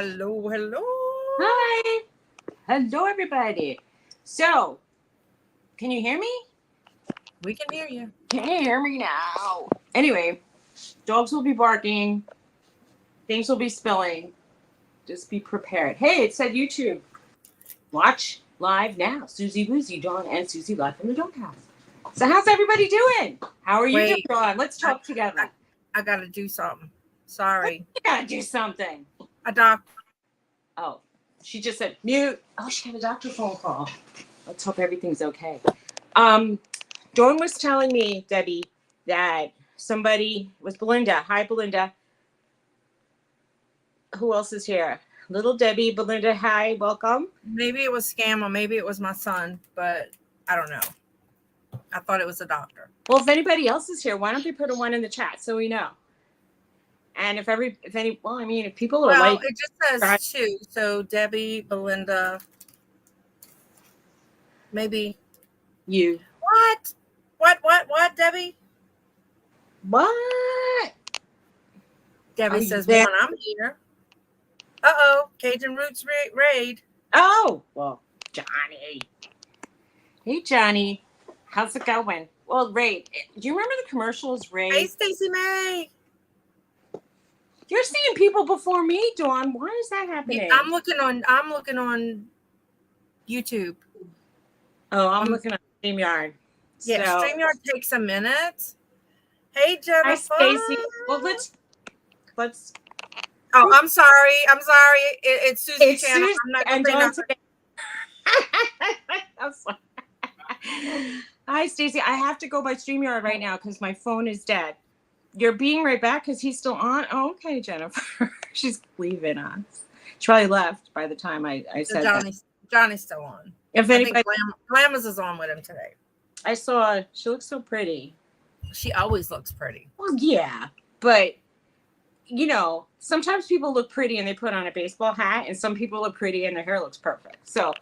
Hello, hello. Hi. Hello, everybody. So, can you hear me? We can hear you. Can you hear me now? Anyway, dogs will be barking. Things will be spilling. Just be prepared. Hey, it said YouTube. Watch live now. Suzy, Woozy, Dawn, and Suzy live from the doghouse. So how's everybody doing? How are you doing, Dawn? Let's talk together. I got to do something. Sorry. You gotta do something. A doctor. Oh, she just said mute. Oh, she got a doctor phone call. Let's hope everything's okay. Dawn was telling me, Debbie, that somebody was Belinda. Hi, Belinda. Who else is here? Little Debbie, Belinda. Hi, welcome. Maybe it was scam or maybe it was my son, but I don't know. I thought it was a doctor. Well, if anybody else is here, why don't they put a one in the chat so we know? And if people are like, it just says two. So Debbie, Belinda, maybe you. What, Debbie? What? Debbie says, one, I'm here. Uh-oh, Cajun Roots raid. Oh, well, Johnny. Hey, Johnny. How's it going? Well, Raid, do you remember the commercials, Raid? Hey, Stacey May. You're seeing people before me, Dawn. Why is that happening? I'm looking on YouTube. Oh, I'm looking at StreamYard. Yeah, so. StreamYard takes a minute. Hey, Jennifer. Hi, Stacey. Well, let's. Oh, I'm sorry. It's Suzy's channel. Suzy, I'm not going to say I'm sorry. Hi, Stacey. I have to go by StreamYard right now because my phone is dead. You're being right back because he's still on? Oh, okay, Jennifer. She's leaving us. She probably left by the time I said that. Johnny's still on. If anybody, Glamis is on with him today. I saw, she looks so pretty. She always looks pretty. Well, yeah, but, sometimes people look pretty and they put on a baseball hat, and some people look pretty and their hair looks perfect. So,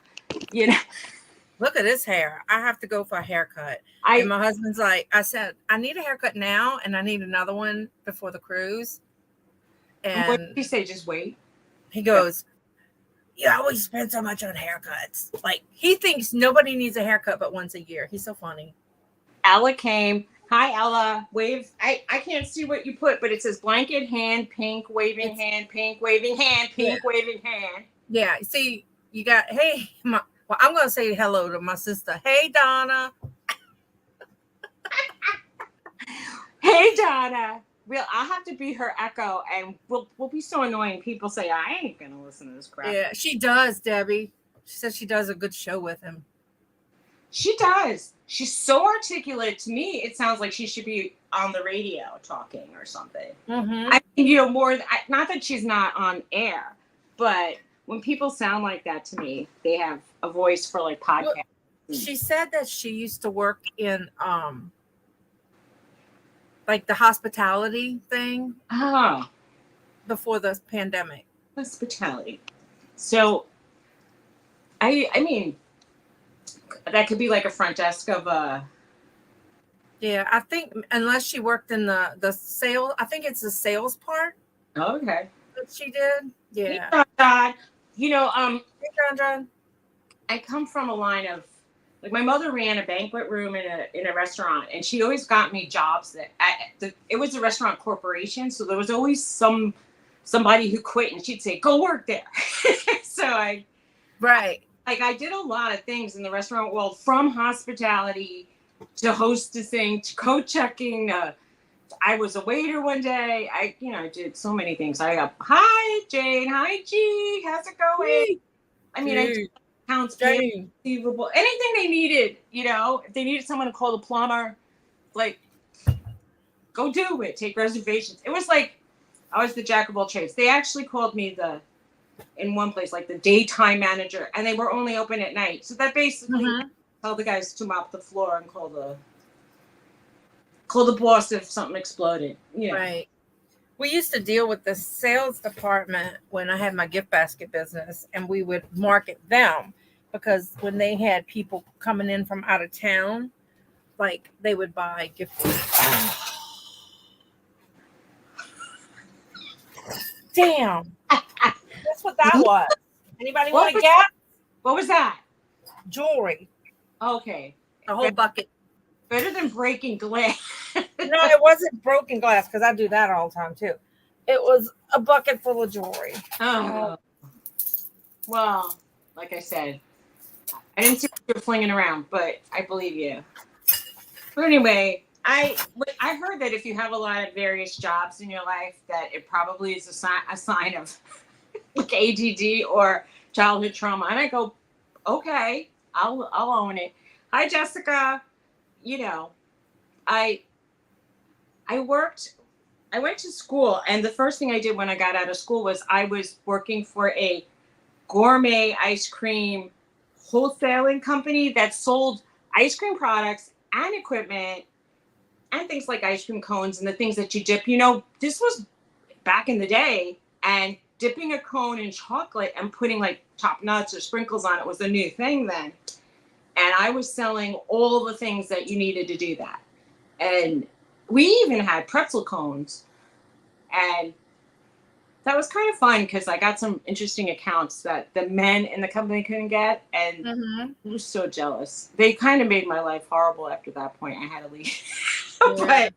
Look at his hair. I have to go for a haircut. And my husband's like, I said, I need a haircut now and I need another one before the cruise. And what did he say? Just wait. He goes, you always spend so much on haircuts. Like, he thinks nobody needs a haircut but once a year. He's so funny. Ella came. Hi, Ella. Wave. I can't see what you put, but it says blanket hand, pink waving hand, pink waving hand, pink waving hand. Yeah. See, you got, hey, well, I'm going to say hello to my sister. Hey, Donna. Hey, Donna. I'll have to be her echo, and we'll be so annoying. People say, I ain't going to listen to this crap. Yeah, she does, Debbie. She says she does a good show with him. She does. She's so articulate. To me, it sounds like she should be on the radio talking or something. Mm-hmm. I mean, not that she's not on air, but when people sound like that to me, they have a voice for like podcasts. Well, she said that she used to work in like the hospitality thing. Oh. Before the pandemic. Hospitality. So I mean, that could be like a front desk of a. Yeah, I think unless she worked in the sales, I think it's the sales part. Okay. That she did. Yeah. Hey, John. I come from a line of, like, my mother ran a banquet room in a restaurant, and she always got me jobs it was a restaurant corporation, so there was always somebody who quit, and she'd say, go work there. So I did a lot of things in the restaurant world, from hospitality to hostessing to coat checking. I was a waiter one day. I did so many things. Hi, Jane. Hi, G. How's it going? I mean, I did accounts payable, receivable, anything they needed, if they needed someone to call the plumber, like, go do it, take reservations. It was like, I was the jack of all trades. They actually called me in one place, like the daytime manager, and they were only open at night. So that basically tell the guys to mop the floor and call the boss if something exploded. Yeah. Right. We used to deal with the sales department when I had my gift basket business, and we would market them because when they had people coming in from out of town, like, they would buy gift baskets. Damn. That's what that was. Anybody What want to was guess? What was that? Jewelry. Okay. A whole bucket. Better than breaking glass. No, it wasn't broken glass because I do that all the time too. It was a bucket full of jewelry. Oh. Well, like I said, I didn't see what you were flinging around, but I believe you. But anyway, I heard that if you have a lot of various jobs in your life, that it probably is a sign of like ADD or childhood trauma. And I go, okay, I'll own it. Hi, Jessica. You know, I I went to school, and the first thing I did when I got out of school was I was working for a gourmet ice cream wholesaling company that sold ice cream products and equipment and things like ice cream cones and the things that you dip. You know, this was back in the day, and dipping a cone in chocolate and putting like chopped nuts or sprinkles on it was a new thing then. And I was selling all the things that you needed to do that. And we even had pretzel cones. And that was kind of fun because I got some interesting accounts that the men in the company couldn't get. And I was so jealous. They kind of made my life horrible after that point. I had to leave. But,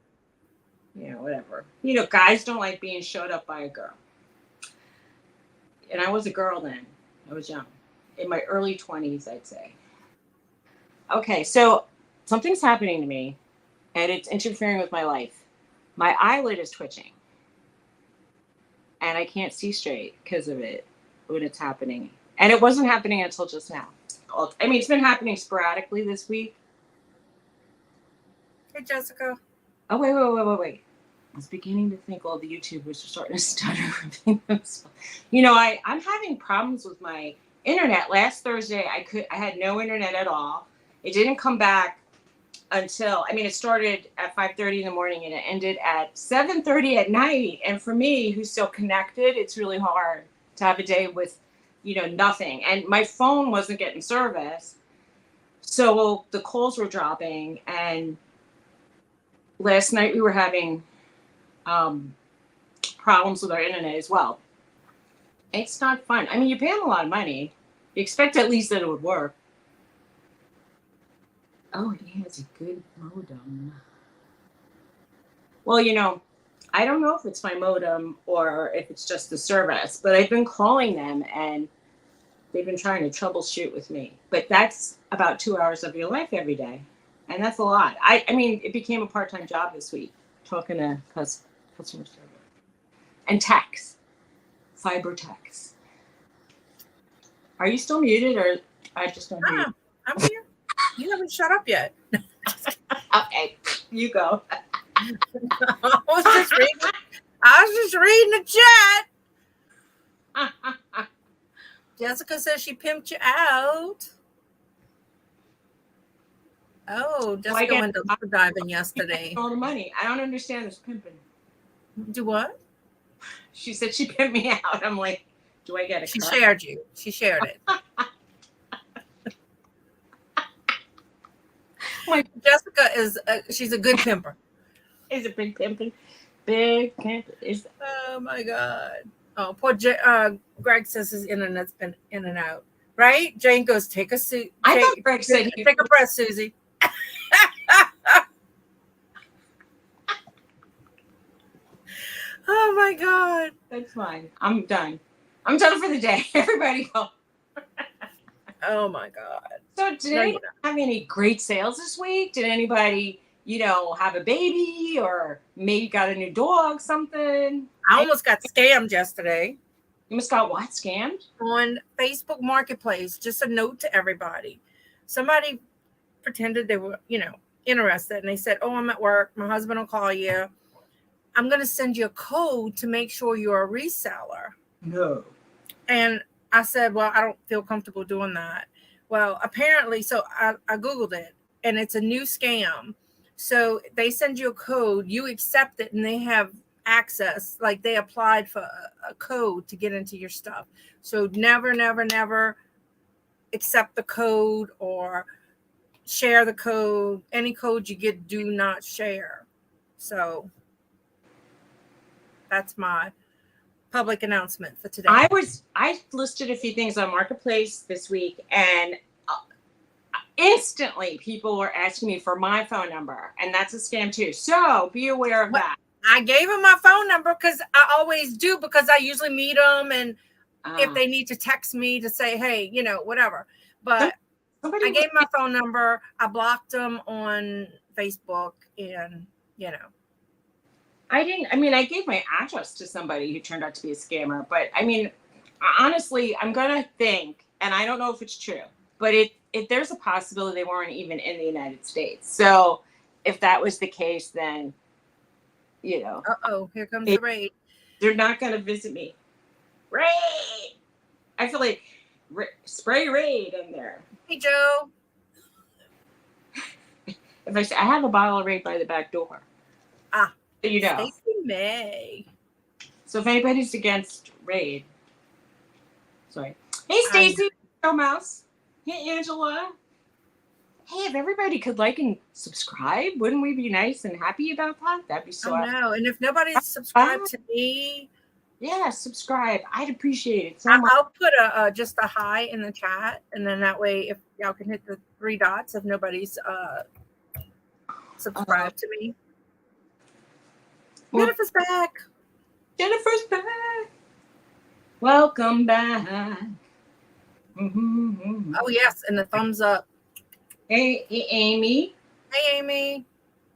you know, whatever. You know, guys don't like being showed up by a girl. And I was a girl then. I was young. In my early 20s, I'd say. Okay, so something's happening to me, and it's interfering with my life. My eyelid is twitching, and I can't see straight because of it when it's happening. And it wasn't happening until just now. I mean, it's been happening sporadically this week. Hey, Jessica. Oh, wait. I was beginning to think all the YouTubers are starting to stutter. You know, I'm having problems with my internet. Last Thursday, I had no internet at all. It didn't come back until, I mean, it started at 5:30 in the morning and it ended at 7:30 at night. And for me, who's so connected, it's really hard to have a day with, you know, nothing. And my phone wasn't getting service. So the calls were dropping. And last night we were having problems with our internet as well. It's not fun. I mean, you pay them a lot of money. You expect at least that it would work. Oh, he has a good modem. Well, you know, I don't know if it's my modem or if it's just the service, but I've been calling them and they've been trying to troubleshoot with me. But that's about 2 hours of your life every day. And that's a lot. I mean, it became a part-time job this week, talking to customer service. And text. Fiber text. Are you still muted or I just don't hear you? I'm here. You haven't shut up yet. Okay, you go. I was just reading the chat. Jessica says she pimped you out. Oh, Jessica went dumpster diving yesterday. All the money. I don't understand this pimping. Do what? She said she pimped me out. I'm like, do I get a She cut? shared you. She shared it. Jessica she's a good pimper. Is a big pimping. Big pimp. Oh my God. Oh, poor Greg says his internet's been in and out. Right? Jane goes, take a seat. I thought Greg said take a breath, Suzy. Oh my God. That's fine. I'm done. I'm done for the day. Everybody go. Oh my God. So did anybody have any great sales this week? Did anybody, you know, have a baby or maybe got a new dog, something? I almost got scammed yesterday. You almost got what? Scammed? On Facebook Marketplace. Just a note to everybody. Somebody pretended they were, you know, interested. And they said, oh, I'm at work. My husband will call you. I'm going to send you a code to make sure you're a reseller. No. And I said, well, I don't feel comfortable doing that. Well, apparently, so I Googled it, and it's a new scam. So they send you a code, you accept it, and they have access. Like they applied for a code to get into your stuff. So never, never, never accept the code or share the code. Any code you get, do not share. So that's my public announcement for today? I listed a few things on Marketplace this week, and instantly people were asking me for my phone number, and that's a scam too. So be aware of that. I gave them my phone number because I always do, because I usually meet them, and if they need to text me to say, hey, whatever. But I gave my phone number. I blocked them on Facebook, and I gave my address to somebody who turned out to be a scammer, but honestly, I'm gonna think, and I don't know if it's true, but there's a possibility they weren't even in the United States. So if that was the case, then here comes the raid. They're not gonna visit me. Raid! I feel like spray raid in there. Hey, Joe. If I say I have a bottle of raid by the back door. Stacey May. So if anybody's against raid, sorry. Hey, Stacey, Mouse. Hey, Angela. Hey, if everybody could like and subscribe, wouldn't we be nice and happy about that? That'd be so. I know. And if nobody's subscribed to me, subscribe. I'd appreciate it so much. I'll put just a hi in the chat, and then that way, if y'all can hit the 3 dots, if nobody's subscribed to me. Jennifer's back. Jennifer's back. Welcome back. Oh yes, and the thumbs up. Hey, Amy. Hey, Amy.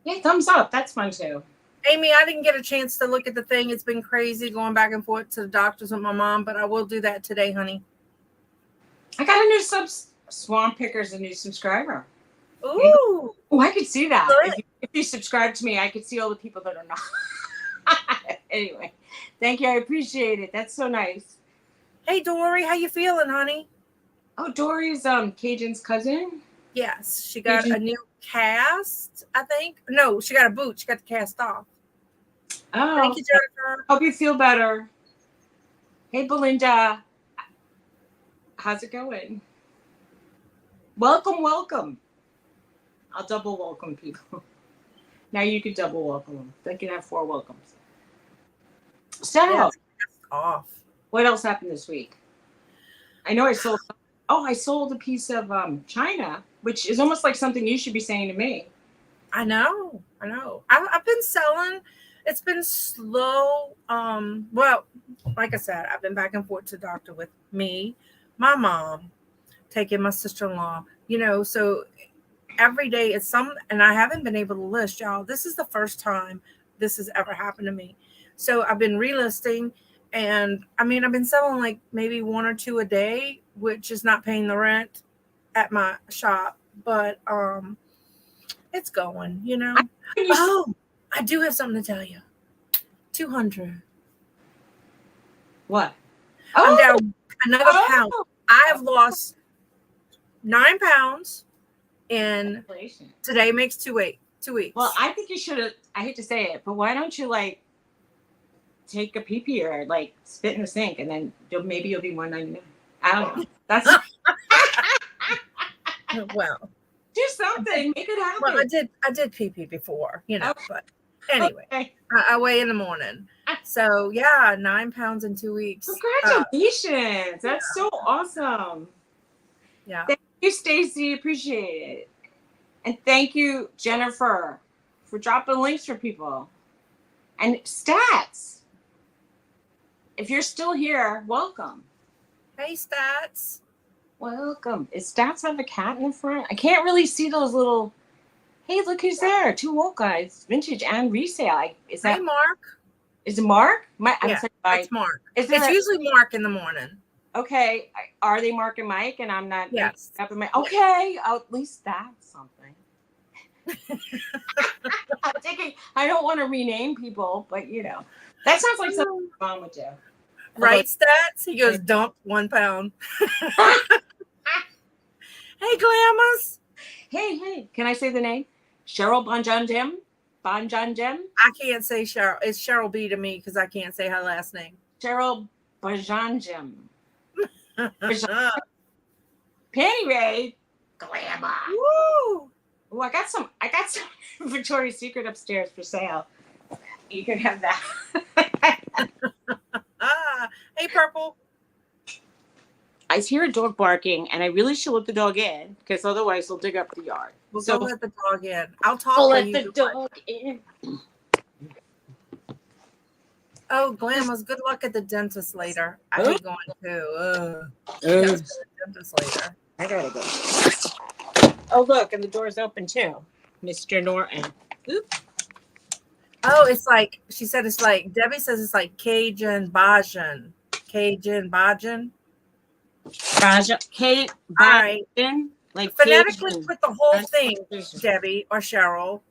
Yeah, thumbs up. That's fun too. Amy, I didn't get a chance to look at the thing. It's been crazy going back and forth to the doctors with my mom, but I will do that today, honey. I got a new Swamp Picker's a new subscriber. Ooh. Oh, I could see that. If you subscribe to me, I could see all the people that are not. Anyway, thank you. I appreciate it. That's so nice. Hey, Dory, how you feeling, honey? Oh, Dory's Cajun's cousin. Yes, she got a new cast, I think. No, she got a boot. She got the cast off. Oh, thank you, Jennifer. Hope you feel better. Hey, Belinda. How's it going? Welcome. I'll double welcome people. Now you can double welcome them. They can have 4 welcomes. So, off. What else happened this week? I know I sold. Oh, I sold a piece of China, which is almost like something you should be saying to me. I know. I've been selling. It's been slow. Well, like I said, I've been back and forth to the doctor with me, my mom, taking my sister-in-law. So every day it's and I haven't been able to list, y'all. This is the first time this has ever happened to me. So I've been relisting, and I've been selling like maybe 1 or 2 a day, which is not paying the rent at my shop, but it's going, Oh, I do have something to tell you. 200. What? I'm down another pound. I have lost 9 pounds, and today makes 2 weeks. Well, I think you should have. I hate to say it, but why don't you take a pee or spit in the sink, and then maybe you'll be $199. I don't know. That's well. Do something. Make it happen. Well, I did pee before, Okay. But anyway, okay. I weigh in the morning. So yeah, 9 pounds in 2 weeks. Congratulations! That's so awesome. Yeah. Thank you, Stacey. Appreciate it, and thank you, Jennifer, for dropping links for people and stats. If you're still here, welcome. Hey, Stats. Welcome. Is Stats have a cat in the front? I can't really see those little. Hey, look who's there! 2 woke guys, vintage and resale. Is that Mark? Is it Mark? It's Mark. It's usually Mark in the morning. Okay. Are they Mark and Mike? And I'm not. Yes. Okay. At least that's something. I'm thinking. I don't want to rename people, but that sounds like something mom would do. Right, Stats? He goes, dump 1 pound. Hey, Glamours. Hey. Can I say the name? Cheryl Bonjanjem? Bonjanjem? I can't say Cheryl. It's Cheryl B to me because I can't say her last name. Cheryl Bonjanjem. Penny Ray. Glamour. Woo! Oh, I got some Victoria's Secret upstairs for sale. You can have that. Hey, Purple. I hear a dog barking, and I really should let the dog in because otherwise he'll dig up the yard. We'll So go let the dog in. I'll talk I'll while let you the do it. dog in. Oh, Glamours, good luck at the dentist later. I hate going to. Gotta go to the dentist later. I gotta go. Oh, look, and the door's open too, Mr. Norton. Oop. Oh, it's like, she said it's like, Debbie says it's like Cajun Bajan. Cajun Bajan. Raja, Kate, All right. Biden, like Phonetically Cajun. put the whole thing, Debbie or Cheryl.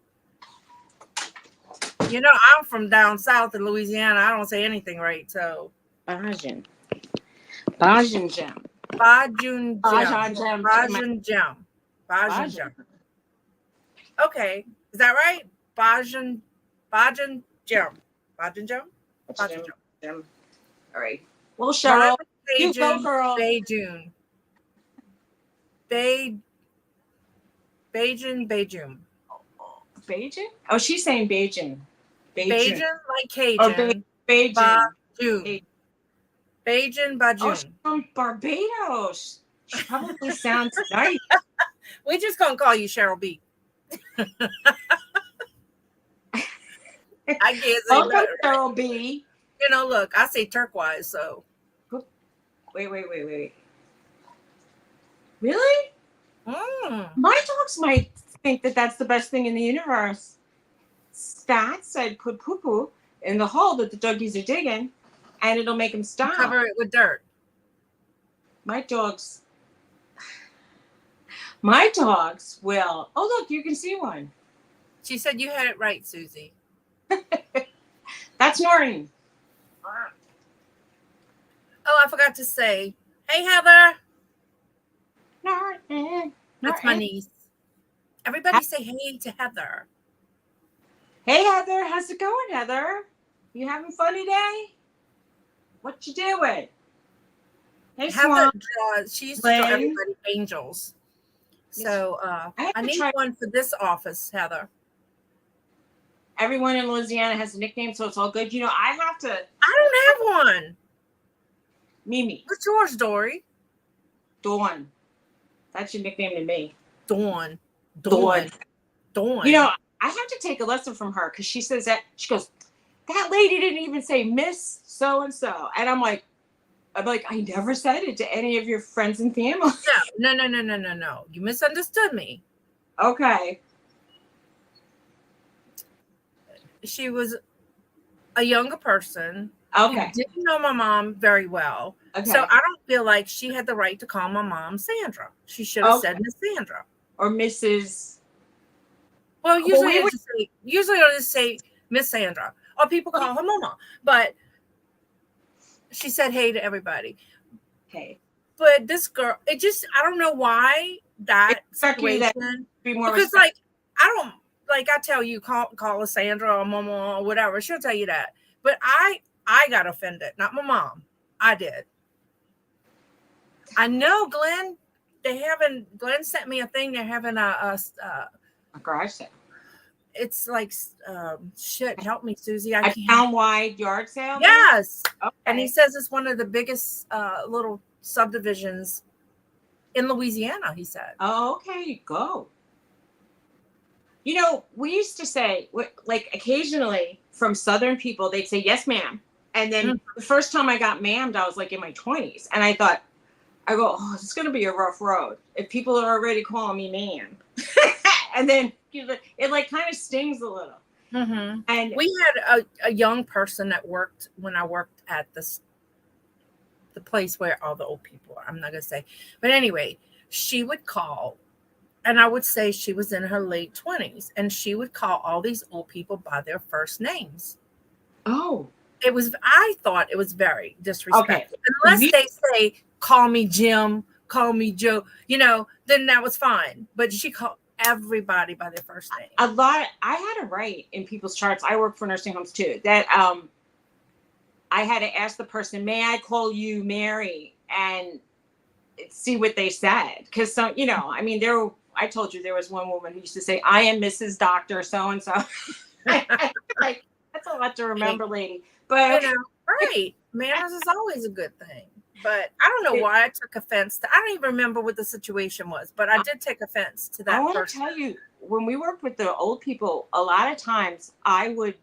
You know, I'm from down south in Louisiana. I don't say anything right, so. Bajan. Gem. Bajun Gem. Bajan Bajun Gem. Bajun Gem. Okay. Is that right? Bajun Gem. Bajun Gem? Bajun Gem. All right. Well, Cheryl, you go, girl. Beijing. Beijing. Beijing? Oh, she's saying Beijing. Beijing like Cajun. Beijing. Beijing, Bajun. Oh, she's from Barbados. She probably sounds nice. We just gonna call you Cheryl B. I can't say better. Cheryl B. You know, look, I say turquoise, so. Wait. Really? My dogs might think that that's the best thing in the universe. Stat said put poo-poo in the hole that the doggies are digging, and it'll make them stop. Cover it with dirt. My dogs will. Oh, look, you can see one. She said you had it right, Suzy. That's Norton. Oh, I forgot to say, hey, Heather. Norton. That's my niece. Everybody say hey to Heather. Hey, Heather. How's it going, Heather? You having fun today? What you doing? Hey, Heather draws. She used to draw everybody angels. So I need one for this office, Heather. Everyone in Louisiana has a nickname, so it's all good. You know, I don't have one. Mimi. What's yours, Dory? Dawn. That's your nickname to me. Dawn. You know, I have to take a lesson from her because she says that she goes, that lady didn't even say Miss so and so, and I'm like, I never said it to any of your friends and family. No. You misunderstood me. Okay. She was a younger person. Okay. Who didn't know my mom very well. Okay. So I don't feel like she had the right to call my mom Sandra. She should have said Miss Sandra. Or Mrs. Well, usually I just say Miss Sandra. Or people call her Mama. But she said hey to everybody. Okay. But this girl, I don't know why that situation. Because I tell you, call her Sandra or Mama or whatever. She'll tell you that. But I got offended, not my mom. I did. I know, Glenn. Glenn sent me a thing. They're having a garage sale. It's like shit. Help me, Suzy. A town-wide yard sale. Yes, okay. And he says it's one of the biggest little subdivisions in Louisiana. He said. Oh, okay, go. You know, we used to say, like, occasionally from Southern people, they'd say, yes, ma'am. And then the first time I got ma'amed, I was like in my 20s. And I thought, oh, it's going to be a rough road if people are already calling me ma'am. And then it like kind of stings a little. Mm-hmm. And we had a young person that worked when I worked at the place where all the old people are. I'm not going to say. But anyway, she would call. And I would say she was in her late 20s, and she would call all these old people by their first names. Oh. I thought it was very disrespectful. Okay. Unless they say, call me Jim, call me Joe, then that was fine. But she called everybody by their first name. I had to write in people's charts. I work for nursing homes too, that I had to ask the person, may I call you Mary? And see what they said. Because, I told you there was one woman who used to say, I am Mrs. Doctor so-and-so. Like, that's a lot to remember, lady. But Right. Manners is always a good thing. But I don't know why I took offense to, I don't even remember what the situation was, but I did take offense to I that want to person. tell you, when we worked with the old people, a lot of times I would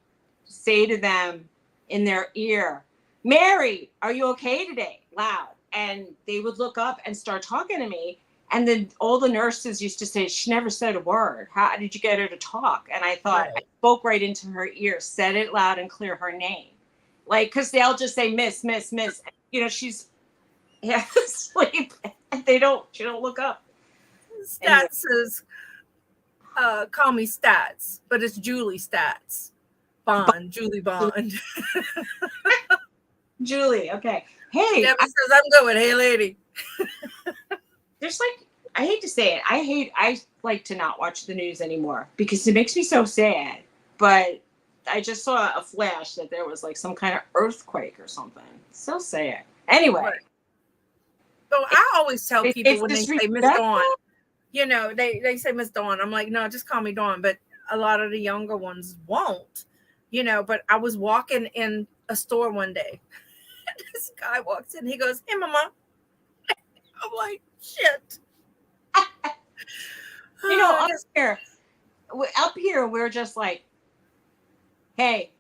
say to them in their ear, Mary, are you okay today? Loud. And they would look up and start talking to me. And then all the nurses used to say, she never said a word. How did you get her to talk? And I thought, I Right. spoke right into her ear, said it loud and clear, her name. Like, because they'll just say, miss, miss, miss. You know, she's asleep. And she don't look up. Anyway. Stats says, call me Stats, but it's Julie Stats. Bond, Julie Bond. Julie, okay. Hey, Debbie says, I'm good with hey lady. there's like, I hate to say it, I like to not watch the news anymore because it makes me so sad. But I just saw a flash that there was like some kind of earthquake or something. So sad. Anyway. Right. So I always tell people It's when they say Miss disrespectful. Dawn, they say Miss Dawn. I'm like, no, just call me Dawn. But a lot of the younger ones won't, but I was walking in a store one day. This guy walks in, he goes, hey mama. I'm like, shit. Up here, we're just like, hey,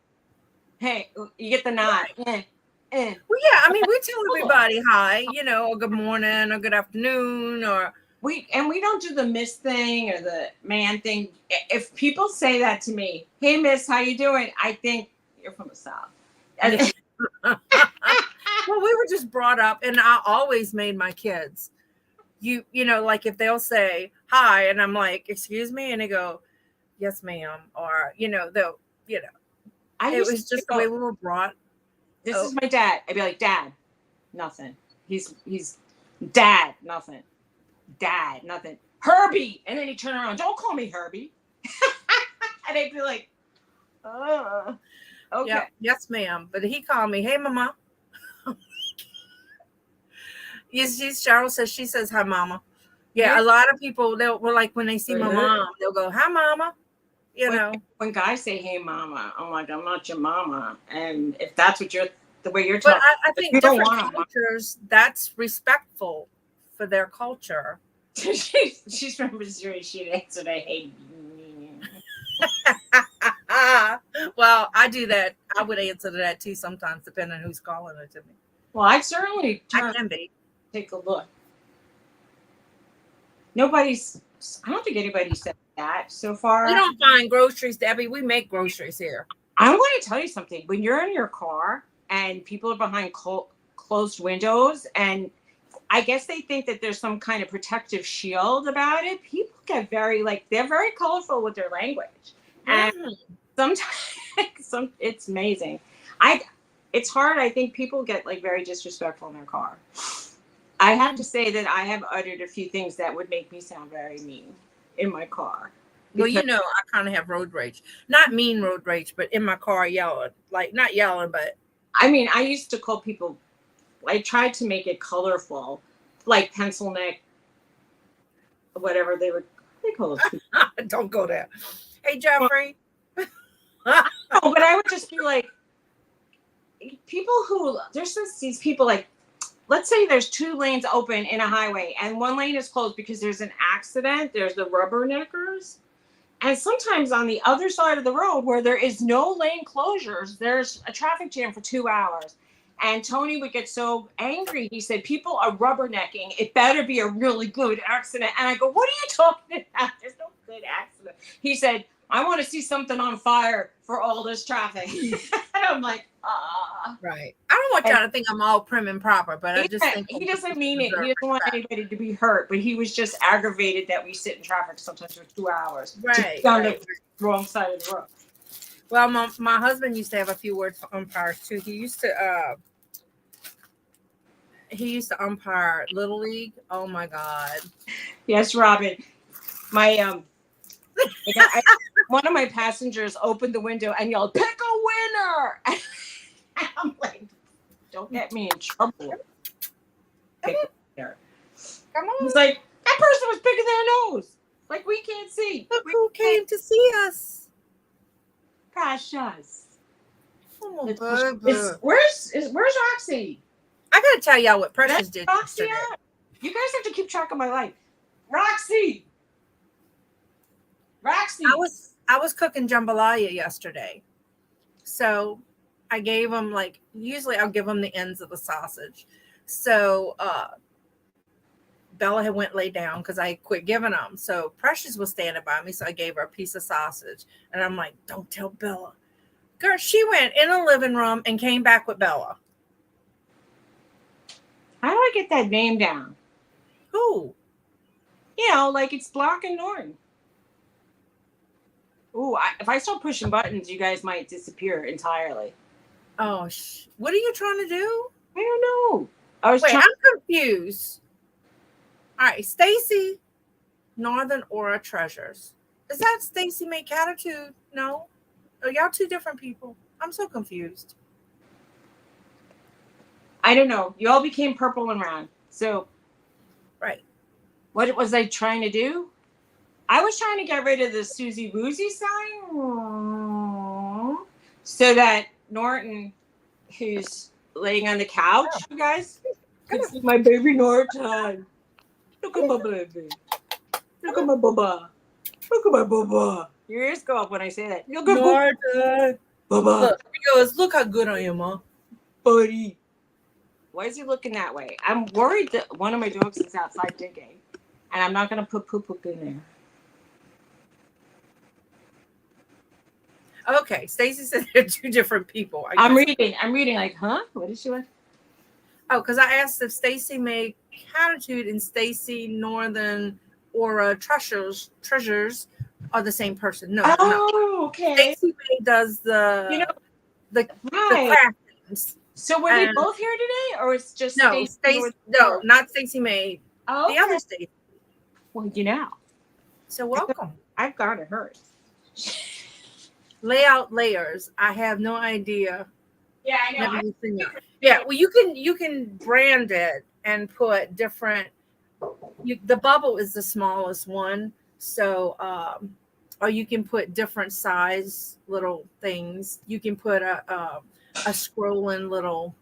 you get the nod. Right. Well, yeah, I mean, we tell everybody hi, or good morning or good afternoon, or we don't do the miss thing or the man thing. If people say that to me, hey miss, how you doing? I think you're from the South. Well, we were just brought up, and I always made my kids, like if they'll say hi, and I'm like, excuse me, and they go, yes, ma'am, or they'll, it was just the way we were brought. This is my dad. I'd be like, Dad, nothing. He's Dad, nothing. Dad, nothing. Herbie, and then he'd turn around. Don't call me Herbie. And I'd be like, okay. Yeah, yes, ma'am. But he called me, hey, mama. Cheryl says, she says, hi, mama. Yeah, a lot of people, were like, when they see my mom, they'll go, hi, mama. When guys say, hey, mama, I'm like, I'm not your mama. And if that's what the way you're talking. But I think different cultures, that's respectful for their culture. She's from Missouri. She'd answer, I hate well, I do that. I would answer to that too sometimes, depending on who's calling it to me. Well, I'd certainly take a look. I don't think anybody said that so far. We don't find groceries, Debbie. We make groceries here. I'm going to tell you something. When you're in your car and people are behind closed windows, and I guess they think that there's some kind of protective shield about it, people get they're very colorful with their language. And sometimes it's amazing. It's hard. I think people get very disrespectful in their car. I have to say that I have uttered a few things that would make me sound very mean in my car. Well, I kind of have road rage. Not mean road rage, but in my car yelling. Not yelling, but. I mean, I used to call people, I tried to make it colorful, like pencil neck, whatever they call it. Don't go there. Hey, Jeffrey. No, but I would just be like, there's these people let's say there's 2 lanes open in a highway and 1 lane is closed because there's an accident. There's the rubberneckers. And sometimes on the other side of the road where there is no lane closures, there's a traffic jam for 2 hours. And Tony would get so angry. He said, people are rubbernecking. It better be a really good accident. And I go, what are you talking about? There's no good accident. He said, I want to see something on fire for all this traffic. And I'm like, Right. I don't want y'all to think I'm all prim and proper, but I just think he doesn't mean it. He doesn't want anybody to be hurt, but he was just aggravated that we sit in traffic sometimes for 2 hours. Right. On the wrong side of the road. Well, my husband used to have a few words for umpires too. He used to umpire Little League. Oh my God. Yes, Robin. One of my passengers opened the window and yelled, "Pick a winner!" And I'm like, "Don't get me in trouble." Pick a winner. Come on. He's like, "That person was picking their nose. Like we can't see." Look who came to see us. Precious. Oh, Where's Roxy? I gotta tell y'all what Precious That's did Roxy yesterday. at? You guys have to keep track of my life. Roxy. I was cooking jambalaya yesterday, so I gave them usually I'll give them the ends of the sausage. So Bella had went lay down because I quit giving them. So Precious was standing by me, so I gave her a piece of sausage, and I'm like, "Don't tell Bella." Girl, she went in the living room and came back with Bella. How do I get that name down? Who? Like it's Block and Norton. Ooh, if I start pushing buttons, you guys might disappear entirely. Oh, what are you trying to do? I don't know. Wait, I'm confused. All right, Stacy, Northern Aura Treasures. Is that Stacy May Catitude? No? Are y'all two different people? I'm so confused. I don't know. You all became purple and round. So, right. What was I trying to do? I was trying to get rid of the Suzy Woozy sign so that Norton, who's laying on the couch, you guys, could see my baby Norton. Look at my baby. Look at my baba. Look at my baba. Your ears go up when I say that. Look at Norton. Baba. Look, he goes, look how good I am, huh? Buddy. Why is he looking that way? I'm worried that one of my dogs is outside digging, and I'm not going to put poop in there. Okay, Stacy said they're two different people. I'm reading like, huh? What is she like? Oh, because I asked if Stacy May Catitude and Stacy Northern Aura Treasures are the same person. No. Okay. Stacy May does the craftings. So were they both here today, or it's just Stacy? No, not Stacy May. Oh, okay. The other Stacy. Well, So welcome. I've got it hurt. Layout layers. I have no idea. Yeah, I know. Yeah, well, you can brand it and put different. The bubble is the smallest one, so or you can put different size little things. You can put a scrolling little.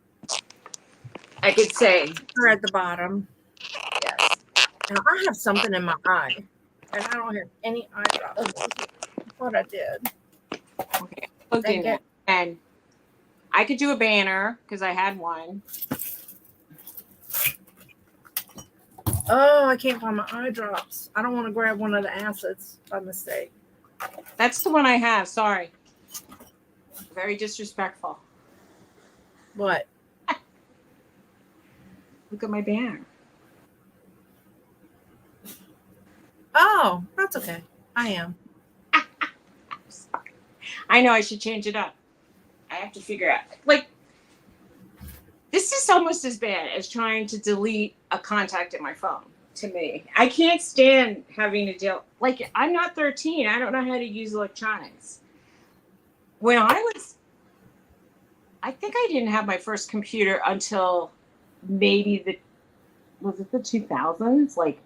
I could say at the bottom. Yes. Now I have something in my eye, and I don't have any eye drops. I thought I did. Okay. And I could do a banner because I had one. Oh, I can't find my eye drops. I don't want to grab one of the acids by mistake. That's the one I have. Sorry. Very disrespectful. What? Look at my banner. Oh, that's okay. I am. I know I should change it up. I have to figure out. This is almost as bad as trying to delete a contact in my phone to me. I can't stand having to deal. I'm not 13. I don't know how to use electronics. When I think I didn't have my first computer until maybe was it the 2000s?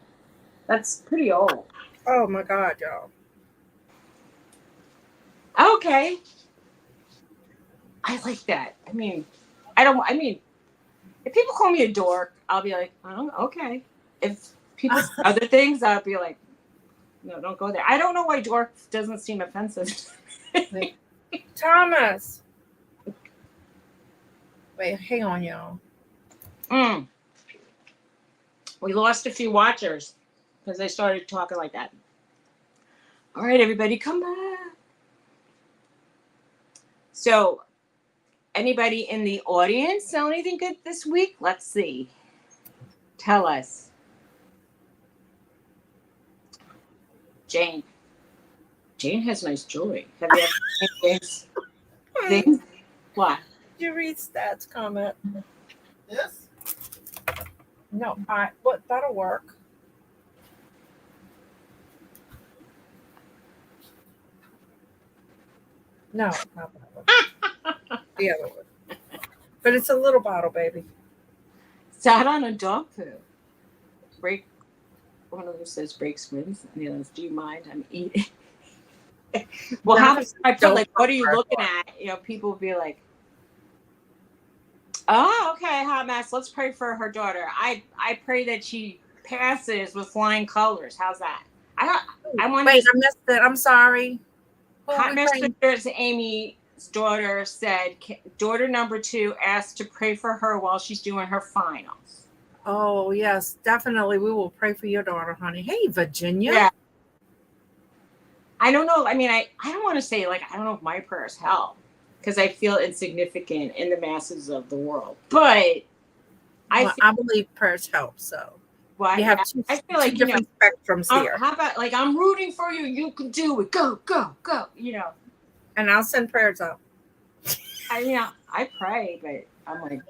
That's pretty old. Oh my God, y'all. Okay. I like that. If people call me a dork, I'll be like, oh, okay. If people say other things, I'll be like, no, don't go there. I don't know why dork doesn't seem offensive. Thomas. Wait, hang on, y'all. We lost a few watchers because they started talking like that. All right, everybody, come back. So, anybody in the audience sell anything good this week? Let's see. Tell us. Jane. Jane has nice jewelry. Have you ever seen things? What? Did you read Stats comment? Yes. No, that'll work. No, not that one. The other one. But it's a little bottle, baby. Sat on a dog poo. One of them says breaks wins. And the other says, do you mind? I'm eating. Well, how much I put what are you looking at? People will be like, Oh, okay, hot mess. Let's pray for her daughter. I pray that she passes with flying colors. How's that? I wanted Wait, to. I missed it. I'm sorry. Who are Hot we praying? Messengers Amy's daughter said, daughter number 2 asked to pray for her while she's doing her finals. Oh, yes, definitely. We will pray for your daughter, honey. Hey, Virginia. Yeah. I don't know. I mean, I don't want to say, like, I don't know if my prayers help because I feel insignificant in the masses of the world. But Well, I believe prayers help. So you have I feel two like, different spectrums here. how about, like, I'm rooting for you. You can do it. Go, go, go. And I'll send prayers up. I pray, but I'm like,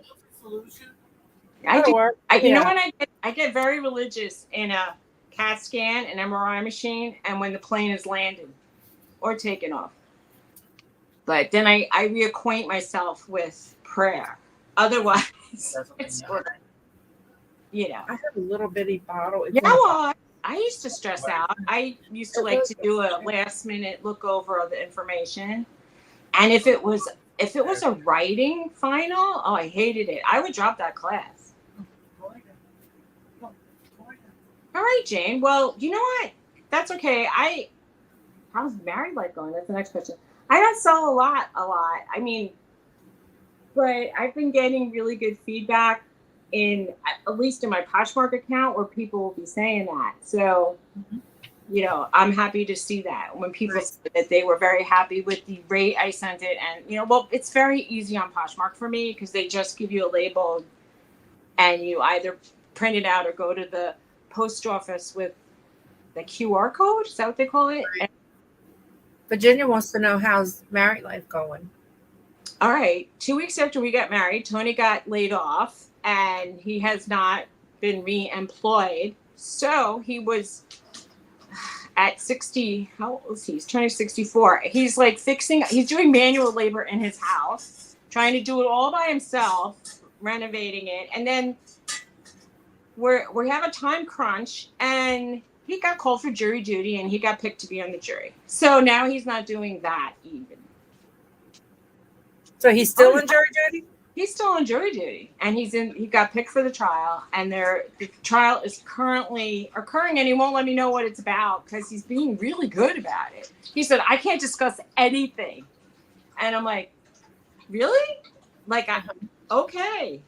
That'll work. you know when I get very religious in a CAT scan, an MRI machine, and when the plane is landing or taking off. But then I reacquaint myself with prayer. Otherwise, it's sort of, I have a little bitty bottle. It's well, I used to stress out. I used to like to do a last minute look over of the information. And if it was a writing final, oh, I hated it. I would drop that class. All right, Jane. Well, you know what? That's okay. How's married life going? That's the next question. I don't sell a lot. I mean, but I've been getting really good feedback at least in my Poshmark account where people will be saying that. So, I'm happy to see that when people said that they were very happy with the rate I sent it. And, well, it's very easy on Poshmark for me because they just give you a label and you either print it out or go to the post office with the QR code. Is that what they call it? Right. Virginia wants to know how's married life going. All right. 2 weeks after we got married, Tony got laid off and he has not been re-employed. So he was at 60. How old is he? He's turning 64. He's like he's doing manual labor in his house, trying to do it all by himself, renovating it. And then we have a time crunch and he got called for jury duty and he got picked to be on the jury. So now he's not doing that even. So he's still in jury duty? He's still on jury duty and he got picked for the trial and the trial is currently occurring and he won't let me know what it's about because he's being really good about it. He said, I can't discuss anything. And I'm like, really? Like, okay.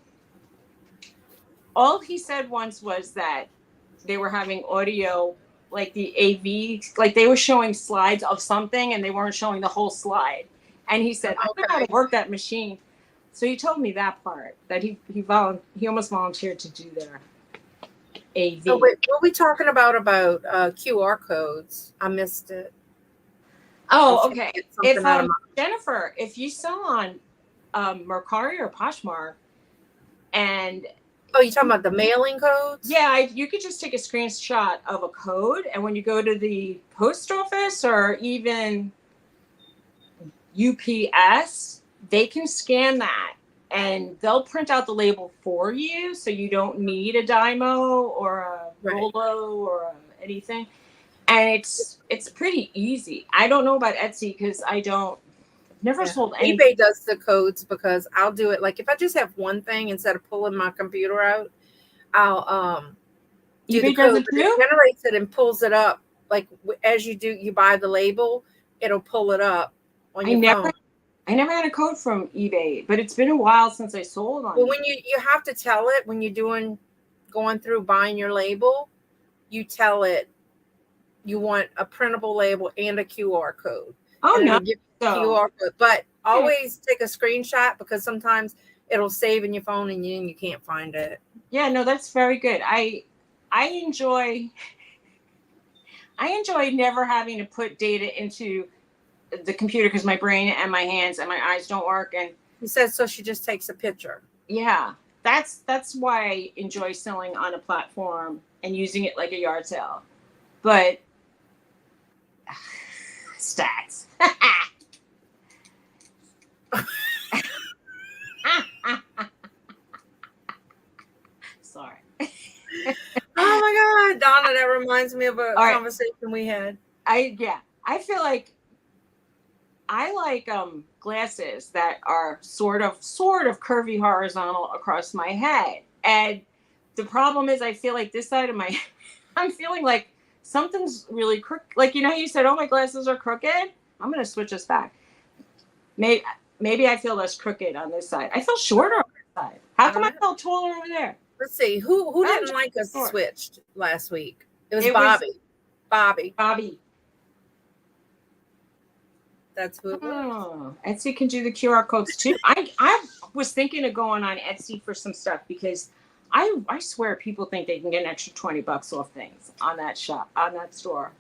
All he said once was that they were having audio, like the AV, like they were showing slides of something and they weren't showing the whole slide. And he said, I don't know how to work that machine. So he told me that part, that he almost volunteered to do their AV. So wait, what are we talking about QR codes? I missed it. Oh, okay. Jennifer, if you sell on Mercari or Poshmark and... Oh, you're talking about the mailing codes? Yeah, you could just take a screenshot of a code and when you go to the post office or even UPS, they can scan that and they'll print out the label for you so you don't need a Dymo or a Rolo or anything. And it's pretty easy. I don't know about Etsy because never sold anything. eBay does the codes because I'll do it. Like if I just have one thing instead of pulling my computer out, I'll do eBay the code. does it too? It generates it and pulls it up. Like as you buy the label, it'll pull it up on your phone. I never had a code from eBay, but it's been a while since I sold on. Well, when you have to tell it when you're going through buying your label, you tell it you want a printable label and a QR code. Oh, no. QR code, but always take a screenshot because sometimes it'll save in your phone and you can't find it. Yeah, no, that's very good. I enjoy never having to put data into the computer because my brain and my hands and my eyes don't work. And he says so she just takes a picture. Yeah, that's why I enjoy selling on a platform and using it like a yard sale. But stats. Sorry. Oh my God, Donna, that reminds me of a conversation we had. I feel like I like glasses that are sort of curvy horizontal across my head. And the problem is I feel like this side of my I'm feeling like something's really crooked. Like, you know, you said, oh, my glasses are crooked. I'm going to switch this back. Maybe I feel less crooked on this side. I feel shorter on this side. How come I felt taller over there? Let's see. Who didn't like us switched last week? It was Bobby. That's who it was. Etsy can do the QR codes too. I was thinking of going on Etsy for some stuff because I swear people think they can get an extra $20 off things on that store.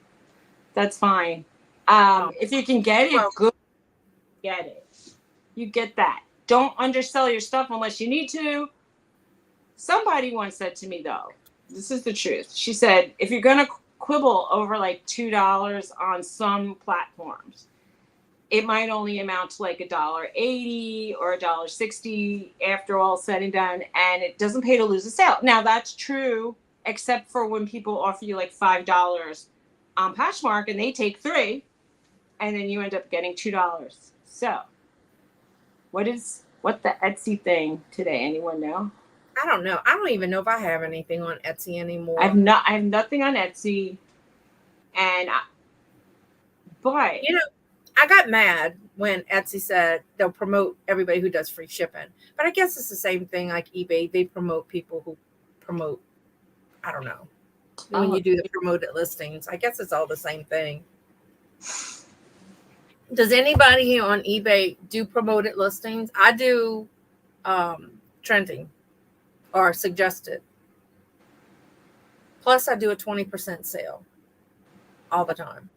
That's fine. If you can get it, good. Get it. You get that. Don't undersell your stuff unless you need to. Somebody once said to me, though, this is the truth. She said, if you're going to quibble over like $2 on some platforms, it might only amount to like $1.80 or $1.60 after all said and done, and it doesn't pay to lose a sale. Now that's true, except for when people offer you like $5 on Poshmark and they take $3, and then you end up getting $2. So, what the Etsy thing today? Anyone know? I don't know. I don't even know if I have anything on Etsy anymore. I have nothing on Etsy, but you know, I got mad when Etsy said they'll promote everybody who does free shipping. But I guess it's the same thing like eBay. They promote people who promote, I don't know, when you do the promoted listings. I guess it's all the same thing. Does anybody here on eBay do promoted listings? I do trending or suggested. Plus, I do a 20% sale all the time.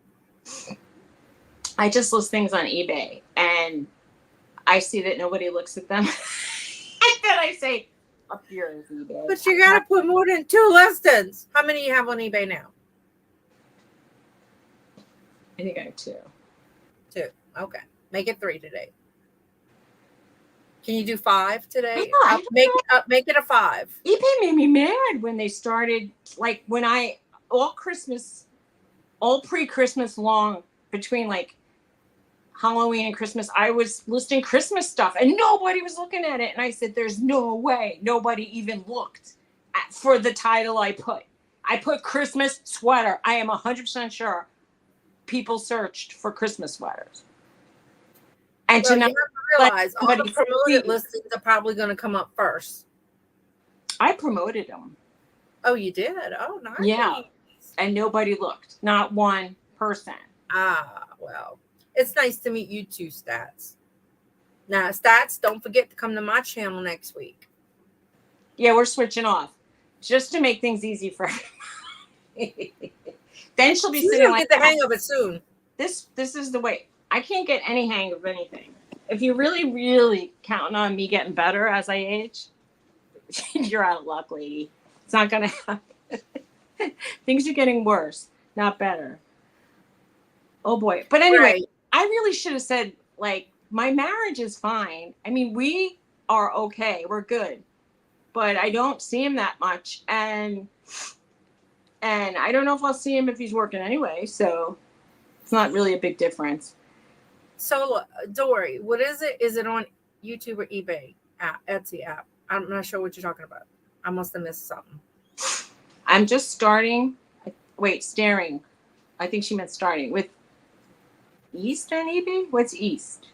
I just list things on eBay and I see that nobody looks at them. And then I say, up yours, eBay. But you got to put more than 2 listings. How many you have on eBay now? I think I have 2. 2. Okay. Make it 3 today. Can you do 5 today? Make it a 5. eBay made me mad when they started, like when all pre-Christmas long, between like Halloween and Christmas, I was listing Christmas stuff and nobody was looking at it. And I said, there's no way nobody even looked for the title I put. I put Christmas sweater. I am 100% sure people searched for Christmas sweaters. And you have to realize all the promoted listings are probably going to come up first. I promoted them. Oh, you did? Oh, nice. Yeah. And nobody looked. Not one person. Well, it's nice to meet you two, Stats. Now, Stats, don't forget to come to my channel next week. Yeah, we're switching off just to make things easy for everybody. Then she'll be sitting like, get the hang of it soon. This is the way. I can't get any hang of anything. If you're really, really counting on me getting better as I age, you're out of luck, lady. It's not going to happen. Things are getting worse, not better. Oh boy. But anyway, right. I really should have said, like, my marriage is fine. I mean, we are okay. We're good. But I don't see him that much. And I don't know if I'll see him if he's working anyway. So it's not really a big difference. So, Dory, what is it? Is it on YouTube or eBay app, Etsy app? I'm not sure what you're talking about. I must have missed something. I'm just starting. Staring. I think she meant starting with East on eBay. What's East?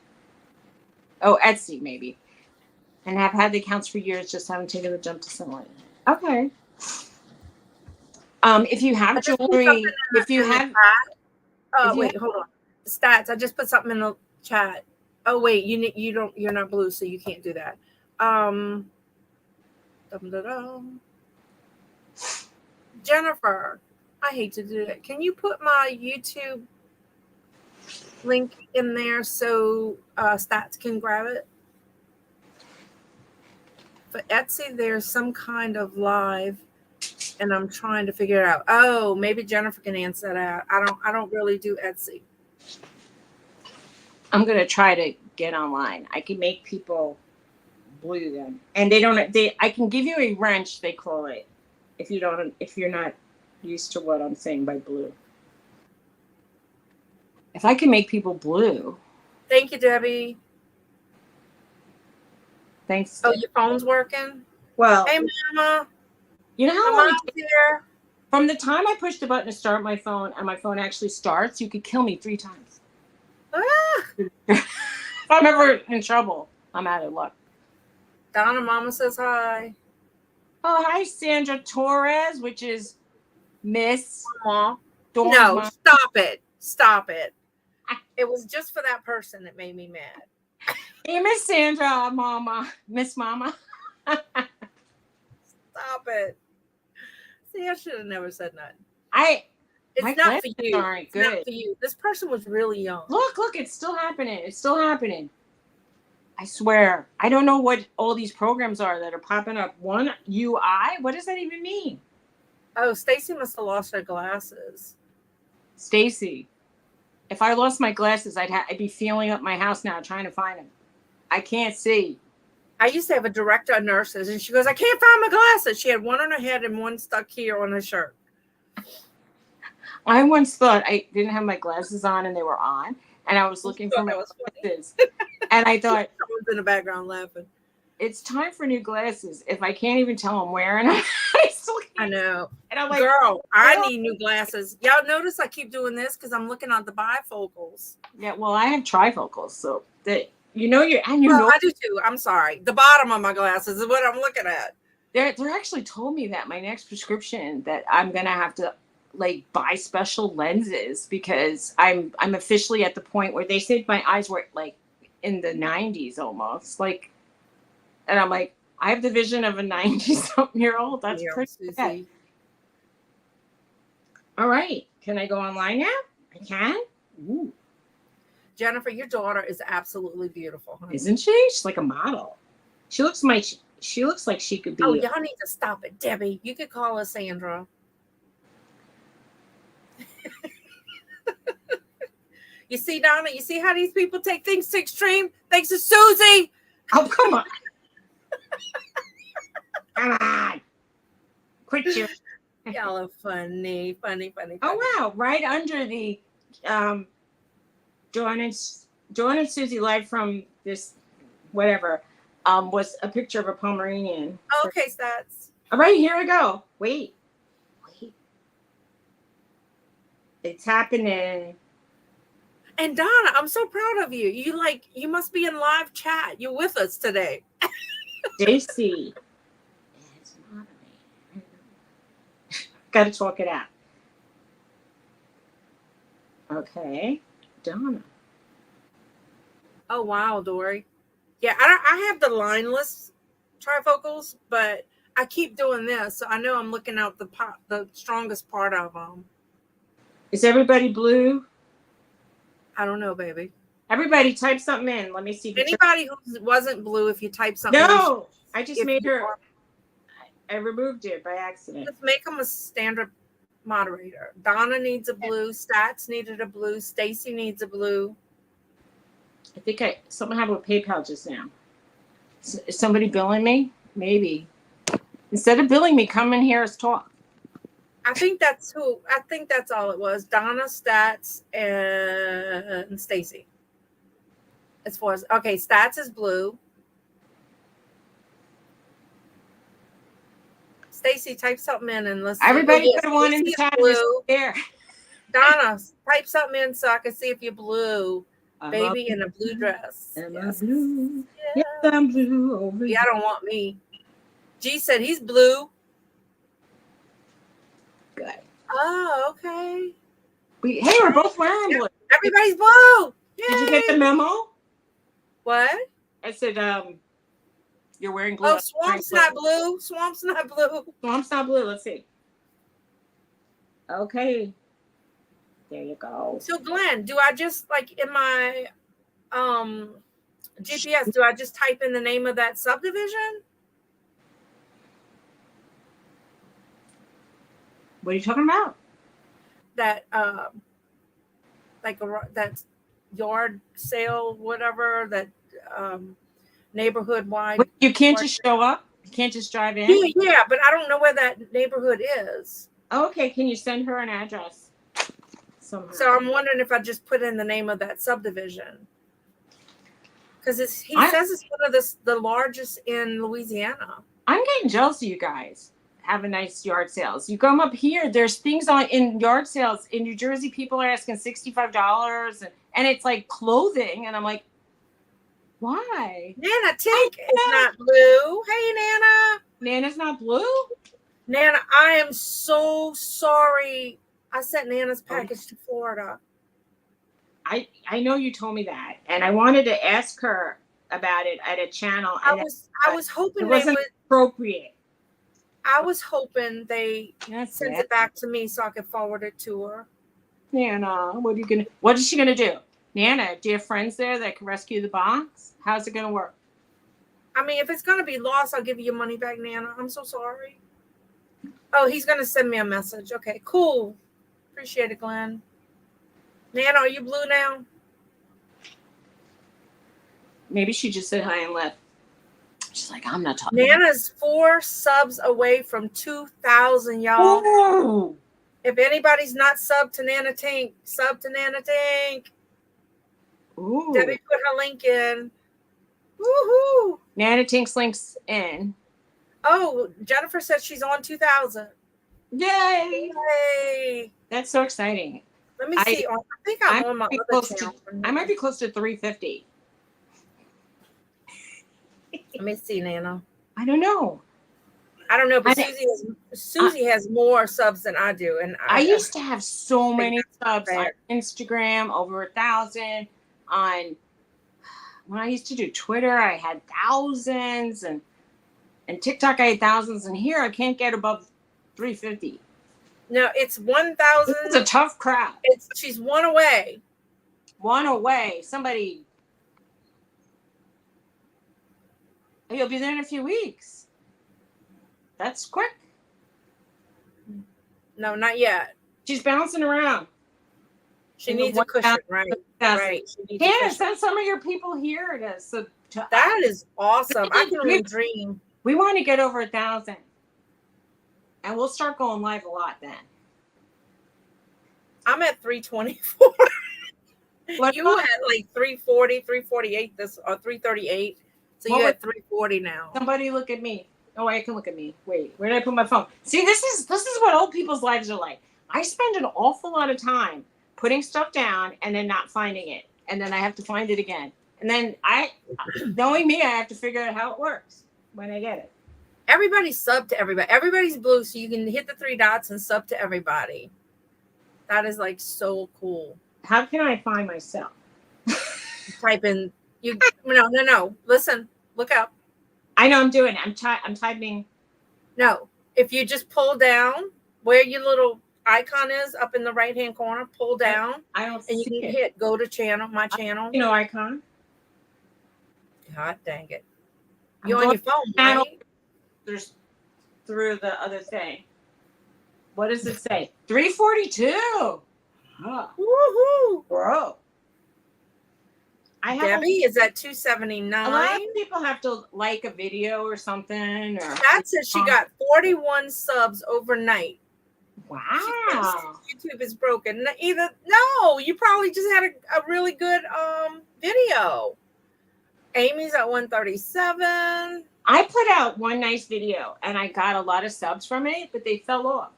Oh, Etsy maybe. And have had the accounts for years. Just haven't taken the jump to sell it. Okay. If you have jewelry, hold on. Stats. I just put something in the chat. Oh wait, you're not blue, so you can't do that. Jennifer, I hate to do it. Can you put my YouTube link in there so Stats can grab it? For Etsy, there's some kind of live, and I'm trying to figure it out. Oh, maybe Jennifer can answer that. I don't really do Etsy. I'm gonna try to get online. I can make people blue them, and I can give you a wrench, they call it, if you're not used to what I'm saying by blue. If I can make people blue, Thank you, Debbie. Thanks. Oh, your phone's working? Well, Hey, Mama. you know how My long mom's here. from the time I push the button to start my phone and my phone actually starts, you could kill me 3 times. Ah. If I'm ever in trouble, I'm out of luck. Donna, Mama says hi. Oh, hi, Sandra Torres, which is Miss Mama. Dawn's No, mom. stop it. Stop it. It was just for that person that made me mad. Hey, Miss Sandra, Mama. Miss Mama. Stop it. See, I should have never said nothing. My It's not for glasses you. aren't It's good. not for you. This person was really young. Look, it's still happening. It's still happening. I swear. I don't know what all these programs are that are popping up. One UI? What does that even mean? Oh, Stacy must have lost her glasses. Stacy, if I lost my glasses, I'd be feeling up my house now trying to find them. I can't see. I used to have a director of nurses, and she goes, I can't find my glasses. She had one on her head and one stuck here on her shirt. I once thought I didn't have my glasses on and they were on, and I was looking for my glasses. And I thought, someone's in the background laughing. It's time for new glasses. If I can't even tell I'm wearing them, I know. And I'm like, girl, I need new glasses. Y'all notice I keep doing this because I'm looking at the bifocals. Yeah, well, I have trifocals, so that I do too. I'm sorry. The bottom of my glasses is what I'm looking at. They're actually told me that my next prescription that I'm gonna have to like buy special lenses because I'm officially at the point where they said my eyes were like in the 90s almost, like, and I'm like, I have the vision of a 90-something-year-old. That's pretty good. All right, can I go online now? I can. Ooh. Jennifer, your daughter is absolutely beautiful, honey. Isn't she? She's like a model. She looks like she could be. Oh, y'all need to stop it, Debbie. You could call her Sandra. You see, Donna, you see how these people take things to extreme? Thanks to Suzy. Oh, come on. Come on. Quit you. Y'all are funny. Oh, wow. Right under the Dawn and Suzy live from this whatever was a picture of a Pomeranian. Okay, stats. All right, here I go. Wait. It's happening. And Donna, I'm so proud of you. You must be in live chat. You're with us today. JC. It's not me. Got to talk it out. Okay. Donna. Oh, wow, Dory. Yeah, I have the lineless trifocals, but I keep doing this, so I know I'm looking out the strongest part of them. Is everybody blue? I don't know, baby. Everybody type something in. Let me see. Anybody who wasn't blue, if you type something No, I just made her. I removed it by accident. Let's make them a standard moderator. Donna needs a blue. Stats needed a blue. Stacy needs a blue. I think something happened with PayPal just now. Is somebody billing me? Maybe. Instead of billing me, come in here and talk. I think that's all it was. Donna, Stats, and Stacy. As far as Stats is blue. Stacy, type something in and let's. Everybody put one in the chat. There. Donna, type something in so I can see if you're blue. Baby in a blue dress. Am I blue? Yes, I'm blue. Over I don't want me. G said he's blue. Good. Oh, okay. We're both wearing blue. Everybody's blue. Yay. Did you get the memo? What? I said, you're wearing blue. Oh, Swamp's not blue. Swamp's not blue. Swamp's not blue. Let's see. Okay. There you go. So Glenn, do I just in my GPS, do I just type in the name of that subdivision? What are you talking about? That that yard sale, whatever, that neighborhood wide. You can't just show up? You can't just drive in? Yeah, but I don't know where that neighborhood is. Okay, can you send her an address? Somehow. So I'm wondering if I just put in the name of that subdivision. Because he says it's one of the largest in Louisiana. I'm getting jealous of you guys having nice yard sales. You come up here, there's things in yard sales in New Jersey. People are asking $65, and it's like clothing, and I'm like, why? Nana Tink is not blue. Hey, Nana. Nana's not blue? Nana, I am so sorry. I sent Nana's package to Florida. I know you told me that, and I wanted to ask her about it at a channel. I was hoping it wasn't appropriate. I was hoping they sent it back to me so I could forward it to her. Nana, what is she gonna do? Nana, do you have friends there that can rescue the box? How's it gonna work? I mean, if it's gonna be lost, I'll give you your money back, Nana. I'm so sorry. Oh, he's gonna send me a message. Okay, cool. Appreciate it, Glenn. Nana, are you blue now? Maybe she just said hi and left. She's like, I'm not talking. Nana's 4 subs away from 2,000, y'all. Ooh. If anybody's not subbed to Nana Tink, sub to Nana Tink. Ooh. Debbie put her link in. Woohoo! Nana Tink's link's in. Oh, Jennifer said she's on 2,000. Yay! Yay! That's so exciting. Let me see. I think I'm on my other channel. I might be close to 350. Let me see, Nana. I don't know. But Suzy has more subs than I do, and I used to have so many subs on Instagram, over 1,000. When I used to do Twitter, I had thousands, and TikTok I had thousands, and here I can't get above 350. No, it's 1,000. It's a tough crowd. She's one away. One away. Somebody. You'll be there in a few weeks. That's quick. No, not yet. She's bouncing around. She needs a cushion, right? Right. Hannah, send some of your people here that is awesome. I can only dream. We want to get over 1,000. And we'll start going live a lot then. I'm at 324. What you had like 340, 348 or 338. So you're at 340 now. Somebody look at me. Oh, I can look at me. Wait, where did I put my phone? See, this is what old people's lives are like. I spend an awful lot of time putting stuff down and then not finding it. And then I have to find it again. And then knowing me, I have to figure out how it works when I get it. Everybody's sub to everybody. Everybody's blue, so you can hit the 3 dots and sub to everybody. That is like so cool. How can I find myself? Type in no. Listen, look up. I know I'm doing it. I'm typing. No, if you just pull down where your little icon is up in the right hand corner, pull down. I don't and you can hit go to channel, my channel. Icon. God dang it! You're on your phone, right? There's through the other thing. What does it say? 342. Huh. Woohoo! Bro. Debbie is at 279. A lot of people have to like a video or something. That says she got 41 subs overnight. Wow. YouTube is broken. No, you probably just had a really good video. Amy's at 137. I put out one nice video and I got a lot of subs from it, but they fell off.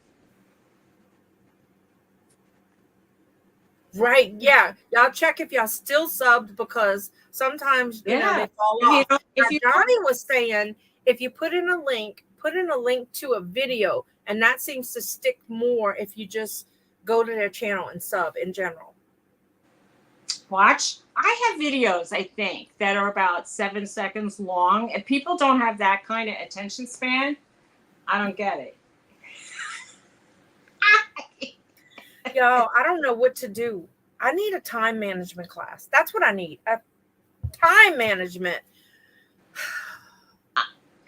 Right, yeah. Y'all check if y'all still subbed because sometimes they fall off. Johnny was saying if you put in a link to a video, and that seems to stick more if you just go to their channel and sub in general. Watch. I have videos, I think, that are about 7 seconds long. If people don't have that kind of attention span, I don't get it. Yo, I don't know what to do. I need a time management class. That's what I need. Time management.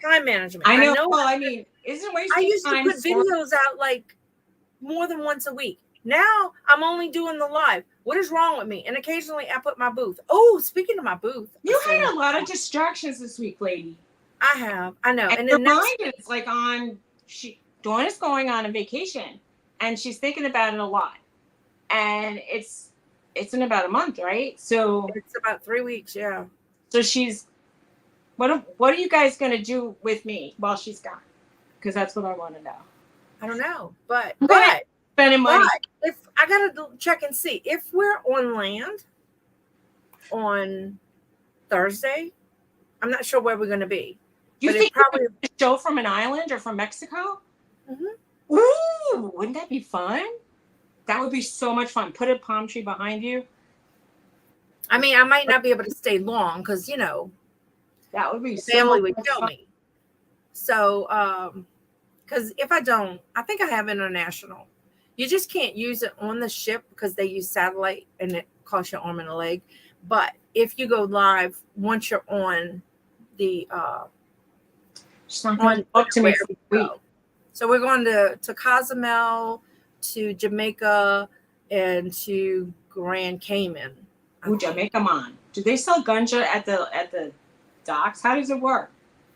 Time management. I know. Well, I mean, isn't wasting time. I used to put videos out like more than once a week. Now I'm only doing the live. What is wrong with me? And occasionally I put my booth. Oh, speaking of my booth. You had a lot of distractions this week, lady. I have. I know. And the mind is like Dawn is going on a vacation and she's thinking about it a lot. And it's in about a month, right? So it's about 3 weeks, yeah. So she's what are you guys gonna do with me while she's gone? Because that's what I want to know. I don't know, but Spending money. if I gotta check and see if we're on land on Thursday, I'm not sure where we're gonna be. Do you but think probably a show from an island or from Mexico? Mm-hmm. Ooh, wouldn't that be fun? That would be so much fun. Put a palm tree behind you. I mean, I might not be able to stay long because that would be family would kill me. So, because if I don't, I think I have international. You just can't use it on the ship because they use satellite and it costs your arm and a leg. But if you go live, once you're on the she's not going to talk to me for a week. So we're going to Cozumel, to Jamaica, and to Grand Cayman. Ooh, Jamaica, man. Do they sell ganja at the docks? How does it work?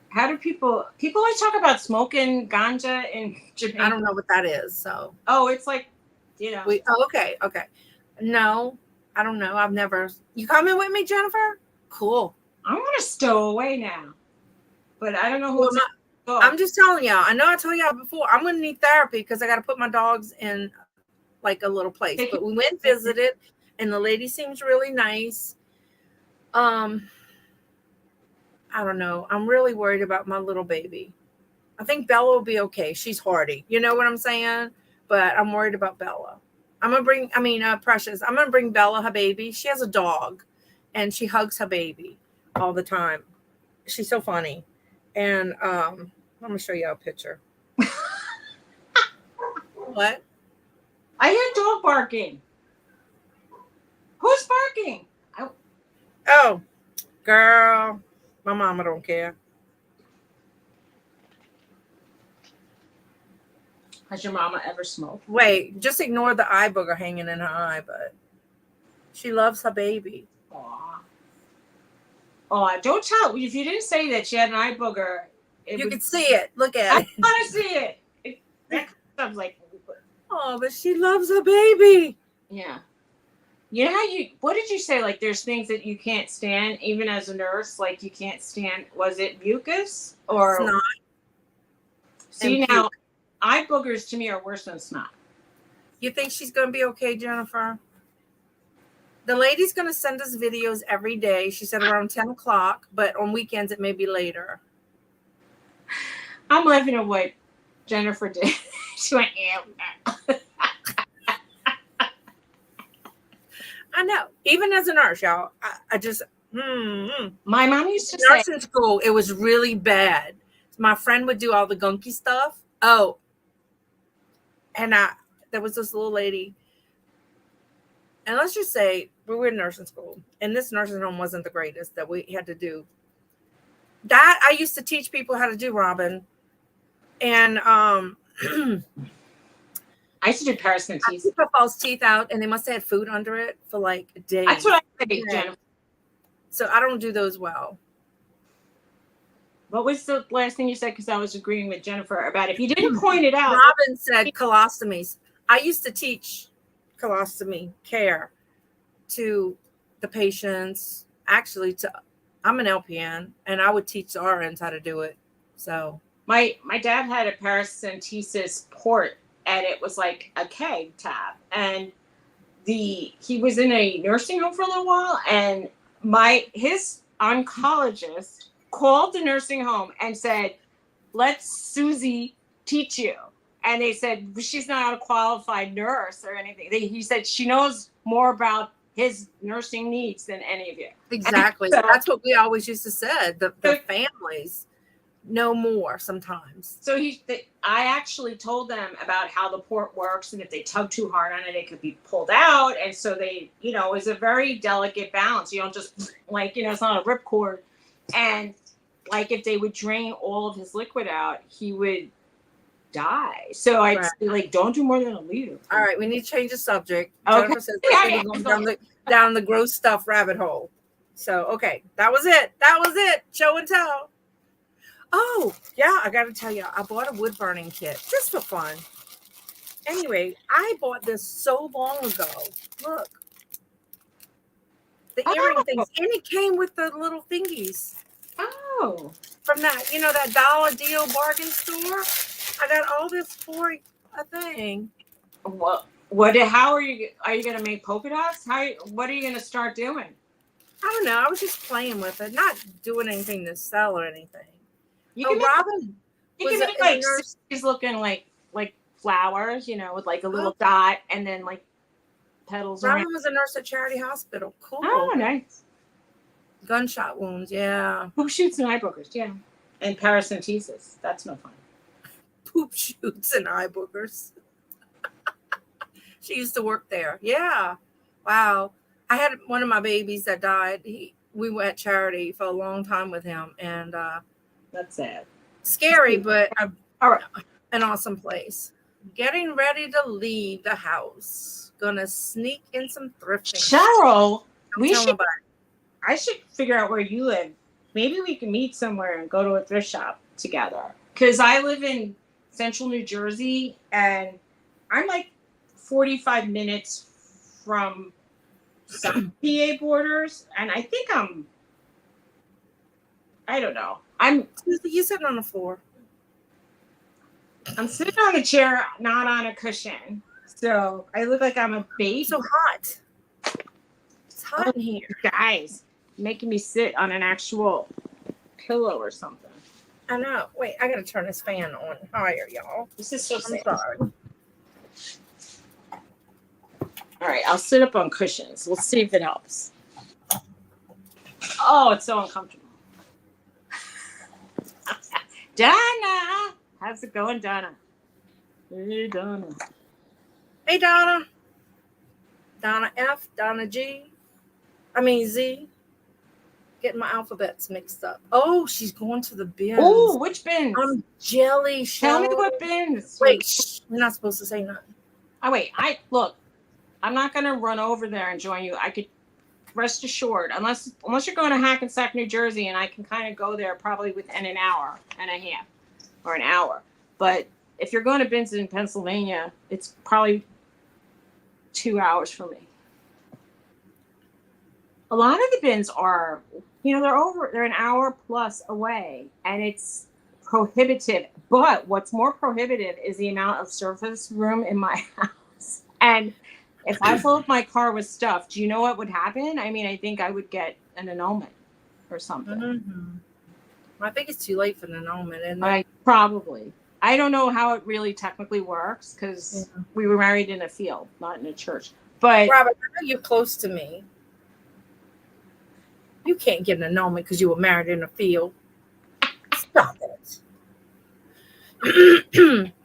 How do people always talk about smoking ganja in Jamaica? I don't know what that is. So it's like, okay. No, I don't know. I've never. You coming with me, Jennifer? Cool. I want to stow away now, but I don't know who. I'm just telling y'all. I know I told y'all before. I'm gonna need therapy because I got to put my dogs in like a little place. But we went and visited, and the lady seems really nice. I don't know. I'm really worried about my little baby. I think Bella will be okay. She's hardy. You know what I'm saying? But I'm worried about Bella. Precious. I'm going to bring Bella, her baby. She has a dog, and she hugs her baby all the time. She's so funny. And I'm going to show you a picture. What? I hear dog barking. Who's barking? Oh, girl. My mama don't care. Has your mama ever smoked? Wait, just ignore the eye booger hanging in her eye, but she loves her baby. Oh, don't tell. If you didn't say that she had an eye booger, you could see it. Look at it. I want to see it. I'm like, oh, but she loves her baby. Yeah. You know what did you say? Like, there's things that you can't stand, even as a nurse. Like, you can't stand. Was it mucus or snot? See, now, eye boogers to me are worse than snot. You think she's going to be okay, Jennifer? The lady's going to send us videos every day. She said around 10 o'clock, but on weekends it may be later. I'm laughing at what Jennifer did. She went, I know. Even as a nurse, y'all, I just, my mom used to say. Nursing school, it was really bad. My friend would do all the gunky stuff. Oh. And there was this little lady. And let's just say we were in nursing school. And this nursing home wasn't the greatest that we had to do. That I used to teach people how to do, Robin. And I used to do paracentesis. I took false teeth out, and they must have had food under it for like a day. That's what I think, Jennifer. So I don't do those well. What was the last thing you said? Because I was agreeing with Jennifer about if you didn't point it out. Robin said colostomies. I used to teach colostomy care to the patients. Actually, I'm an LPN, and I would teach the RNs how to do it. So my dad had a paracentesis port. And it was like a keg tab. And he was in a nursing home for a little while. And his oncologist called the nursing home and said, let Suzy teach you. And they said, she's not a qualified nurse or anything. He said, she knows more about his nursing needs than any of you. Exactly. So, that's what we always used to say. The families know more sometimes. So I actually told them about how the port works, and if they tug too hard on it, it could be pulled out. And so they, it's a very delicate balance. You don't just it's not a ripcord. And like if they would drain all of his liquid out, he would die. So I'd say don't do more than a liter. All right, we need to change the subject. Okay. Jennifer says we're going down the gross stuff rabbit hole. So okay, that was it. Show and tell. Oh, yeah, I got to tell you, I bought a wood burning kit just for fun. Anyway, I bought this so long ago. Look. The earring Oh. things. And it came with the little thingies. Oh. From that, that dollar deal bargain store. I got all this for a thing. How are you gonna make polka dots? What are you gonna start doing? I don't know. I was just playing with it, not doing anything to sell or anything. Robin was make a nurse. She's looking like flowers, with like a little dot and then like petals. Robin was a nurse at Charity Hospital. Cool. Oh, nice. Gunshot wounds, yeah. Poop shoots and eye boogers, yeah. And paracentesis. That's no fun. Poop shoots and eye boogers. She used to work there. Yeah. Wow. I had one of my babies that died. We were at Charity for a long time with him, and that's sad. Scary, but an awesome place. Getting ready to leave the house. Gonna sneak in some thrifting. Cheryl, I should figure out where you live. Maybe we can meet somewhere and go to a thrift shop together. Because I live in central New Jersey, and I'm like 45 minutes from some PA borders, and I think I don't know. You sitting on the floor. I'm sitting on a chair, not on a cushion. So I look like I'm a baby. It's so hot. It's hot in here. Guys, making me sit on an actual pillow or something. I know. Wait, I gotta turn this fan on higher, y'all. This is so sad. I'm sorry. All right, I'll sit up on cushions. We'll see if it helps. Oh, it's so uncomfortable. Donna! How's it going, Donna? Hey, Donna. Hey, Donna. Donna F, Donna G. Z. Getting my alphabets mixed up. Oh, she's going to the bins. Oh, which bins? I'm jelly. Tell me what bins. Wait, we're not supposed to say nothing. Oh, wait. Look. I'm not going to run over there and join you. I could rest assured, unless you're going to Hackensack, New Jersey, and I can kind of go there probably within an hour and a half or an hour. But if you're going to bins in Pennsylvania, it's probably 2 hours for me. A lot of the bins are, they're an hour plus away, and it's prohibitive. But what's more prohibitive is the amount of surface room in my house. And if I fill up my car with stuff, do you know what would happen? I think I would get an annulment or something. Mm-hmm. I think it's too late for an annulment. And probably. I don't know how it really technically works because we were married in a field, not in a church. But Robert, I know you're close to me. You can't get an annulment because you were married in a field. Stop it.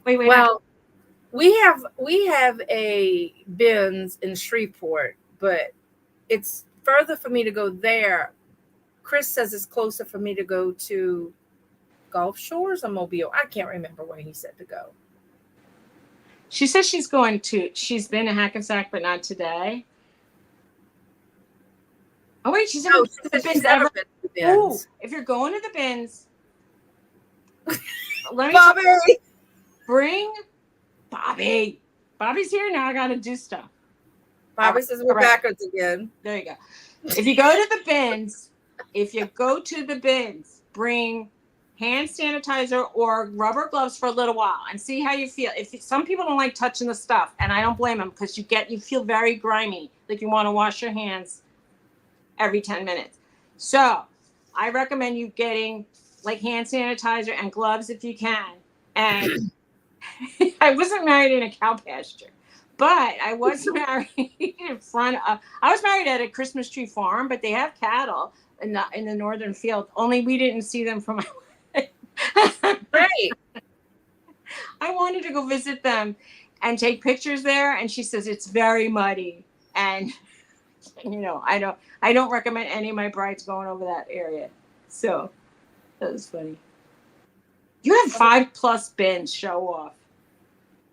wait. Well, we have a bins in Shreveport, but it's further for me to go there. Chris says it's closer for me to go to Gulf Shores or Mobile. I can't remember where he said to go. She says she's been to Hackensack, but not today. Oh wait, she's never been to the bins ever. Ooh, if you're going to the bins, let me bring Bobby. Bobby's here now. I gotta do stuff. Bobby says we're backwards again. There you go. If you go to the bins, bring hand sanitizer or rubber gloves for a little while and see how you feel. Some people don't like touching the stuff, and I don't blame them because you feel very grimy, like you want to wash your hands every 10 minutes. So I recommend you getting like hand sanitizer and gloves if you can. And I wasn't married in a cow pasture, but I was married I was married at a Christmas tree farm, but they have cattle in the northern field. Only we didn't see them from my Right. I wanted to go visit them and take pictures there, and she says it's very muddy, and I don't recommend any of my brides going over that area. So that was funny. You have 5+ bins. Show off.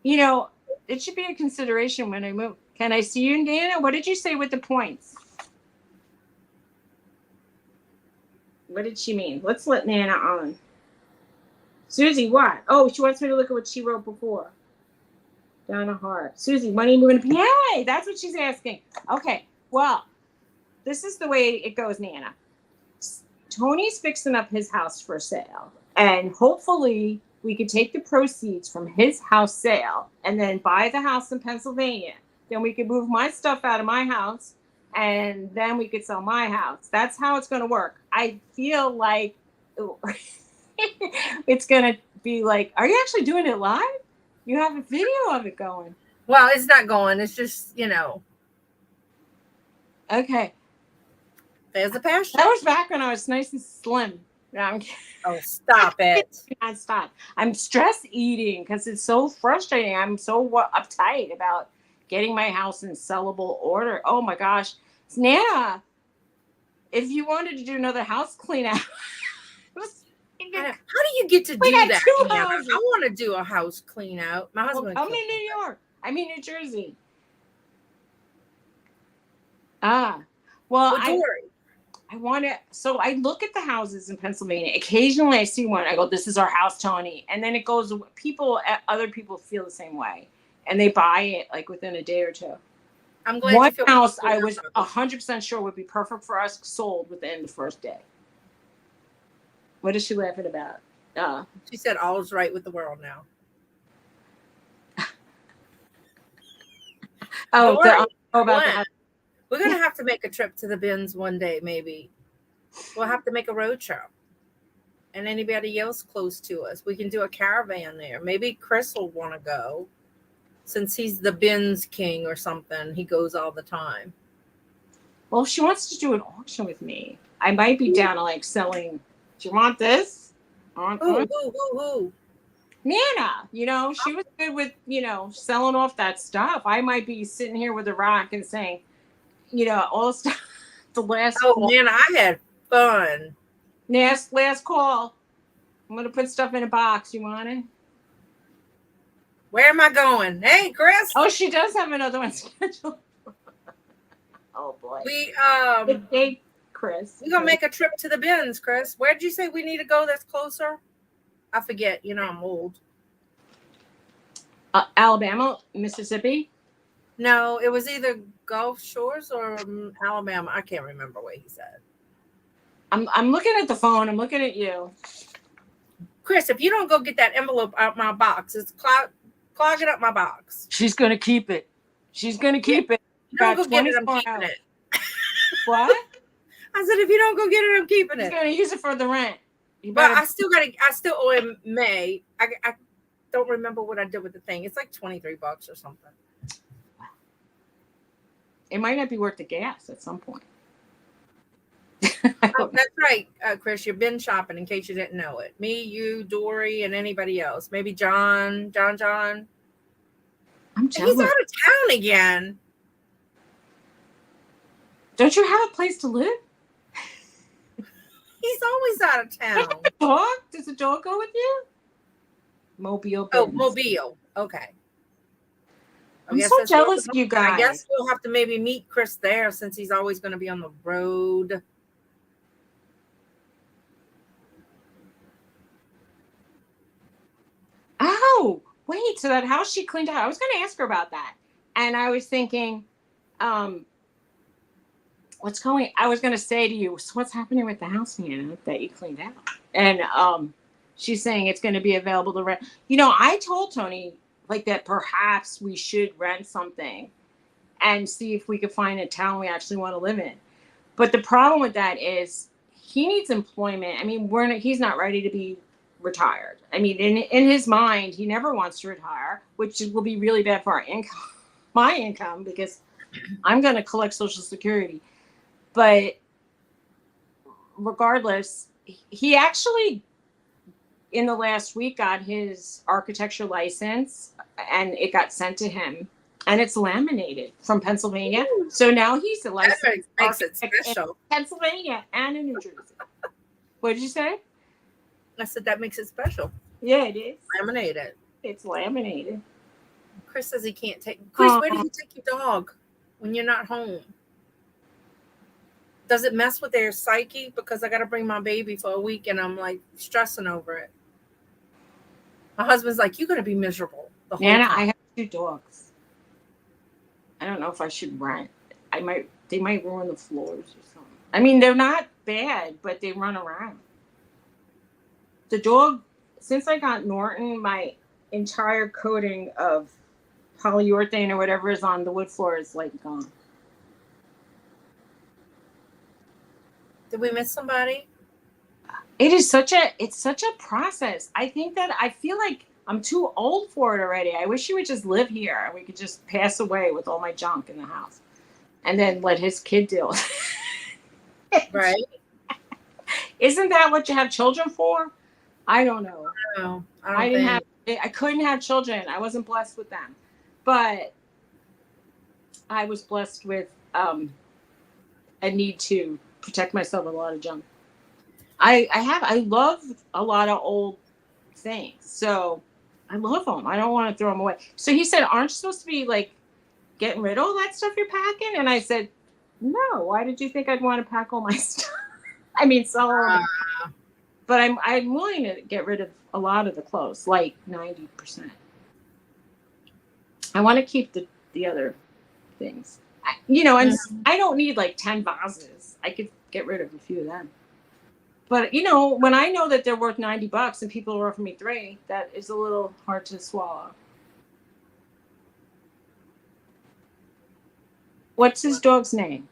It should be a consideration when I move. Can I see you, Indiana? What did you say with the points? What did she mean? Let's let Nana on. Suzy, what? Oh, she wants me to look at what she wrote before. Donna Hart. Suzy, when are you moving to PA? That's what she's asking. Okay, well, this is the way it goes, Nana. Tony's fixing up his house for sale, and hopefully we could take the proceeds from his house sale and then buy the house in Pennsylvania. Then we could move my stuff out of my house, and then we could sell my house. That's how it's going to work. I feel like it's going to be like, are you actually doing it live? You have a video of it going. Well, it's not going. It's just, Okay. There's the passion. That was back when I was nice and slim. No, I'm kidding. Oh, stop it. Stop. I'm stress eating because it's so frustrating. I'm so uptight about getting my house in sellable order. Oh my gosh. Nana, if you wanted to do another house clean out. How do you get to do that? I want to do a house clean out. My husband. I'm in New York. I'm in New Jersey. Well, I want to. So I look at the houses in Pennsylvania. Occasionally, I see one. I go, "This is our house, Tony," and then it goes. Other people feel the same way, and they buy it like within a day or two. I'm glad. One house I was 100% sure would be perfect for us sold within the first day. What is she laughing about? She said all is right with the world now. We're going to have to make a trip to the bins one day, maybe. We'll have to make a road trip. And anybody else close to us. We can do a caravan there. Maybe Chris will want to go. Since he's the bins king or something. He goes all the time. Well, if she wants to do an auction with me, I might be down to like selling. Do you want this? Who? Nana, she was good with, selling off that stuff. I might be sitting here with a rock and saying, all the stuff, the last call. Nana, I had fun. Last call. I'm going to put stuff in a box. You want it? Where am I going? Hey, Chris. Oh, she does have another one scheduled. Oh, boy. Hey, Chris. We're going to make a trip to the bins, Chris. Where'd you say we need to go that's closer? I forget. I'm old. Alabama, Mississippi? No, it was either Gulf Shores or Alabama. I can't remember what he said. I'm looking at the phone. I'm looking at you. Chris, if you don't go get that envelope out my box, it's clogging up my box. She's going to keep it. She's going to keep it. You don't go get it, I'm keeping it. What? I said, if you don't go get it, I'm keeping it. He's going to use it for the rent. But I still owe him May. I don't remember what I did with the thing. It's like $23 or something. It might not be worth the gas at some point. That's right, Chris. You've been shopping in case you didn't know it. Me, you, Dory, and anybody else. Maybe John. I'm jealous. He's out of town again. Don't you have a place to live? He's always out of town. Dog? Does the dog go with you? Mobile. Oh, Mobile. Okay. I'm so jealous of you guys. I guess we'll have to maybe meet Chris there since he's always going to be on the road. Oh, wait. So that house she cleaned out. I was going to ask her about that. And I was thinking, I was going to say to you, so what's happening with the house, Nana, that you cleaned out? And she's saying it's going to be available to rent. I told Tony that perhaps we should rent something and see if we could find a town we actually want to live in. But the problem with that is he needs employment. I mean, he's not ready to be retired. I mean, in his mind, he never wants to retire, which will be really bad for our income, my income, because I'm going to collect Social Security. But regardless, he actually, in the last week, got his architecture license, and it got sent to him, and it's laminated from Pennsylvania. Ooh. So now he's a licensed architect in Pennsylvania and in New Jersey. What did you say? I said that makes it special. Yeah, it is. Laminated. It's laminated. Chris says he can't take. Chris, where do you take your dog when you're not home? Does it mess with their psyche? Because I got to bring my baby for a week and I'm like stressing over it. My husband's like, you're going to be miserable the whole time. I have 2 dogs. I don't know if I should rent. I might they might ruin the floors or something. I mean, they're not bad, but they run around. The dog, since I got Norton, my entire coating of polyurethane or whatever is on the wood floor is like gone. Did we miss somebody? It's such a process. I think that I feel like I'm too old for it already. I wish he would just live here and we could just pass away with all my junk in the house and then let his kid deal with it. Right. Isn't that what you have children for? I don't know. No, I couldn't have children. I wasn't blessed with them. But I was blessed with a need to protect myself with a lot of junk. I love a lot of old things. So I love them. I don't want to throw them away. So he said, aren't you supposed to be like getting rid of all that stuff you're packing? And I said, no, why did you think I'd want to pack all my stuff? I mean, but I'm willing to get rid of a lot of the clothes, like 90%. I want to keep the other things, and I don't need like 10 vases. I could get rid of a few of them. But, when I know that they're worth $90 and people are offering me $3, that is a little hard to swallow. What's his dog's name?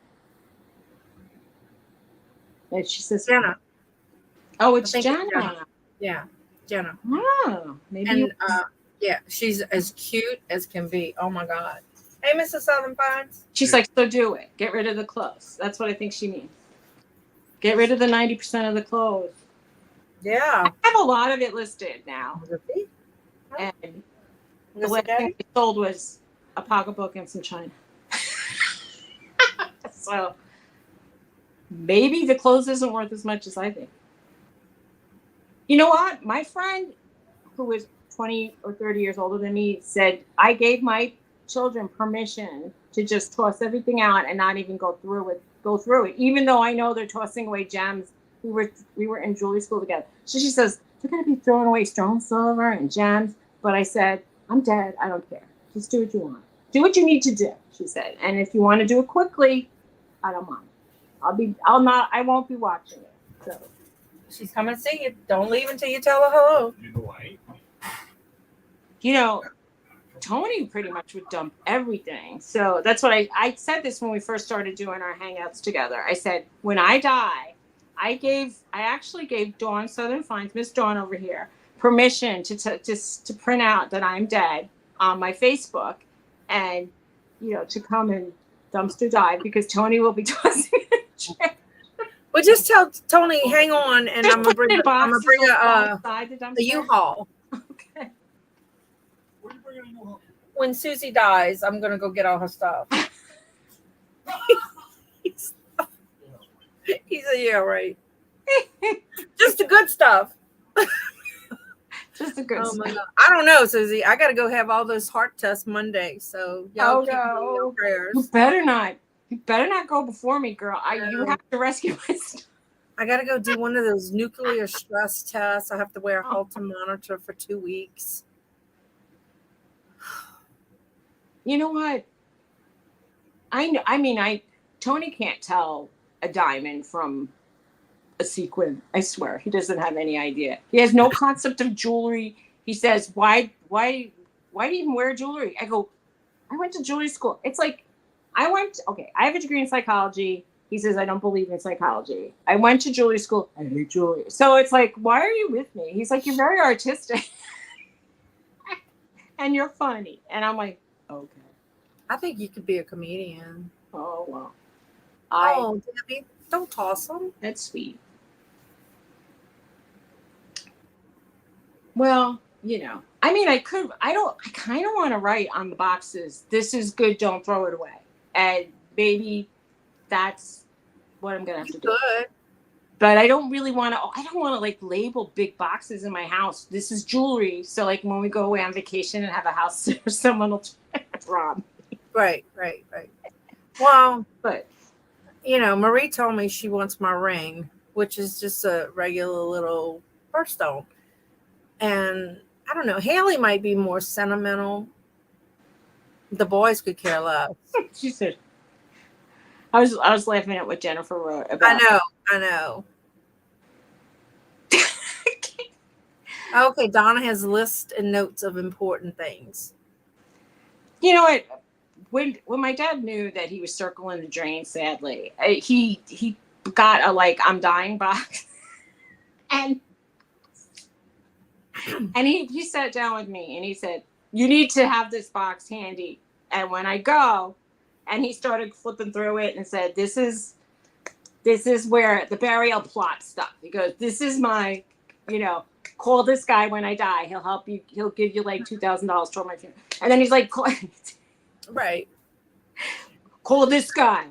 And she says, Jenna. Oh, it's Jenna. Yeah, Jenna. Oh, maybe. And yeah, she's as cute as can be. Oh my God. Hey, Mrs. Southern Pines. She's like, so do it. Get rid of the clothes. That's what I think she means. Get rid of the 90% of the clothes. Yeah. I have a lot of it listed now. And the last thing I sold was a pocketbook and some china. So maybe the clothes isn't worth as much as I think. You know what? My friend, who was 20 or 30 years older than me, said, I gave my children permission to just toss everything out and not even go through it, even though I know they're tossing away gems. We were in jewelry school together. So she says, they're going to be throwing away strong silver and gems. But I said, I'm dead. I don't care. Just do what you want. Do what you need to do, she said. And if you want to do it quickly, I don't mind. I won't be watching it. So she's coming to see you. Don't leave until you tell her hello. Tony pretty much would dump everything. So that's what I said this when we first started doing our hangouts together. I said, when I die, I actually gave Dawn Southern Finds, Miss Dawn over here, permission to print out that I'm dead on my Facebook and, to come and dumpster dive because Tony will be tossing it. Well, just tell Tony, hang on, and I'm gonna bring a U-Haul. Okay. Where are you bringing a U-Haul? When Suzy dies, I'm gonna go get all her stuff. He said, "Yeah, right. Just the good stuff." Just the good stuff. My God. I don't know, Suzy. I gotta go have all those heart tests Monday. So y'all keep me in your prayers. You better not. You better not go before me, girl. You have to rescue my stuff. I got to go do one of those nuclear stress tests. I have to wear a Holter monitor for 2 weeks. You know what? Tony can't tell a diamond from a sequin. I swear. He doesn't have any idea. He has no concept of jewelry. He says, why do you even wear jewelry? I go, I went to jewelry school. It's like, I have a degree in psychology. He says, I don't believe in psychology. I went to jewelry school. I hate jewelry. So it's like, why are you with me? He's like, you're very artistic. And you're funny. And I'm like, okay. I think you could be a comedian. Oh, well. Debbie, don't toss them. That's sweet. Well, I kind of want to write on the boxes, this is good, don't throw it away. And maybe that's what I'm going to have to do. Good. But I don't want to like label big boxes in my house. This is jewelry. So like when we go away on vacation and have a house, someone will rob me. Right. Well, but Marie told me she wants my ring, which is just a regular little birthstone. And I don't know, Haley might be more sentimental. The boys could care less. She said, I was laughing at what Jennifer wrote about. I know. Okay, Donna has lists and notes of important things. You know what? When my dad knew that he was circling the drain, sadly, he got a like I'm dying box, and he sat down with me and he said, "You need to have this box handy." And when I go, and he started flipping through it and said, "This is where the burial plot stuff." He goes, "This is my, call this guy when I die. He'll help you. He'll give you like $2,000 toward my funeral." And then he's like, Right. "Call this guy.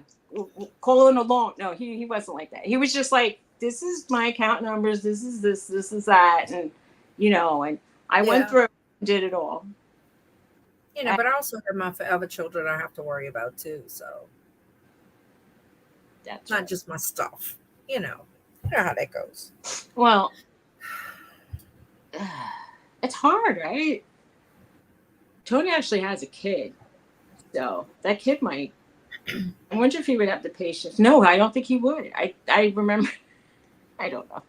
Call in a loan." No, he wasn't like that. He was just like, "This is my account numbers. This is that," and and I went through and did it all. But I also have my forever children I have to worry about too. So that's not just my stuff. You know how that goes. Well, it's hard, right? Tony actually has a kid, so that kid might. I wonder if he would have the patience. No, I don't think he would. I remember. I don't know.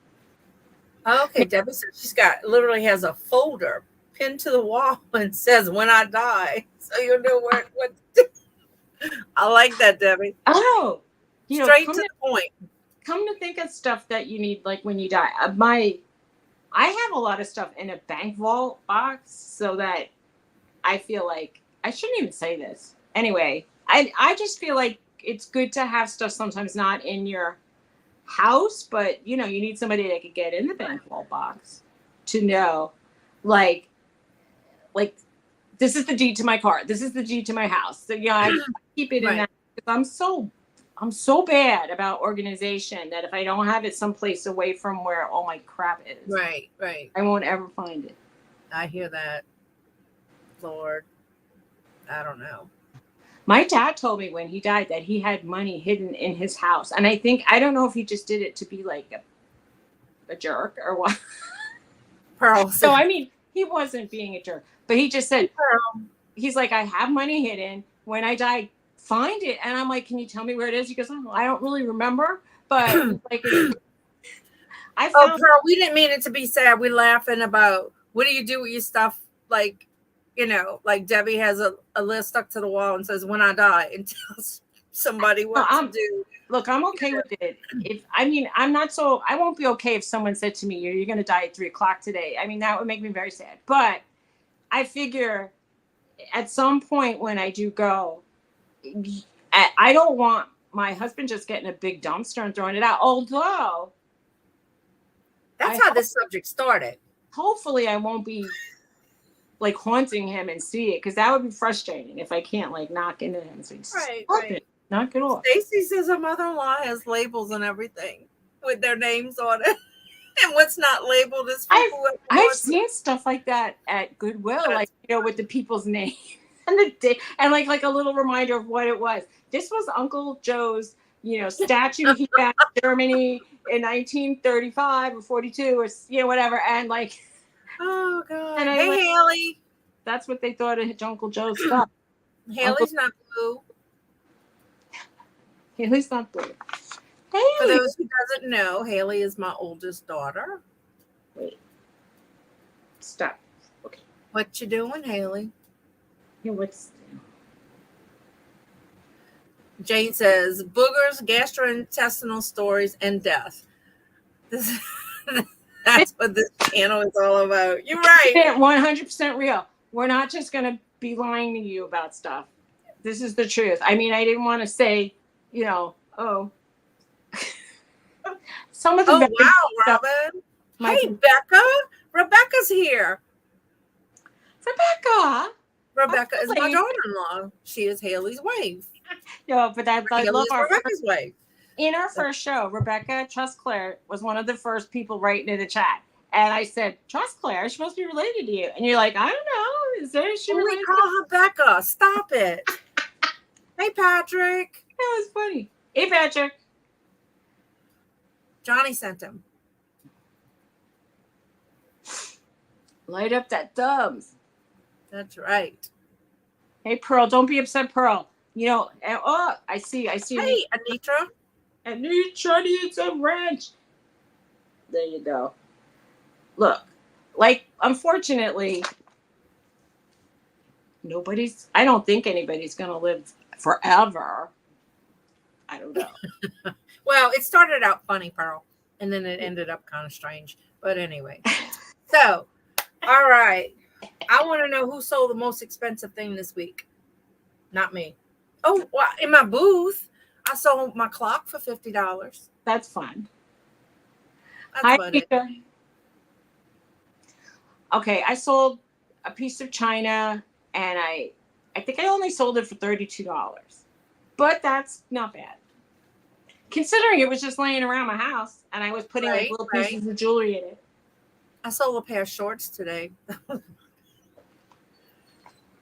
Okay, Debbie said she's literally has a folder pinned to the wall and says "When I die," so you'll know what. I like that, Debbie. Oh, straight to the point. Come to think of stuff that you need, like when you die. I have a lot of stuff in a bank vault box, so that I feel like I shouldn't even say this. Anyway, I just feel like it's good to have stuff sometimes not in your house, but you need somebody that could get in the bank vault box to know, like this is the deed to my car, this is the deed to my house. So I keep it in that because I'm so bad about organization that if I don't have it someplace away from where all my crap is, right, I won't ever find it. I hear that. Lord, I don't know. My dad told me when he died that he had money hidden in his house. And I don't know if he just did it to be like a jerk or what. Pearl. So, I mean, he wasn't being a jerk, but he just said, Pearl, he's like, "I have money hidden. When I die, find it." And I'm like, "Can you tell me where it is?" He goes, "Oh, I don't really remember, but like, I found." Oh, Pearl, we didn't mean it to be sad. We're laughing about what do you do with your stuff? Like, like Debbie has a list stuck to the wall and says, "When I die," and tells somebody what to do. Look, I'm okay with it. I won't be okay if someone said to me, "You're going to die at 3:00 today." I mean, that would make me very sad. But I figure at some point when I do go, I don't want my husband just getting a big dumpster and throwing it out. Although that's how this subject started. Hopefully I won't be like haunting him and see it, because that would be frustrating if I can't like knock into him. So right. Knock it off. Stacy says her mother-in-law has labels and everything with their names on it. And what's not labeled is I've seen stuff like that at Goodwill, like with the people's name and the day and like a little reminder of what it was. This was Uncle Joe's, statue he found in Germany in 1935 or 42 or whatever, and like, oh god. And hey, Haley. That's what they thought of Uncle Joe's stuff. Haley's not blue. Haley's not blue. Haley. For those who doesn't know, Haley is my oldest daughter. Wait. Stop. Okay. What you doing, Haley? Yeah, Jane says, boogers, gastrointestinal stories, and death. That's what this channel is all about. You're right. 100% real. We're not just going to be lying to you about stuff. This is the truth. I mean, I didn't want to say, some of the wow, Robin. Hey, Becca. Rebecca's here. Rebecca is my daughter-in-law. She is Haley's wife. No, but I love Rebecca's wife. In our first show, Rebecca Trustclair was one of the first people writing in the chat. And I said, Trustclair, she must be related to you. And you're like, I don't know. Is she related? We call her Becca. Stop it. Hey, Patrick. That was funny. Hey, Patrick. Johnny sent him. Light up that thumbs. That's right. Hey, Pearl, don't be upset, Pearl. You know, and, oh, I see. Hey, Anitra. I need some ranch. There you go. Look, like, unfortunately, I don't think anybody's going to live forever. I don't know. Well, it started out funny, Pearl, and then it ended up kind of strange. But anyway, so, all right. I want to know who sold the most expensive thing this week. Not me. Oh, well, in my booth, I sold my clock for $50. That's fun. That's Hi, funny. Peter. Okay, I sold a piece of china, and I think I only sold it for $32, but that's not bad considering it was just laying around my house, and I was putting like little pieces of jewelry in it. I sold a pair of shorts today.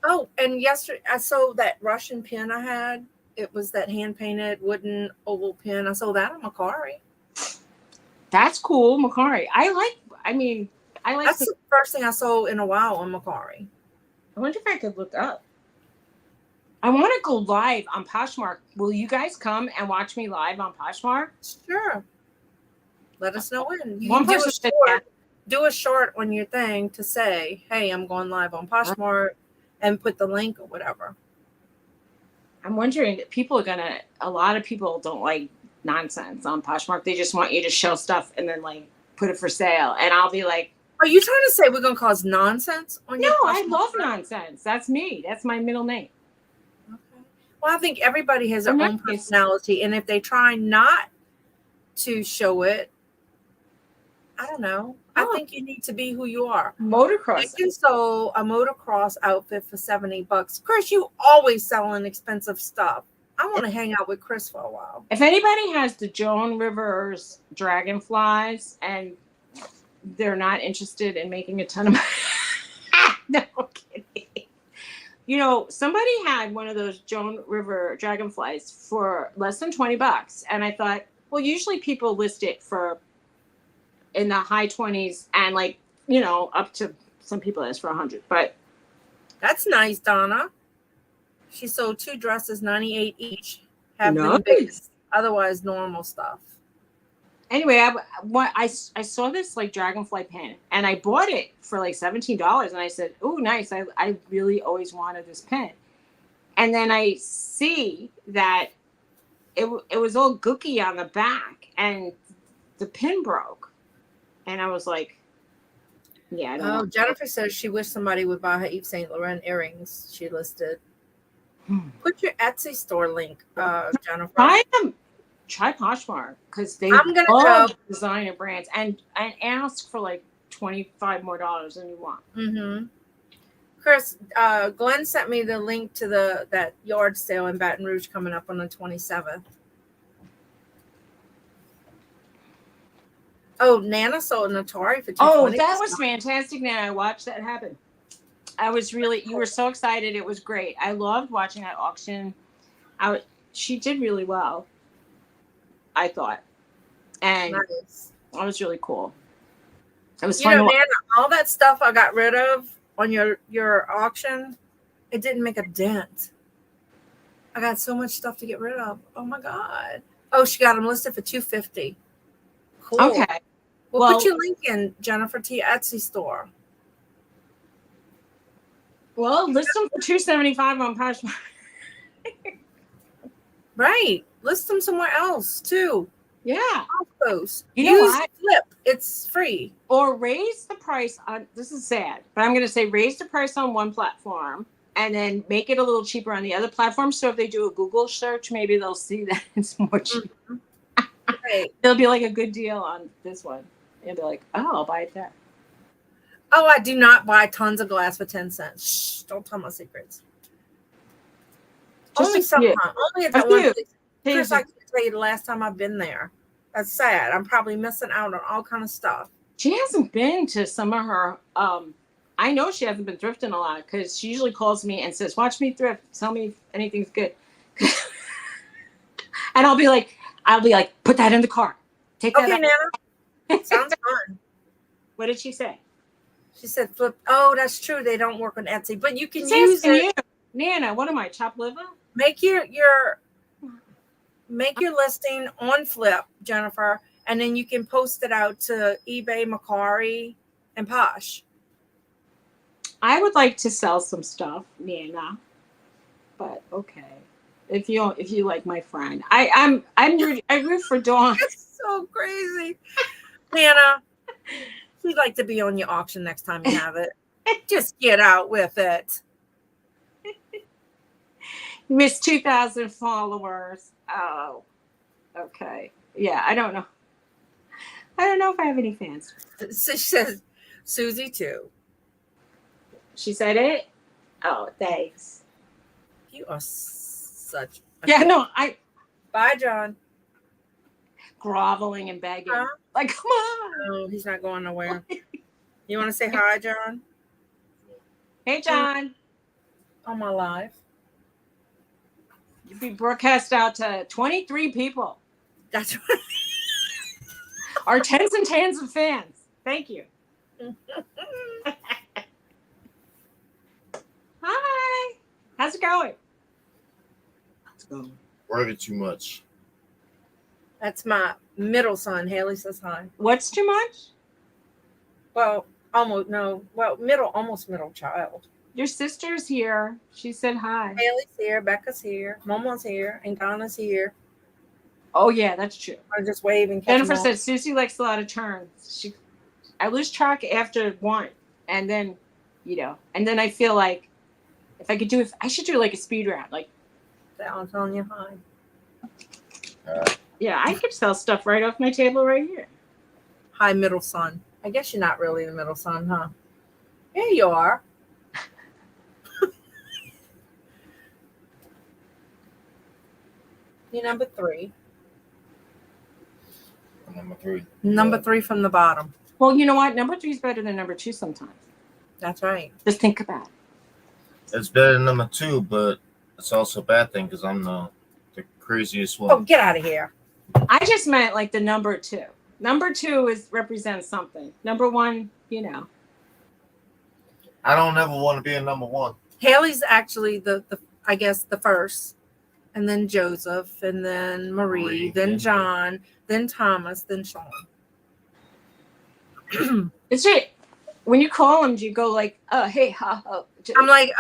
Oh, and yesterday I sold that Russian pin I had. It was that hand painted wooden oval pin. I sold that on Macari. That's cool, Macari. I like. That's the first thing I sold in a while on Macari. I wonder if I could look up. I want to go live on Poshmark. Will you guys come and watch me live on Poshmark? Sure. Let us know when. You One can person said, do a short on your thing to say, hey, I'm going live on Poshmark, and put the link or whatever. I'm wondering, a lot of people don't like nonsense on Poshmark. They just want you to show stuff and then like put it for sale. And I'll be like, are you trying to say we're going to cause nonsense on your Poshmark? No, I love nonsense. That's me. That's my middle name. Okay. Well, I think everybody has their own personality. And if they try not to show it, I don't know. I think you need to be who you are. Motocross. You sold a motocross outfit for $70. Chris, you always selling expensive stuff. I want to hang out with Chris for a while. If anybody has the Joan Rivers dragonflies and they're not interested in making a ton of money, no kidding. You know, somebody had one of those Joan River dragonflies for less than $20, and I thought, well, usually people list it for in the high 20s and like, you know, up to some people ask for 100, but that's nice, Donna. She sold 2 dresses, $98 each. Have nice. been biggest, otherwise normal stuff. Anyway, I saw this like dragonfly pin, and I bought it for like $17, and I said, oh, nice. I really always wanted this pin. And then I see that it was all gooky on the back, and the pin broke. And I was like, yeah, I don't know. Jennifer says she wished somebody would buy her Yves Saint Laurent earrings. She listed. Put your Etsy store link, Jennifer. Try Poshmark because they I'm gonna love designer brands and ask for like $25 more than you want. Mm-hmm. Chris, Glenn sent me the link to that yard sale in Baton Rouge coming up on the 27th. Oh, Nana sold an Atari for $220. Oh, that was fantastic, Nana. I watched that happen. You were so excited. It was great. I loved watching that auction. She did really well, I thought. And nice. That was really cool. It was fun. Nana, all that stuff I got rid of on your auction, it didn't make a dent. I got so much stuff to get rid of. Oh my God. Oh, she got them listed for $250. Cool. Okay. Well, put your link in, Jennifer, to your Etsy store. Well, list them for $275 on Poshmark. Right. List them somewhere else too. Yeah. Use Flip. It's free. Or raise the price on. This is sad, but I'm going to say raise the price on one platform and then make it a little cheaper on the other platform. So if they do a Google search, maybe they'll see that it's more cheap. Mm-hmm. Right. It'll be like a good deal on this one. They'll be like, oh, I'll buy it there. Oh, I do not buy tons of glass for 10 cents. Shh, don't tell my secrets. Only sometimes. Only at that one place. Chris, I can tell you the last time I've been there. That's sad. I'm probably missing out on all kind of stuff. She hasn't been to some of her. I know she hasn't been thrifting a lot because she usually calls me and says, "Watch me thrift. Tell me if anything's good." And I'll be like, "Put that in the cart. Take that." Okay, Nana. Sounds fun. What did she say? She said, "Flip." Oh, that's true. They don't work on Etsy, but you can use it. Nana, what am I? Chopped liver? Make your listing on Flip, Jennifer, and then you can post it out to eBay, Macari, and Posh. I would like to sell some stuff, Nana. But okay. If you like my friend. I root for Dawn. It's so crazy. Nana, we'd like to be on your auction next time you have it. Just get out with it. Miss 2,000 followers. Oh. Okay. Yeah, I don't know. I don't know if I have any fans. So she says, Suzy too. She said it? Oh, thanks. You are such Yeah, no, Bye, John. groveling and begging. Huh? Like, come on. No, he's not going nowhere. You want to say hi, John? Hey, John. On my live. You'd be broadcast out to 23 people. That's right. Our tens and tens of fans. Thank you. Hi. How's it going? It's going. Working too much. That's my middle son. Haley says hi. What's too much? Well, almost middle child. Your sister's here. She said hi. Haley's here, Becca's here, Momo's here, and Ghana's here. Oh yeah, that's true. I just wave and catch Jennifer them all. said Suzy likes a lot of turns. I lose track after one, and then, and then I feel like if I could do it, I should do like a speed round. Like, I'm telling you hi. yeah, I could sell stuff right off my table right here. Hi, middle son. I guess you're not really the middle son, huh? Yeah, you are. You're number 3. Number 3. Number 3 from the bottom. Well, you know what? Number 3 is better than number 2 sometimes. That's right. Just think about it. It's better than number 2, but it's also a bad thing because I'm the craziest one. Oh, get out of here. I just meant like the number 2. Number 2 represents something. Number 1, I don't ever want to be a number 1. Haley's actually the I guess the first, and then Joseph, and then Marie, then John, then Thomas, then Sean. It's right. When you call them, do you go like, hey, ha, ha. I'm like,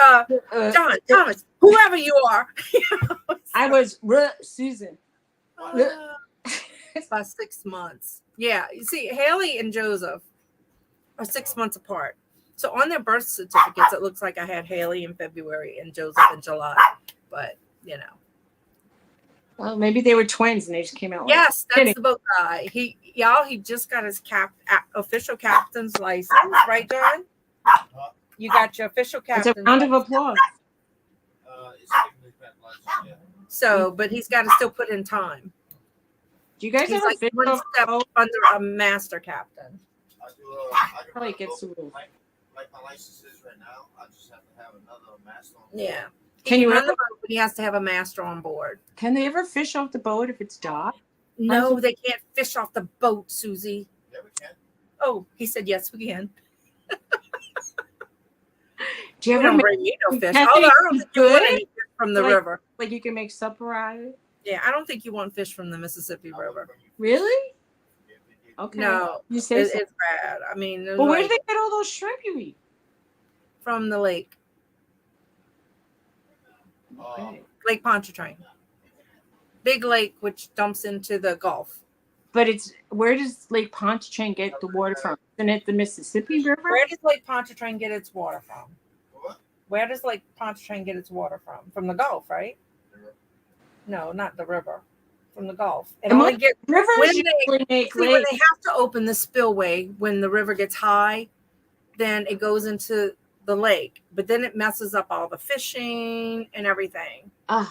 John, Thomas, whoever you are. I was Susan. It's about 6 months. Yeah, you see, Haley and Joseph are 6 months apart. So on their birth certificates, it looks like I had Haley in February and Joseph in July. But, Well, maybe they were twins and they just came out. Yes, that's the boat guy. He just got his official captain's license, right, John? You got your official captain's It's a round of applause. So, but he's got to still put in time. Do you guys He's ever like fish one off step the boat? under a master captain. Probably gets the rules. Like my license is right now, I just have to have another master on. Yeah. Can you run ever- the boat, but he has to have a master on board. Can they ever fish off the boat if it's docked? No, they can't fish off the boat, Suzy. Yeah, we can. Oh, he said yes, we can. Do you We ever don't make, bring you no fish. Can Although they I don't think you want good? any fish from the Like- river. like you can make supper out of it? Yeah, I don't think you want fish from the Mississippi River. Really? Okay. No, You say so. it's bad. I mean, Well, where do they get all those shrimp you eat? from the lake, Lake Pontchartrain, big lake which dumps into the Gulf. But where does Lake Pontchartrain get the water from? Isn't it the Mississippi River? Where does Lake Pontchartrain get its water from? What? Where does Lake Pontchartrain get its water from? From the Gulf, right? No, not the river. From the Gulf. It And only what- gets Rivers when usually make when lakes. they have to open the spillway when the river gets high, then it goes into the lake. But then it messes up all the fishing and everything. All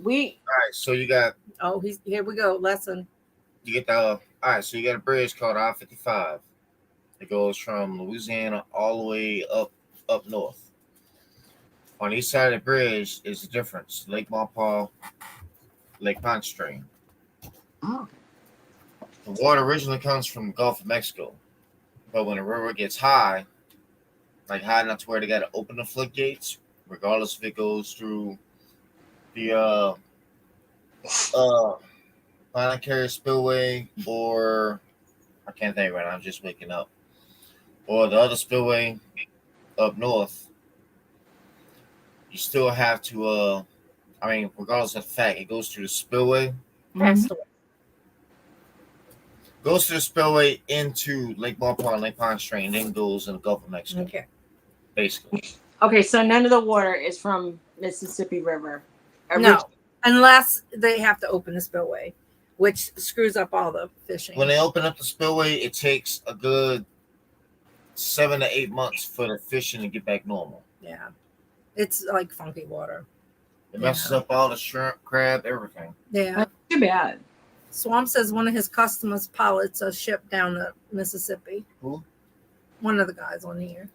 right, so you got Oh, here we go. Lesson. you get the all right, so you got a bridge called I-55. It goes from Louisiana all the way up north. On each side of the bridge is the difference. Lake Maurepas, Lake Pontchartrain. Oh. The water originally comes from the Gulf of Mexico. But when the river gets high, like high enough to where they got to open the floodgates, regardless if it goes through The uh Planet Carrier Spillway, or I can't think right now. I'm just waking up. Or the other spillway up north. You still have to. I mean, regardless of the fact, it goes through the spillway. That's the way. Goes through the spillway into Lake Ballpark, Lake Pond Stream, then goes in the Gulf of Mexico. Okay. Basically. Okay, so none of the water is from Mississippi River. No, unless they have to open the spillway, which screws up all the fishing. When they open up the spillway, it takes a good 7 to 8 months for the fishing to get back normal. Yeah, it's like funky water. It messes up all the shrimp, crab, everything. Yeah. That's too bad. Swamp says one of his customers pilots a ship down the Mississippi. Who? One of the guys on here.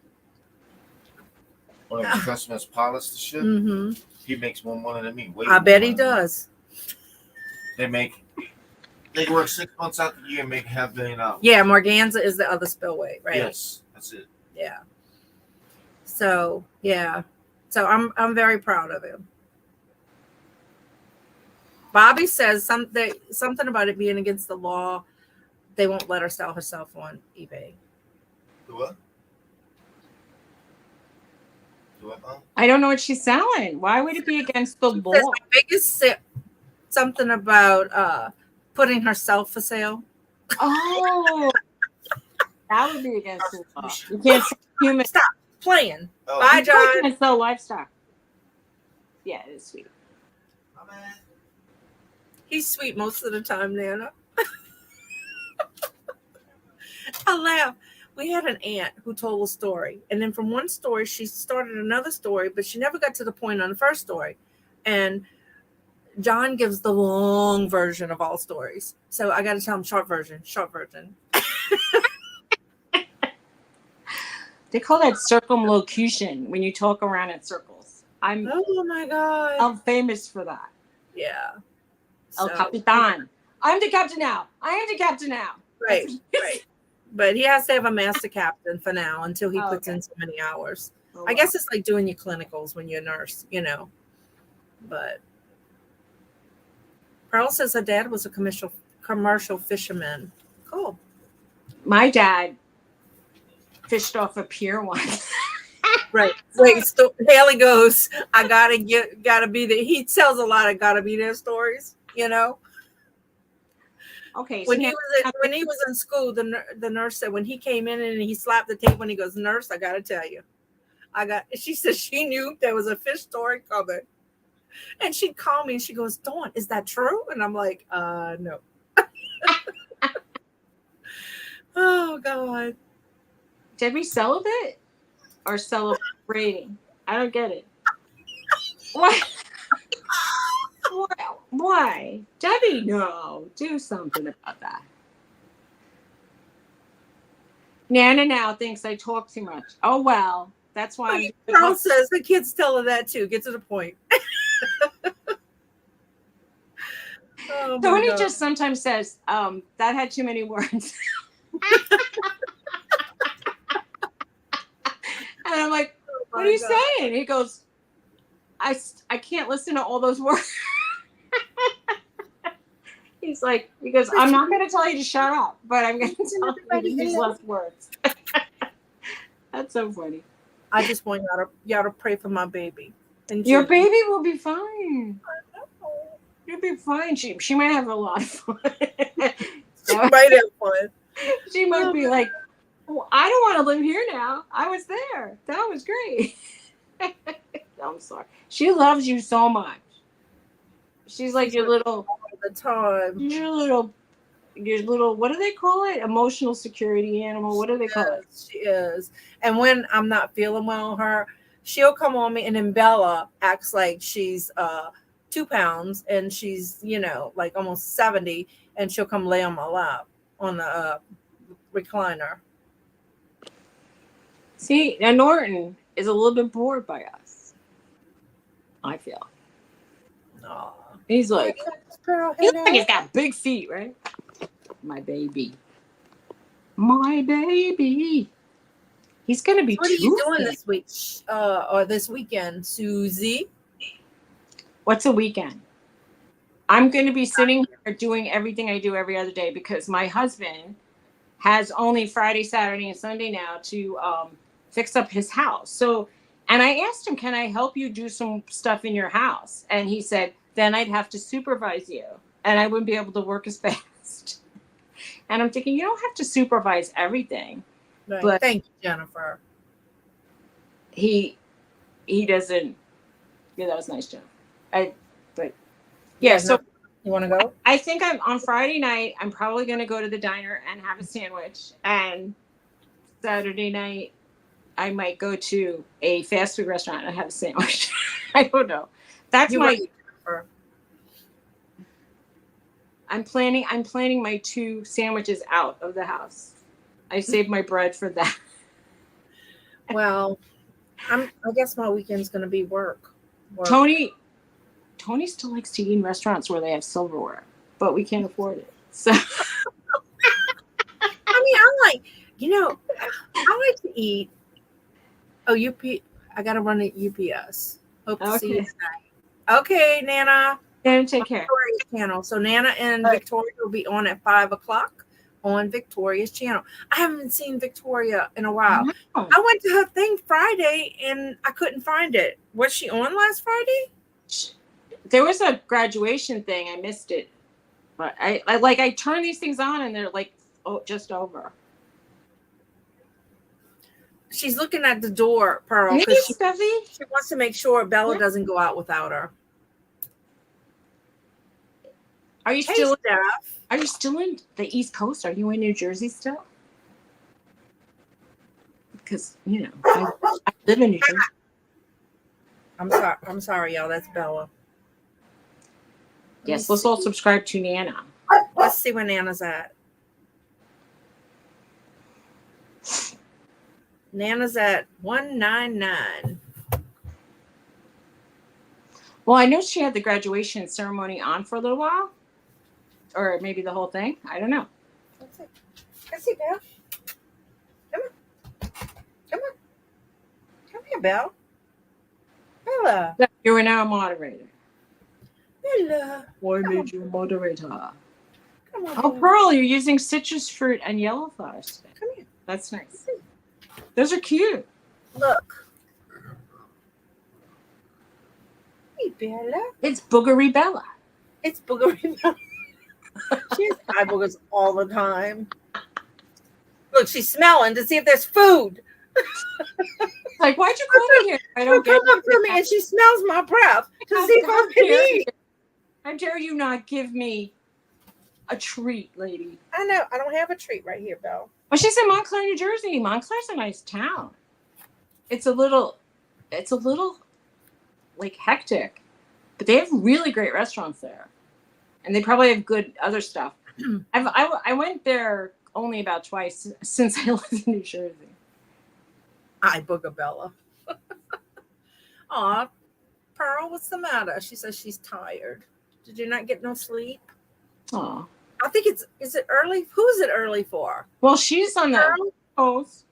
One of the customers pilots the ship. Mm-hmm. He makes more money than me. I bet he does. They work 6 months out the year and make $500 million. Yeah, Morganza is the other spillway, right? Yes, that's it. Yeah. So yeah. So I'm very proud of him. Bobby says something about it being against the law. They won't let her sell herself on eBay. The what? Huh? I don't know what she's selling. Why would it be against the law? Says the biggest something about putting herself for sale. Oh, that would be against the law. You can't sell human. Stop playing. Oh. Bye, You John. can't sell livestock. Yeah, it is sweet. My man. He's sweet most of the time, Nana. I laugh. We had an aunt who told a story, and then from one story she started another story, but she never got to the point on the first story. And John gives the long version of all stories, so I got to tell him short version. They call that circumlocution when you talk around in circles. Oh my god! I'm famous for that. Yeah. El Capitan. I'm the captain now. I am the captain now. Right. But he has to have a master captain for now until he puts okay. in so many hours. Oh, I guess it's like doing your clinicals when you're a nurse, But Pearl says her dad was a commercial fisherman. Cool. my dad fished off a pier once. Right. Wait. So Haley goes, I gotta be there. He tells a lot of gotta be there stories. Okay. So When he was in school, the nurse said when he came in and he slapped the table and he goes, "Nurse, I gotta tell you, She said she knew there was a fish story coming, and she'd call me and she goes, "Dawn, is that true?" And I'm like, no. Oh God. did we celibate or celebrating? I don't get it. What? Why? Debbie, no. Do something about that. Nana now thinks I talk too much. Oh, well. That's why. Pearl says the kids tell her that too. Get to the point. Oh, Tony just sometimes says, that had too many words. And I'm like, what are you saying? He goes, I can't listen to all those words. He goes, I'm not going to tell you to shut up, but I'm going to tell you to use less words. That's so funny. I just want y'all to pray for my baby. And Your baby will be fine. You'll be fine. She might have a lot of fun. She might have fun. She might be like, well, I don't want to live here now. I was there. That was great. I'm sorry. She loves you so much. She's like your little all the time. Your little what do they call it? Emotional security animal. What do they call it? She is. And when I'm not feeling well, she'll come on me, and then Bella acts like she's 2 pounds and she's like almost 70, and she'll come lay on my lap on the recliner. See, now Norton is a little bit bored by us. I feel. Aww. He's like he's got big feet, right? My baby. He's gonna be. What are you doing this week or this weekend, Suzy? What's a weekend? I'm going to be sitting here doing everything I do every other day because my husband has only Friday, Saturday, and Sunday now to fix up his house. So, and I asked him, can I help you do some stuff in your house? And he said, then I'd have to supervise you and I wouldn't be able to work as fast. And I'm thinking, you don't have to supervise everything. Right. But Thank you, Jennifer. He doesn't. Yeah, that was nice, Jennifer. Yeah, so you want to go? I think I'm on Friday night. I'm probably going to go to the diner and have a sandwich. And Saturday night, I might go to a fast food restaurant and have a sandwich. I don't know. That's You're my. right, Jennifer. I'm planning my 2 sandwiches out of the house. I saved my bread for that. Well, I guess my weekend's going to be work. Tony still likes to eat in restaurants where they have silverware, but we can't afford it. So I mean, I like to eat. Oh, I got to run at UPS. Hope to see you tonight. Okay, Nana. Then take care. Victoria's channel. So Nana and Victoria will be on at 5:00 on Victoria's channel. I haven't seen Victoria in a while. No. I went to her thing Friday and I couldn't find it. Was she on last Friday? There was a graduation thing. I missed it. But I turn these things on and they're like, oh, just over. She's looking at the door, Pearl, Hey, because she Steffi. wants to make sure Bella doesn't go out without her. Are you Hey, still Steph. Are you still in the East Coast? Are you in New Jersey still? Because I live in New Jersey. I'm sorry, y'all. That's Bella. Yes, let's all subscribe to Nana. Let's see where Nana's at. Nana's at 199. Well, I know she had the graduation ceremony on for a little while. Or maybe the whole thing. I don't know. Let's see, Belle. Come on. Come here, Belle. Bella. You are now a moderator. Bella. Why made you a moderator? Come on. Oh, Bella. Pearl, you're using citrus fruit and yellow flowers today. Come here. That's nice. Those are cute. Look. Hey, Bella. It's Boogery Bella. It's Boogery Bella. She has eye boogers all the time. Look, she's smelling to see if there's food. Like, why'd you come in here? I don't get come up to me and she smells my breath to see if I can eat. How dare you not give me a treat, lady? I know. I don't have a treat right here, Belle. Well, she's in Montclair, New Jersey. Montclair's a nice town. It's a little like hectic, but they have really great restaurants there. And they probably have good other stuff. I went there only about twice since I lived in New Jersey. I booger Bella. Aw, Pearl, what's the matter? She says she's tired. Did you not get no sleep? Oh, I think is it early? Who is it early for? well, she's on the Pearl? coast.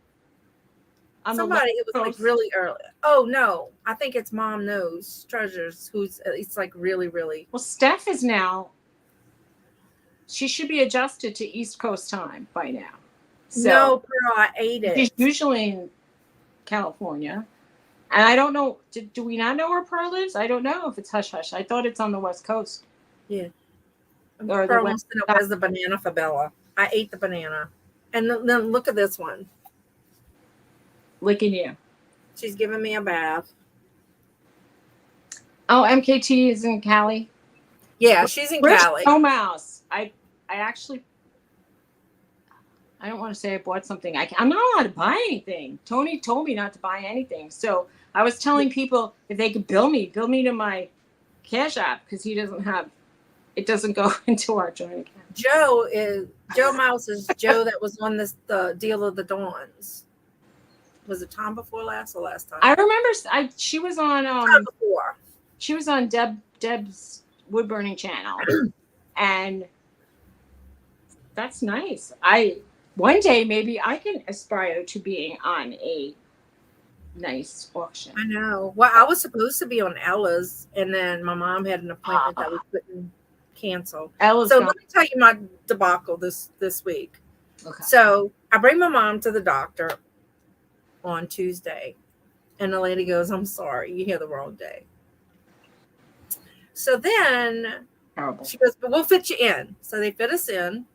Somebody, it was like really early. Oh no, I think it's Mom Knows Treasures. It's like really, really. Well, Steph is now. She should be adjusted to East Coast time by now. So No, Pearl, I ate it. she's usually in California. And I don't know. Do we not know where Pearl lives? I don't know if it's hush hush. I thought it's on the West Coast. Yeah. Or Pearl the wants to know where's the banana for Bella. I ate the banana. And then look at this one. Licking you. She's giving me a bath. Oh, MKT is in Cali. Yeah, she's in Where's Cali. Snow Mouse? I actually, I don't want to say I bought something. I'm not allowed to buy anything. Tony told me not to buy anything. So I was telling people if they could bill me to my Cash App because it doesn't go into our joint account. Joe Mouse is Joe that was on the Deal of the Dawns. Was it time before last or last time? I remember she was on Time before. She was on Deb's wood burning channel. And that's nice. One day maybe I can aspire to being on a nice auction. I know. Well, I was supposed to be on Ella's, and then my mom had an appointment that we couldn't cancel. Ella's So gone. let me tell you my debacle this week. Okay. So I bring my mom to the doctor on Tuesday, and the lady goes, "I'm sorry, you had the wrong day." So then Terrible. she goes, "But we'll fit you in." So they fit us in,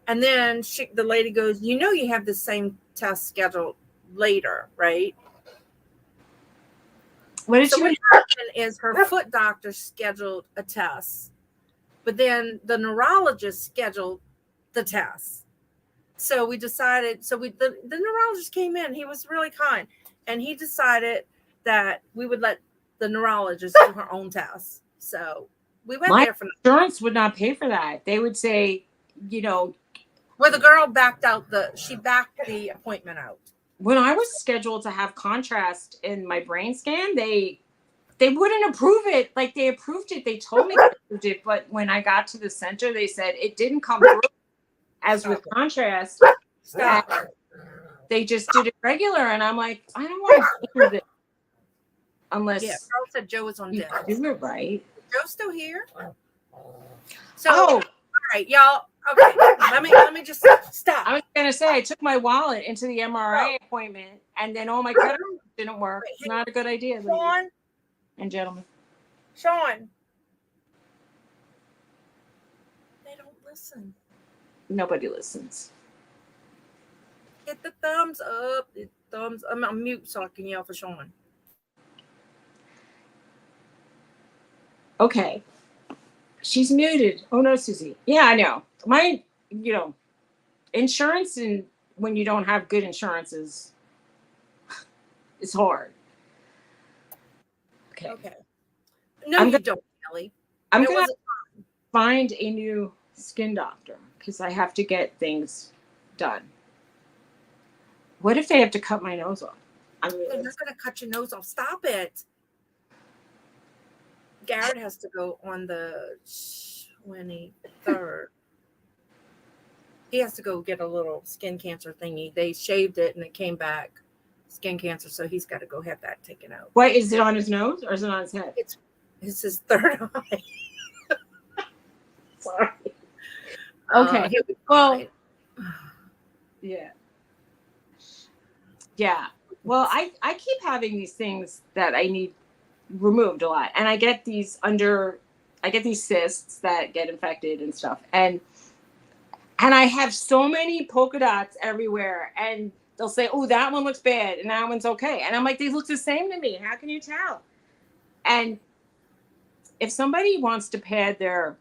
and then the lady goes, "You know, you have the same test scheduled later, right?" What did So she what mean? happened is her foot doctor scheduled a test, but then the neurologist scheduled the test. So we decided. So the neurologist came in. He was really kind, and he decided that we would let the neurologist do her own test. So we went My there for. insurance would not pay for that. They would say, you know, Well, the girl backed the appointment out. when I was scheduled to have contrast in my brain scan, they wouldn't approve it. Like they approved it. They told me they approved it, but when I got to the center, they said it didn't come through as with contrast. Stop. They just did it regular, and I'm like, I don't want to go through this unless Yeah, Carl said Joe was on you deck. do it right. Joe's still here. So, Oh, all right, y'all. Okay, let me just stop. I was gonna say I took my wallet into the MRI appointment, and then all my credit cards didn't work. It's not a good idea, ladies Sean, and gentlemen. Sean. They don't listen. Nobody listens. Hit the thumbs up. I'm on mute so I can yell for Sean. Okay. She's muted. Oh no, Suzy. Yeah, I know. My, insurance, and when you don't have good insurances, it's hard. Okay. No, I'm you gonna- don't, Kelly. I'm There gonna was find a new skin doctor because I have to get things done. What if they have to cut my nose off? they're not going to cut your nose off. Stop it. Garrett has to go on the 23rd. He has to go get a little skin cancer thingy. They shaved it and it came back skin cancer, so he's got to go have that taken out. What, is it on his nose or is it on his head? It's his third eye. Sorry. Okay. He'll be Well, fine. yeah. Yeah. Well, I keep having these things that I need removed a lot. And I get these cysts that get infected and stuff. And I have so many polka dots everywhere. And they'll say, oh, that one looks bad and that one's okay. And I'm like, they look the same to me. How can you tell? And if somebody wants to pad their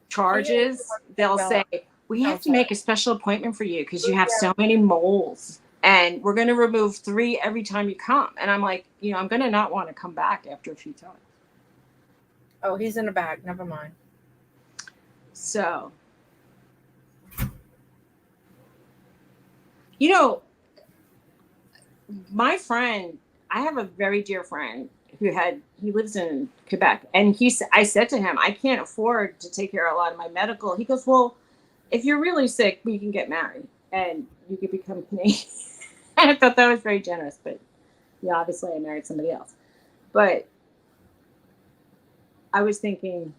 charges, they'll say, we have to make a special appointment for you because you have so many moles. And we're going to remove 3 every time you come. And I'm like, I'm going to not want to come back after a few times. Oh, he's in the back. Never mind. So, my friend, I have a very dear friend he lives in Quebec. And I said to him, I can't afford to take care of a lot of my medical. He goes, well, if you're really sick, we can get married and you could become Canadian. And I thought that was very generous, but obviously I married somebody else. But I was thinking,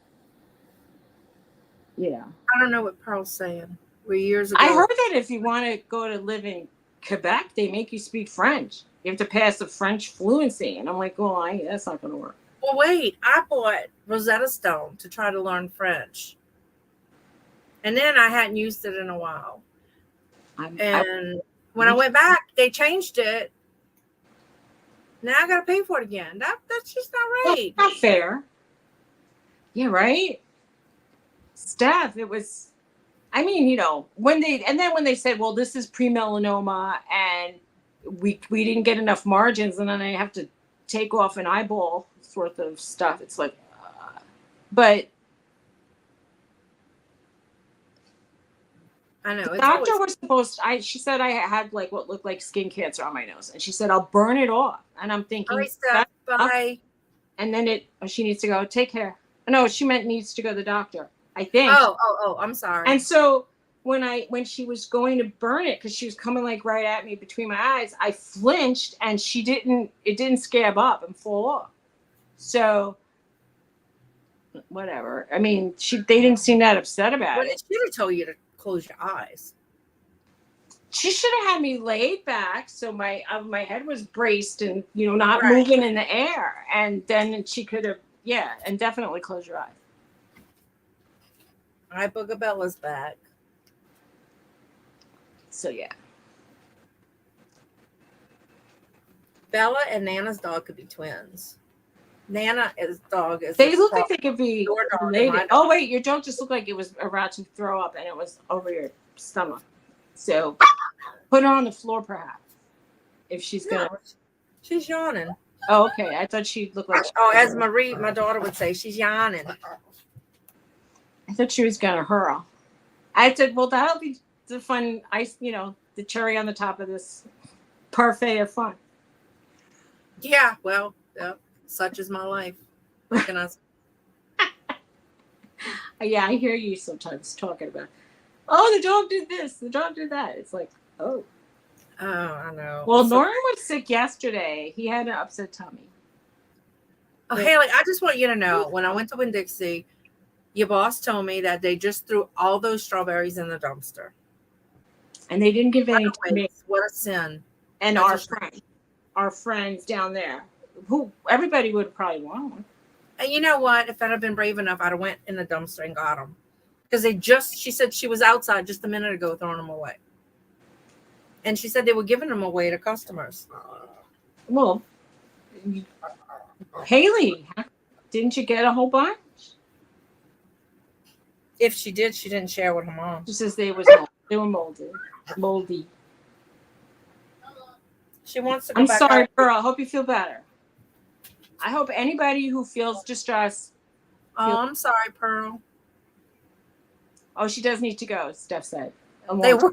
I don't know what Pearl's saying. We're years ago. I heard that if you want to go to live in Quebec, they make you speak French. You have to pass the French fluency. And I'm like, well, that's not going to work. Well, wait, I bought Rosetta Stone to try to learn French. And then I hadn't used it in a while. When I went back, they changed it. Now I got to pay for it again. That's just not right. That's not fair. Yeah, right? Steph, it was, when they said, well, this is pre-melanoma and we didn't get enough margins and then I have to take off an eyeball worth of stuff. It's like, but I know. The doctor was supposed to, she said I had like what looked like skin cancer on my nose. And she said, I'll burn it off. And I'm thinking, all right, Steph, bye. And then she needs to go, take care. No, she meant needs to go to the doctor, I think. Oh, I'm sorry. And so when she was going to burn it, because she was coming like right at me between my eyes, I flinched and it didn't scab up and fall off. So whatever. I mean, they didn't seem that upset about But it. it should have told you to close your eyes. She should have had me laid back so my head was braced and not Right. moving in the air, and then she could have and definitely close your eyes. I Booga Bella's back. So yeah. Bella and Nana's dog could be twins. Nana's dog is. They look like they could be your dog and related. my dog. Oh wait, your dog just looked like it was about to throw up and it was over your stomach. So put her on the floor perhaps. If she's gonna. No, she's yawning. Oh, okay. I thought she looked like. Oh, as Marie, my daughter would say, she's yawning. I thought she was gonna hurl. I said, well, that'll be the fun ice. The cherry on the top of this parfait of fun. Yeah, well, such is my life. What can I say? Yeah, I hear you sometimes talking about, oh, the dog did this, the dog did that. It's like, oh. Oh, I know. Well, Norman was sick yesterday. He had an upset tummy. Oh, Haley, I just want you to know, when I went to Winn-Dixie, your boss told me that they just threw all those strawberries in the dumpster. And they didn't give any to me. What a sin. And That's our friends down there, who everybody would have probably wanted one. And you know what? If I'd have been brave enough, I'd have went in the dumpster and got them. Because she said she was outside just a minute ago throwing them away. And she said they were giving them away to customers. Well, Haley, didn't you get a whole bunch? If she did, she didn't share with her mom. She says they were moldy. She wants to go I'm back sorry, out. girl. I hope you feel better. I hope anybody who feels distressed. Oh, I'm sorry, Pearl. Oh, she does need to go, Steph said. They were.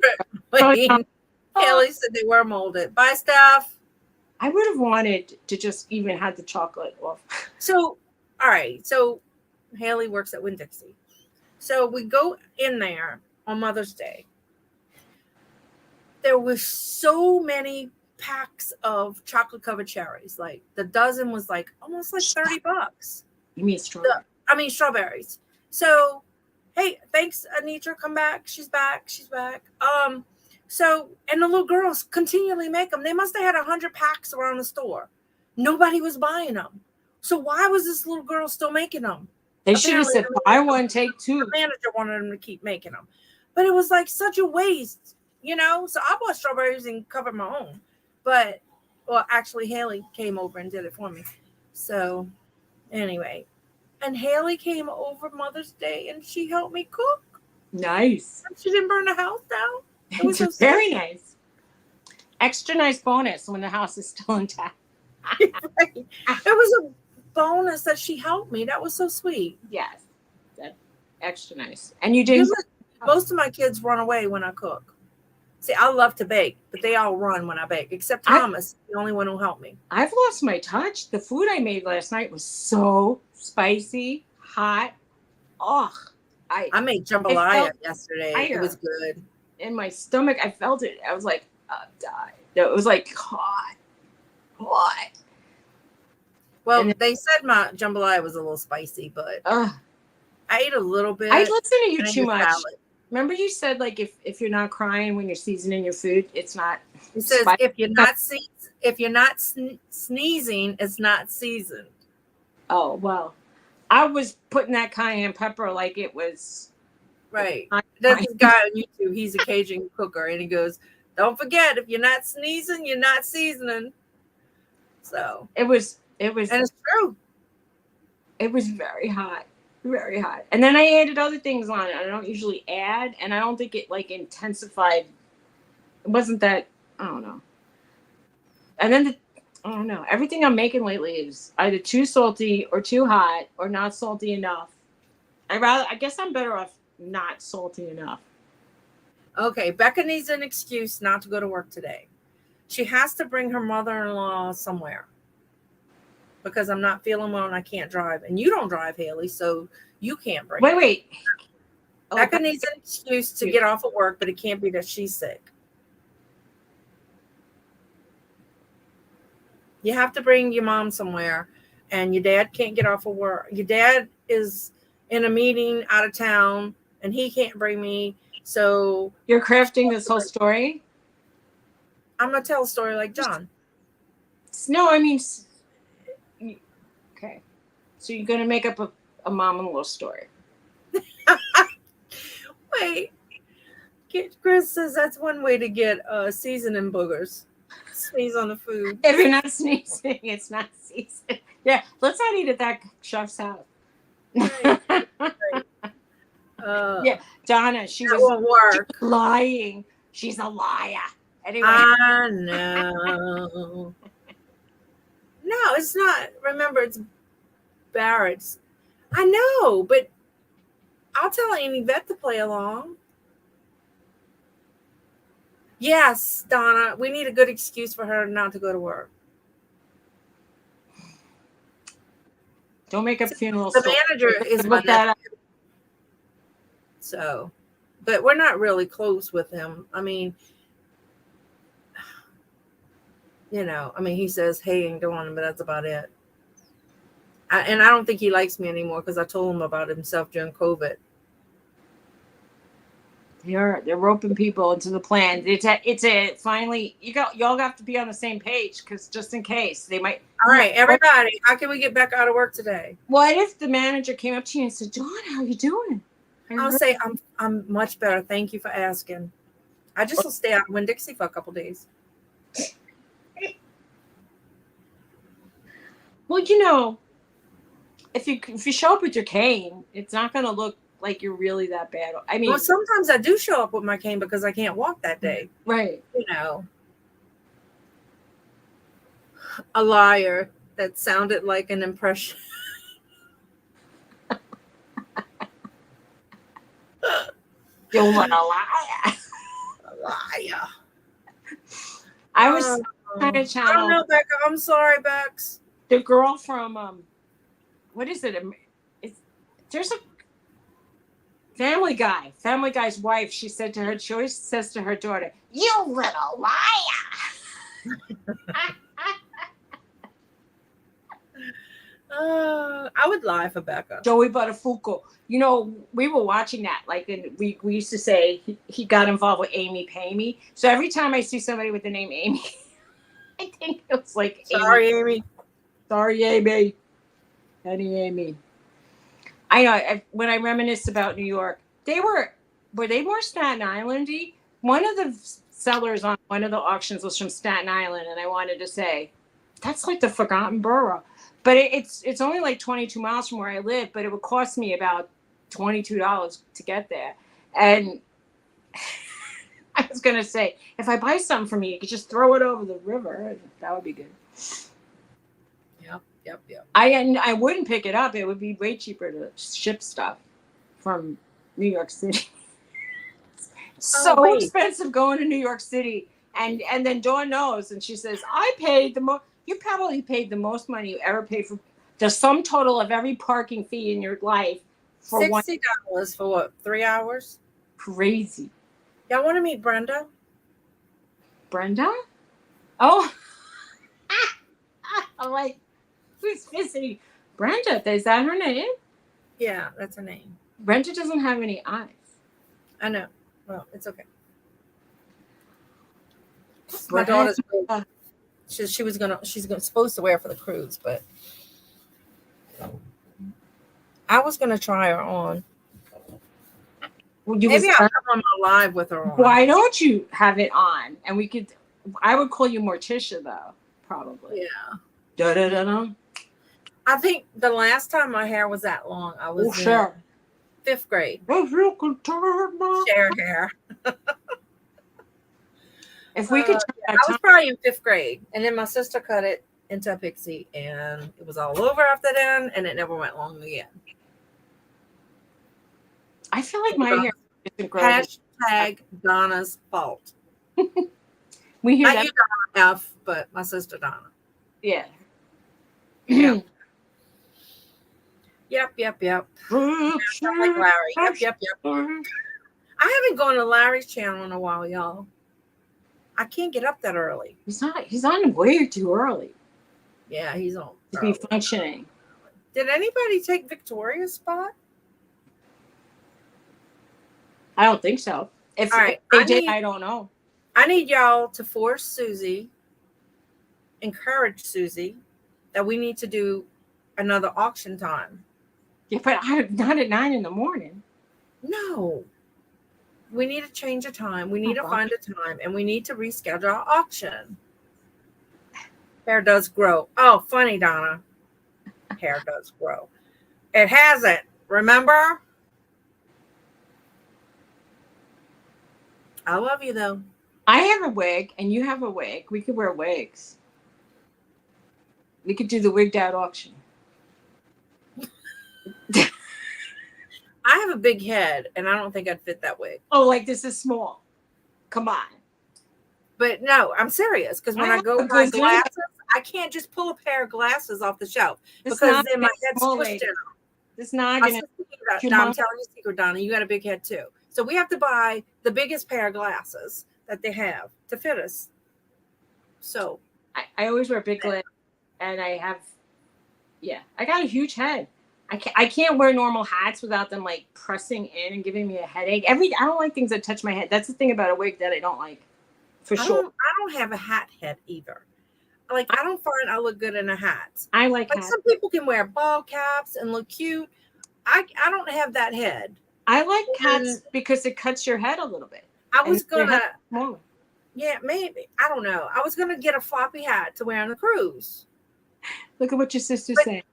Haley said they were molded. Bye, Steph. I would have wanted to just even have the chocolate off. So, all right. So, Haley works at Winn-Dixie. So, we go in there on Mother's Day. There were so many packs of chocolate covered cherries. Like the dozen was like almost like $30. You mean strawberry? Strawberries. So, hey, thanks, Anitra. Come back. She's back. So, and the little girls continually make them. They must have had 100 packs around the store. Nobody was buying them. So why was this little girl still making them? They should have said, buy one, take two. The manager wanted them to keep making them. But it was like such a waste, So I bought strawberries and covered my own. But, well, actually, Haley came over and did it for me. So, anyway. And Haley came over Mother's Day and she helped me cook. Nice. She didn't burn the house down. It was so very nice. Extra nice bonus when the house is still intact. Right. It was a bonus that she helped me. That was so sweet. Yes. That's extra nice. And you did. Most of my kids run away when I cook. See, I love to bake, but they all run when I bake, except Thomas, the only one who helped me. I've lost my touch. The food I made last night was so spicy, hot. Oh, I made jambalaya yesterday. It was good. In my stomach, I felt it. I was like, I'm dying. It was like hot. Well, they said my jambalaya was a little spicy, but I ate a little bit. I listen to you too much. Salad. Remember you said like if you're not crying when you're seasoning your food, it's not. It says spicy. if you're not sneezing, it's not seasoned. Oh well, I was putting that cayenne pepper like it was. Right. There's this guy on YouTube. He's a Cajun cooker, and he goes, "Don't forget, if you're not sneezing, you're not seasoning." So it was, and it's true. It was very hot. Very hot. And then I added other things on it. I don't usually add, and I don't think it like intensified. It wasn't that, I don't know. And then I don't know. Everything I'm making lately is either too salty or too hot or not salty enough. I guess I'm better off not salty enough. Okay, Becca needs an excuse not to go to work today. She has to bring her mother-in-law somewhere. Because I'm not feeling well and I can't drive. And you don't drive, Haley, so you can't bring Wait. Becca needs an excuse to get off of work, but it can't be that she's sick. You have to bring your mom somewhere, and your dad can't get off of work. Your dad is in a meeting out of town, and he can't bring me. So you're crafting this whole story? I'm going to tell a story like John. No, I mean, okay. So you're going to make up a mom-in-law story. Wait. Chris says that's one way to get seasoning boogers. Sneeze on the food. If you're not sneezing, it's not seasoning. Yeah, let's not eat at that chef's house. Right. Yeah, Donna, she won't work. Lying. She's a liar. Anyway. I know. No, it's not. Remember, it's Barrett's. I know, but I'll tell Amy Vet to play along. Yes, Donna, we need a good excuse for her not to go to work. Don't make up funeral The story. manager is my nephew. So, but we're not really close with him. I mean, he says, hey, and go on, but that's about it. And I don't think he likes me anymore because I told him about himself during COVID. They're roping people into the plan. It's a finally y'all have to be on the same page because just in case they might. All right, everybody, how can we get back out of work today? What if the manager came up to you and said, "Dawn, how you doing?" I'll say I'm much better. Thank you for asking. I just will stay out in Winn-Dixie for a couple days. Well, if you show up with your cane, it's not going to look like you're really that bad. I mean, well, sometimes I do show up with my cane because I can't walk that day. Right. A liar. That sounded like an impression. You're a liar. A liar. I was kind of I don't know, Becca. I'm sorry, Bex. The girl from what is it? There's a Family Guy's wife. She always says to her daughter, "You little liar." I would lie for Becca. Joey Buttafuoco. We were watching that. We used to say he got involved with Amy Pay Me. So every time I see somebody with the name Amy, I think it was like Sorry, Amy. Sorry, Amy. Honey, Amy. I know. When I reminisce about New York, were they more Staten Island-y? One of the sellers on one of the auctions was from Staten Island, and I wanted to say, that's like the forgotten borough. But it's only like 22 miles from where I live, but it would cost me about $22 to get there. And I was going to say, if I buy something from you could just throw it over the river. That would be good. Yep. I wouldn't pick it up. It would be way cheaper to ship stuff from New York City. Expensive going to New York City. And then Dawn knows, and she says, I paid the most. You probably paid the most money you ever paid for the sum total of every parking fee in your life for $60 for what? 3 hours? Crazy. Y'all want to meet Brenda? Brenda? Oh. I'm like, who's visiting? Brenda, is that her name? Yeah, that's her name. Brenda doesn't have any eyes. I know. Well, it's okay. My daughter's she's supposed to wear for the cruise, but I was gonna try her on. Well, maybe I'll come on my live with her on. Why don't you have it on? And I would call you Morticia though, probably. Yeah. Da-da-da-da. I think the last time my hair was that long, I was in 5th grade. If you could turn my hair. If we could, I was probably in 5th grade, and then my sister cut it into a pixie, and it was all over after then, and it never went long again. I feel like my hair isn't growing. Hashtag Donna's fault. We hear Not that. You, Donna F, but my sister Donna. Yeah. Yep. Fruit Sound like Larry. Yep. fruit. I haven't gone to Larry's channel in a while, y'all. I can't get up that early. He's on way too early Yeah, he's on. to be functioning. Did anybody take Victoria's spot? I don't think so. If, All right, if they did, I don't know. I need y'all to force Suzy, encourage Suzy, that we need to do another auction time. Yeah, but not at 9 a.m. No. We need to change a time. We need to God. find a time, and we need to reschedule our auction. Hair does grow. Oh, funny, Donna. Hair does grow. It hasn't. Remember? I love you, though. I have a wig, and you have a wig. We could wear wigs. We could do the wigged out auction. I have a big head, and I don't think I'd fit that wig. Oh, like this is small. Come on. But no, I'm serious, because when I go have a buy good glasses, I can't just pull a pair of glasses off the shelf It's because not then my a head's small twisted. lady. It's not I'm gonna. telling you a secret, Donna. You got a big head too. So we have to buy the biggest pair of glasses that they have to fit us. So I always wear big glasses, and I have. Yeah, I got a huge head. I can't wear normal hats without them like pressing in and giving me a headache. I don't like things that touch my head. That's the thing about a wig that I don't like. For sure. I don't have a hat head either. Like I don't find I look good in a hat. I like hats. Some people can wear ball caps and look cute. I don't have that head. I like hats because it cuts your head a little bit. I was gonna yeah, maybe. I don't know. I was gonna get a floppy hat to wear on the cruise. Look at what your sister's saying.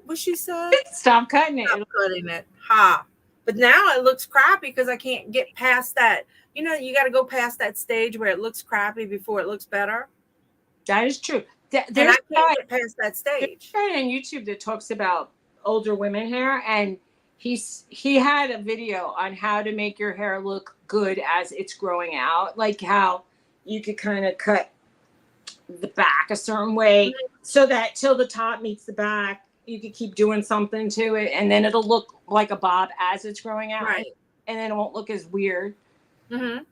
What she said? Stop cutting it. Stop cutting it. Ha. But now it looks crappy because I can't get past that. You know, you got to go past that stage where it looks crappy before it looks better. That is true. And I can't get past that stage. There's a guy on YouTube that talks about older women hair, and he had a video on how to make your hair look good as it's growing out, like how you could kind of cut the back a certain way so that till the top meets the back, you could keep doing something to it, and then it'll look like a bob as it's growing out, right? And then it won't look as weird. Mm-hmm.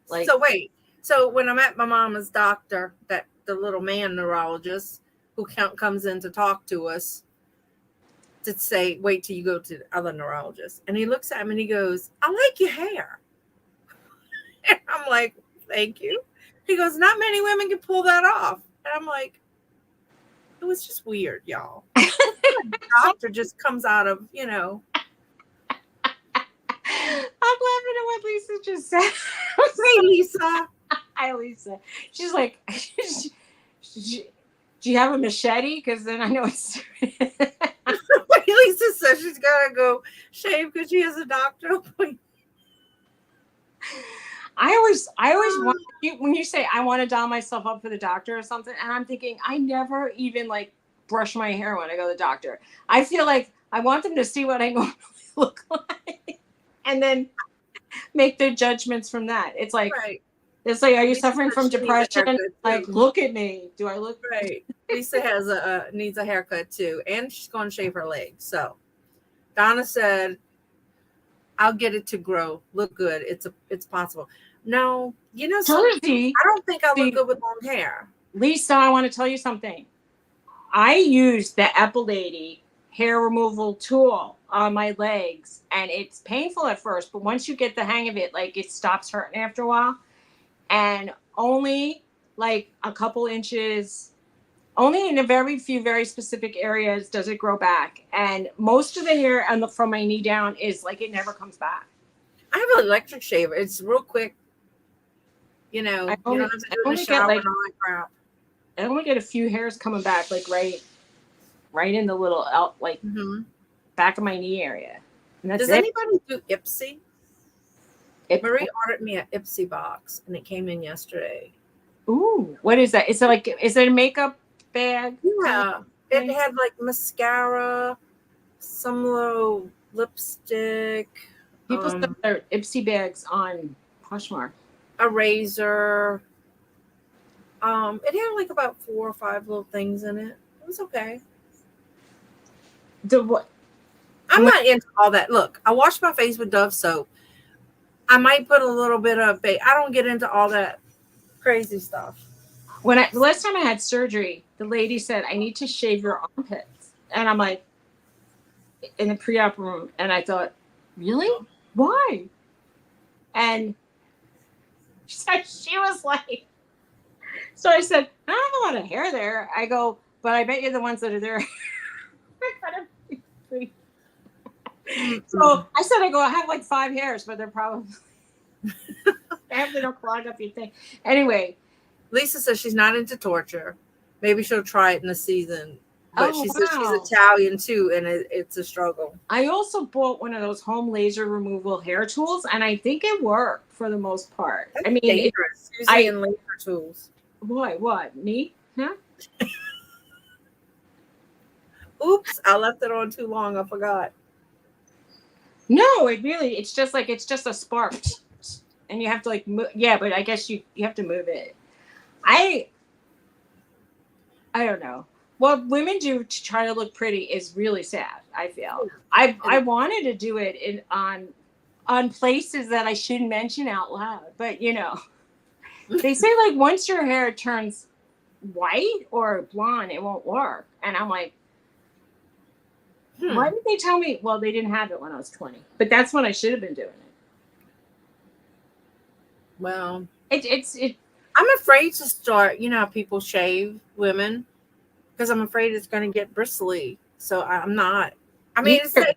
Like, so wait, so when I'm at my mama's doctor, that the little man neurologist who comes in to talk to us, to say, wait till you go to the other neurologist, and he looks at me and he goes, "I like your hair," and I'm like, "Thank you." He goes, "Not many women can pull that off," and I'm like, it was just weird, y'all. The doctor just comes out of, you know. I'm laughing at what Lisa just said. Hey, Lisa. Hi, Lisa. She's like, do you have a machete? Because then I know it's. Lisa says she's got to go shave because she has a doctor appointment. I always want when you say I want to doll myself up for the doctor or something, and I'm thinking I never even like brush my hair when I go to the doctor. I feel like I want them to see what I normally look like, and then make their judgments from that. It's like, It's like, are you suffering from depression? Like, look at me. Do I look right? Lisa has needs a haircut too, and she's going to shave her legs. So Donna said, "I'll get it to grow, look good. It's possible." No, you know, I don't think I look good with long hair. Lisa, I want to tell you something. I use the Epilady hair removal tool on my legs, and it's painful at first, but once you get the hang of it, like, it stops hurting after a while. And only like a couple inches, only in a very few, very specific areas does it grow back. And most of the hair from my knee down is like, it never comes back. I have an electric shaver. It's real quick. You know, you don't have to do the shower and all that crap. I only get a few hairs coming back, like right in the little back of my knee area. And that's Does anybody do Ipsy? Marie ordered me an Ipsy box, and it came in yesterday. Ooh, what is that? Is it a makeup bag? Yeah, it had like mascara, some little lipstick. People sell their Ipsy bags on Poshmark. A razor. It had like about 4 or 5 little things in it. It was okay. I'm not into all that. Look, I wash my face with Dove soap. I might put a little bit of I don't get into all that crazy stuff. The last time I had surgery, the lady said, I need to shave your armpits. And I'm like, in the pre-op room, and I thought, really? Why? And she was like, so I said, I don't have a lot of hair there. I go, but I bet you're the ones that are there. So I said, I have like 5 hairs, but they're probably they don't clog up your thing. Anyway, Lisa says she's not into torture. Maybe she'll try it in the season. But she says she's wow. Italian too, and it's a struggle. I also bought one of those home laser removal hair tools, and I think it worked for the most part. That's I mean, dangerous. Suzy and laser tools. What? Me? Huh? Oops, I left it on too long. I forgot. No, it's just a spark, and you have to like move. Yeah, but I guess you have to move it. I don't know. What women do to try to look pretty is really sad. I feel. I wanted to do it on places that I shouldn't mention out loud, but they say like once your hair turns white or blonde, it won't work. And I'm like, why did they tell me? Well, they didn't have it when I was 20, but that's when I should have been doing it. Well, it's I'm afraid to start. You know how people shave women, because I'm afraid it's going to get bristly. So I'm not. I mean, it doesn't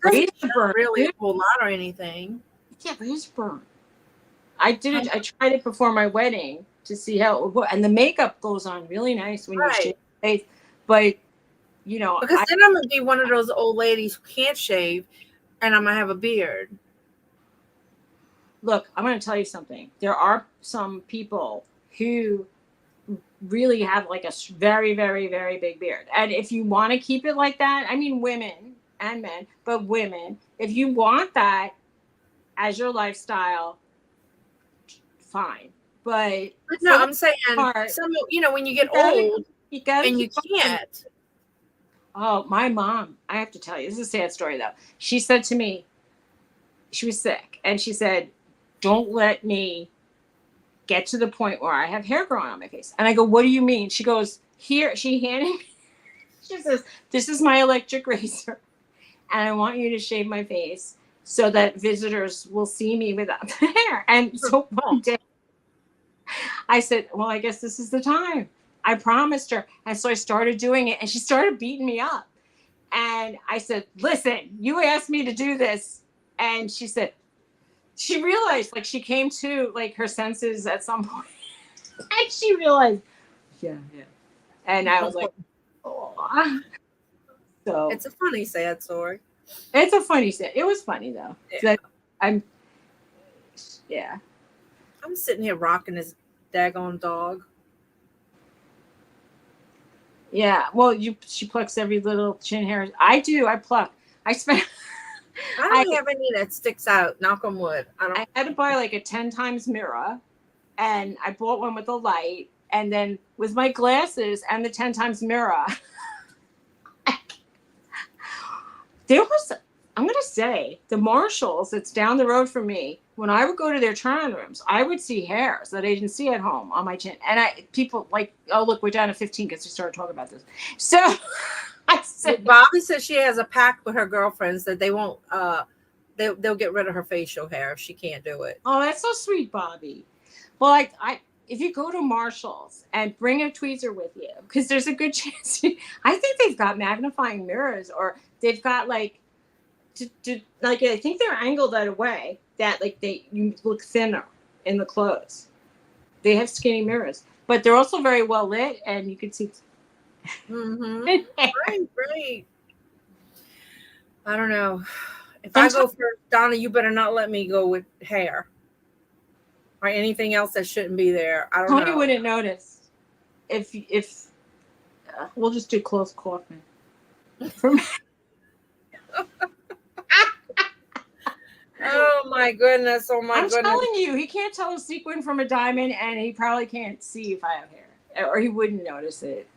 really a whole lot or anything. Yeah, razor burn. I did it. I tried it before my wedding to see how it would work, and the makeup goes on really nice when you shave your face. But because then I'm gonna be one of those old ladies who can't shave, and I'm gonna have a beard. Look, I'm going to tell you something. There are some people who really have like a very, very, very big beard. And if you want to keep it like that, I mean, women and men, but women, if you want that as your lifestyle, fine. But no, I'm saying, when you get old and you can't. Oh, my mom, I have to tell you, this is a sad story though. She said to me, she was sick, and she said, don't let me get to the point where I have hair growing on my face. And I go, what do you mean? She goes, here, she handed me, she says, this is my electric razor, and I want you to shave my face so that visitors will see me without the hair. And so one day I said, well, I guess this is the time. I promised her. And so I started doing it, and she started beating me up. And I said, listen, you asked me to do this. And she said, she realized, like, she came to like her senses at some point, and she realized, yeah. And I was like, oh. So it's a funny, sad story. It's a funny sad. It was funny though. Yeah. I'm sitting here rocking this daggone dog. Yeah. Well, she plucks every little chin hair. I do. I pluck. I don't have any that sticks out. Knock on wood. I had to buy like a 10 times mirror, and I bought one with a light, and then with my glasses and the 10 times mirror, I'm going to say, the Marshalls that's down the road from me, when I would go to their try-on rooms, I would see hairs that I didn't see at home on my chin. And people like, oh, look, we're down to 15 because we started talking about this. So I said, Bobby says she has a pact with her girlfriends that they won't, they'll get rid of her facial hair if she can't do it. Oh, that's so sweet, Bobby. Well, if you go to Marshall's and bring a tweezer with you, because there's a good chance, I think they've got magnifying mirrors, or they've got like, I think they're angled that way that like you look thinner in the clothes. They have skinny mirrors, but they're also very well lit, and you can see. Mm-hmm. Right. I don't know. If I go first, Donna, you better not let me go with hair or anything else that shouldn't be there. I don't know. Tony wouldn't notice if we'll just do close coughing. Oh my goodness! I'm telling you, he can't tell a sequin from a diamond, and he probably can't see if I have hair, or he wouldn't notice it.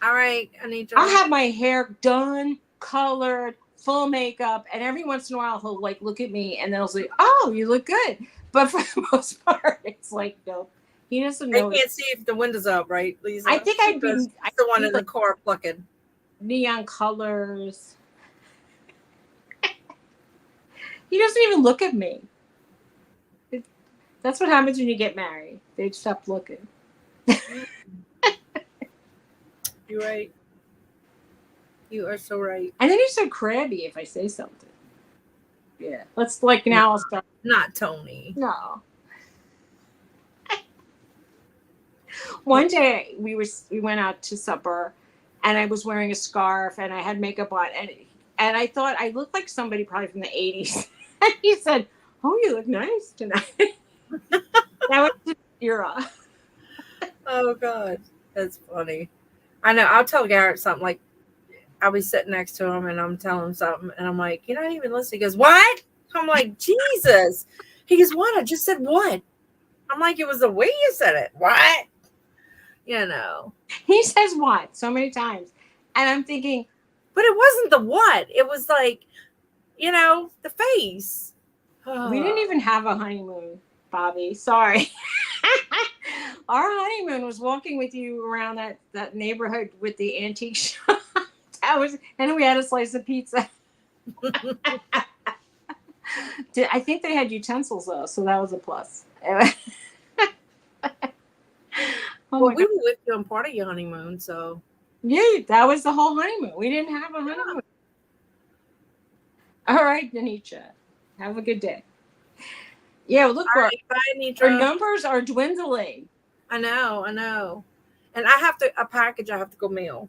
All right, I need to. I'll have my hair done, colored, full makeup, and every once in a while he'll like look at me and then he'll say, "Oh, you look good." But for the most part, it's like, nope. He doesn't They know. can't see if the window's up, right, Lisa? I think I'd be Because he's the one in the like car plucking. neon colors. He doesn't even look at me. That's what happens when you get married. They stop looking. You're right. You are so right. And then he's so crabby if I say something. Yeah. Let's like now I'll start. Not Tony. No. One day we went out to supper and I was wearing a scarf and I had makeup on and I thought I looked like somebody probably from the 80s. And he said, "Oh, you look nice tonight." That was the era. Oh God, that's funny. I know. I'll tell Garrett something like I'll be sitting next to him and I'm telling him something and I'm like, "You're not even listening." He goes, "What?" I'm like, "Jesus." He goes, "What? I just said what?" I'm like, "It was the way you said it." What? You know. He says what so many times. And I'm thinking, but it wasn't the what. It was like, the face. We didn't even have a honeymoon, Bobby. Sorry. Our honeymoon was walking with you around that neighborhood with the antique shop. And we had a slice of pizza. I think they had utensils though, so that was a plus. Well, we were with you on part of your honeymoon, so yeah, that was the whole honeymoon. We didn't have a honeymoon. All right, Danica. Have a good day. Yeah, look, bye, our numbers are dwindling. I know. And I have a package I have to go mail.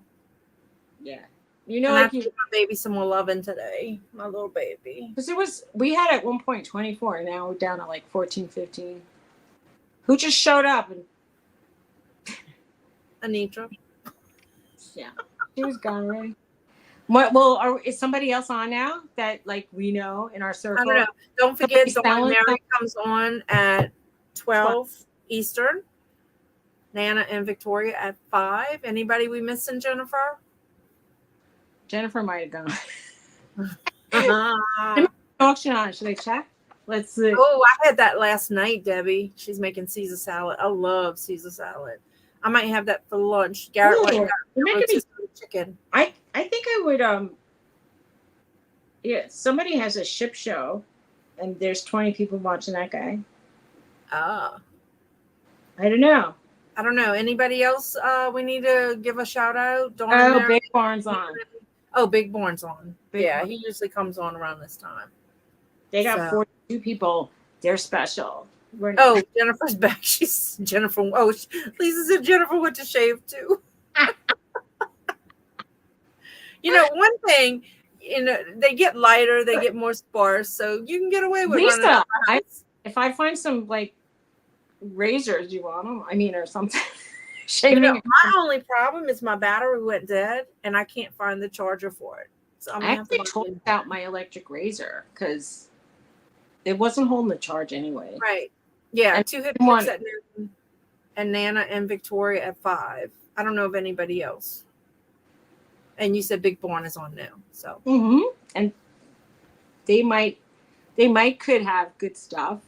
Yeah. I have to give my baby some more loving today. My little baby. Because we had at one point 24, and now we're down to like 14, 15. Who just showed up? Anitra. Yeah. She was gone already. Well, is somebody else on now that like we know in our circle? I don't know. Don't forget, Dawn Mary comes on at 12 Eastern. Nana and Victoria at 5. Anybody we missing, Jennifer? Jennifer might have gone. Auction on. Should I check? Let's see. Oh, I had that last night, Debbie. She's making Caesar salad. I love Caesar salad. I might have that for lunch. Garrett went and got chicken. I think I would yeah, somebody has a ship show and there's 20 people watching that guy. Ah. I don't know. Anybody else we need to give a shout out? Big Barn's on. Oh, Big Barn's on. Big Barn. He usually comes on around this time. They got 42 people. They're special. Jennifer's back. She's Jennifer. Oh, Lisa said Jennifer went to shave too. One thing, they get lighter, they get more sparse, so you can get away with Lisa. If I find some like razors, you want them? I mean, or something. Shaving. My only problem is my battery went dead, and I can't find the charger for it. So I'm gonna have to told out my electric razor because it wasn't holding the charge anyway. Right. Yeah. And 2 hit picks at noon, and Nana and Victoria at 5. I don't know of anybody else. And you said Big Barn is on now, so. Mm-hmm. And they could have good stuff.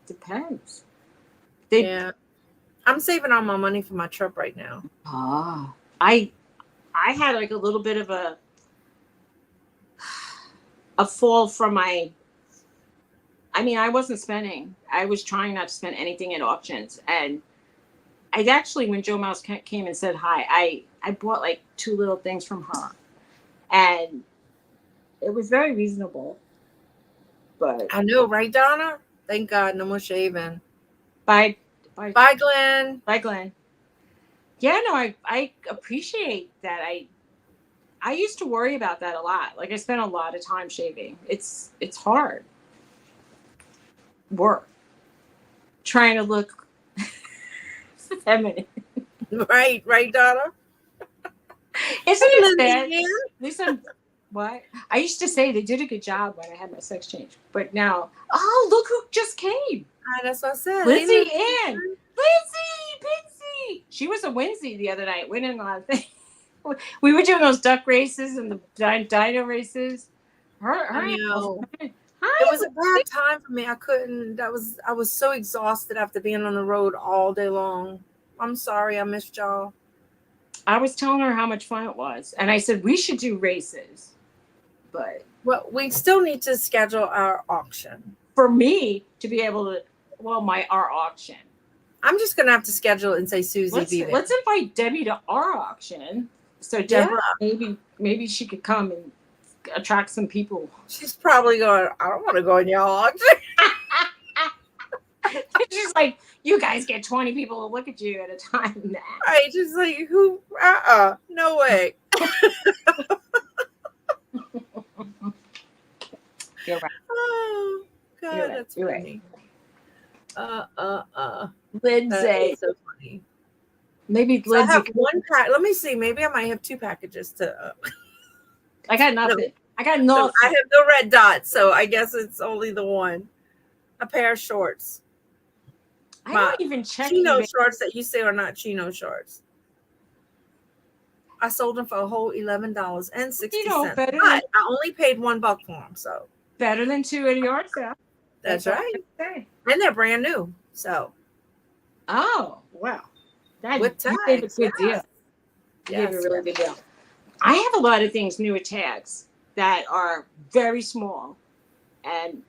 Depends. Yeah. I'm saving all my money for my trip right now. I had like a little bit of a fall from my. I mean, I wasn't spending. I was trying not to spend anything at auctions, and I actually, when Joe Mouse came and said hi, I bought like 2 little things from her, and it was very reasonable. But I know, right, Donna? Thank God, no more shaving. Bye, Glenn. Bye, Glenn. Yeah, no, I appreciate that. I used to worry about that a lot. Like I spent a lot of time shaving. It's hard work trying to look feminine. Right, Donna. Isn't it bad? Listen, what? I used to say they did a good job when I had my sex change, but now, look who just came. That's what I said. Lindsay Pinsy. She was a Wednesday the other night, winning a lot of things. We were doing those duck races and the dino races. Her I know. Hi. It was a bad time for me. I couldn't. I was so exhausted after being on the road all day long. I'm sorry I missed y'all. I was telling her how much fun it was, and I said we should do races, but Well, we still need to schedule our auction. for me to be able to, well, our auction. I'm just gonna have to schedule it and say Suzy be there. Let's invite Debbie to our auction. So Deborah, maybe she could come and attract some people. She's probably going, I don't want to go in your auction. She's like, you guys get 20 people to look at you at a time. Right? Just like who? No way. You're right. Oh God, You're right. that's You're funny. Lindsay. That is so funny. Maybe So I Lindsay. have one pack. Let me see. Maybe I might have two packages to. I got nothing. I got So nothing. I have no red dots, so I guess it's only the one. A pair of shorts. I don't even check chino eBay. shorts that you say are not chino shorts. I sold them for a whole $11.60. You know, But I only paid $1 for them, so better than 2 at a yard sale. that's all right. I can say. And they're brand new. So Oh, wow. That with you gave a tags, good deal. yes. You gave a really good deal. I have a lot of things new with tags that are very small, and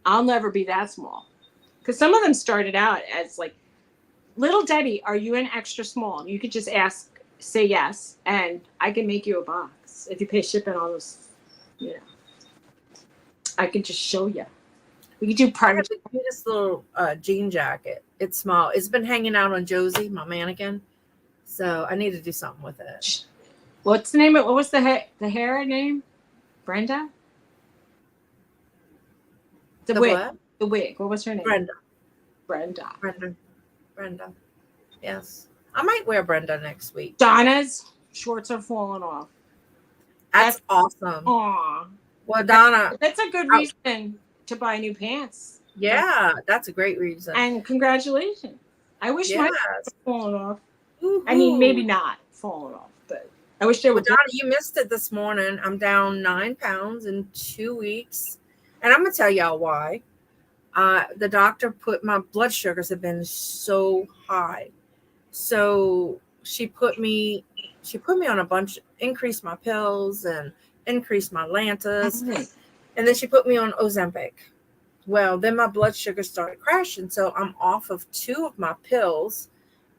I'll never be that small. Because some of them started out as like, Little Debbie, are you an extra small? You could just say yes, and I can make you a box. If you pay shipping on those, I can just show you. We could do I private. have the cutest little jean jacket. It's small. It's been hanging out on Josie, my mannequin. So I need to do something with it. What's the name of what was the hair name? Brenda? The wig. What? The wig. What was her name? Brenda. Yes. I might wear Brenda next week. Donna's shorts are falling off. That's awesome. Aw. Well, Donna. That's a good reason to buy new pants. Yeah, that's a great reason. And congratulations. I wish my shorts were falling off. Woo-hoo. I mean, maybe not falling off, but I wish they were. Donna, you missed it this morning. I'm down 9 pounds in 2 weeks. And I'm going to tell y'all why. The doctor put my blood sugars have been so high. So she put me on a bunch, increased my pills and increased my Lantus. And then she put me on Ozempic. Well, then my blood sugar started crashing. So I'm off of 2 of my pills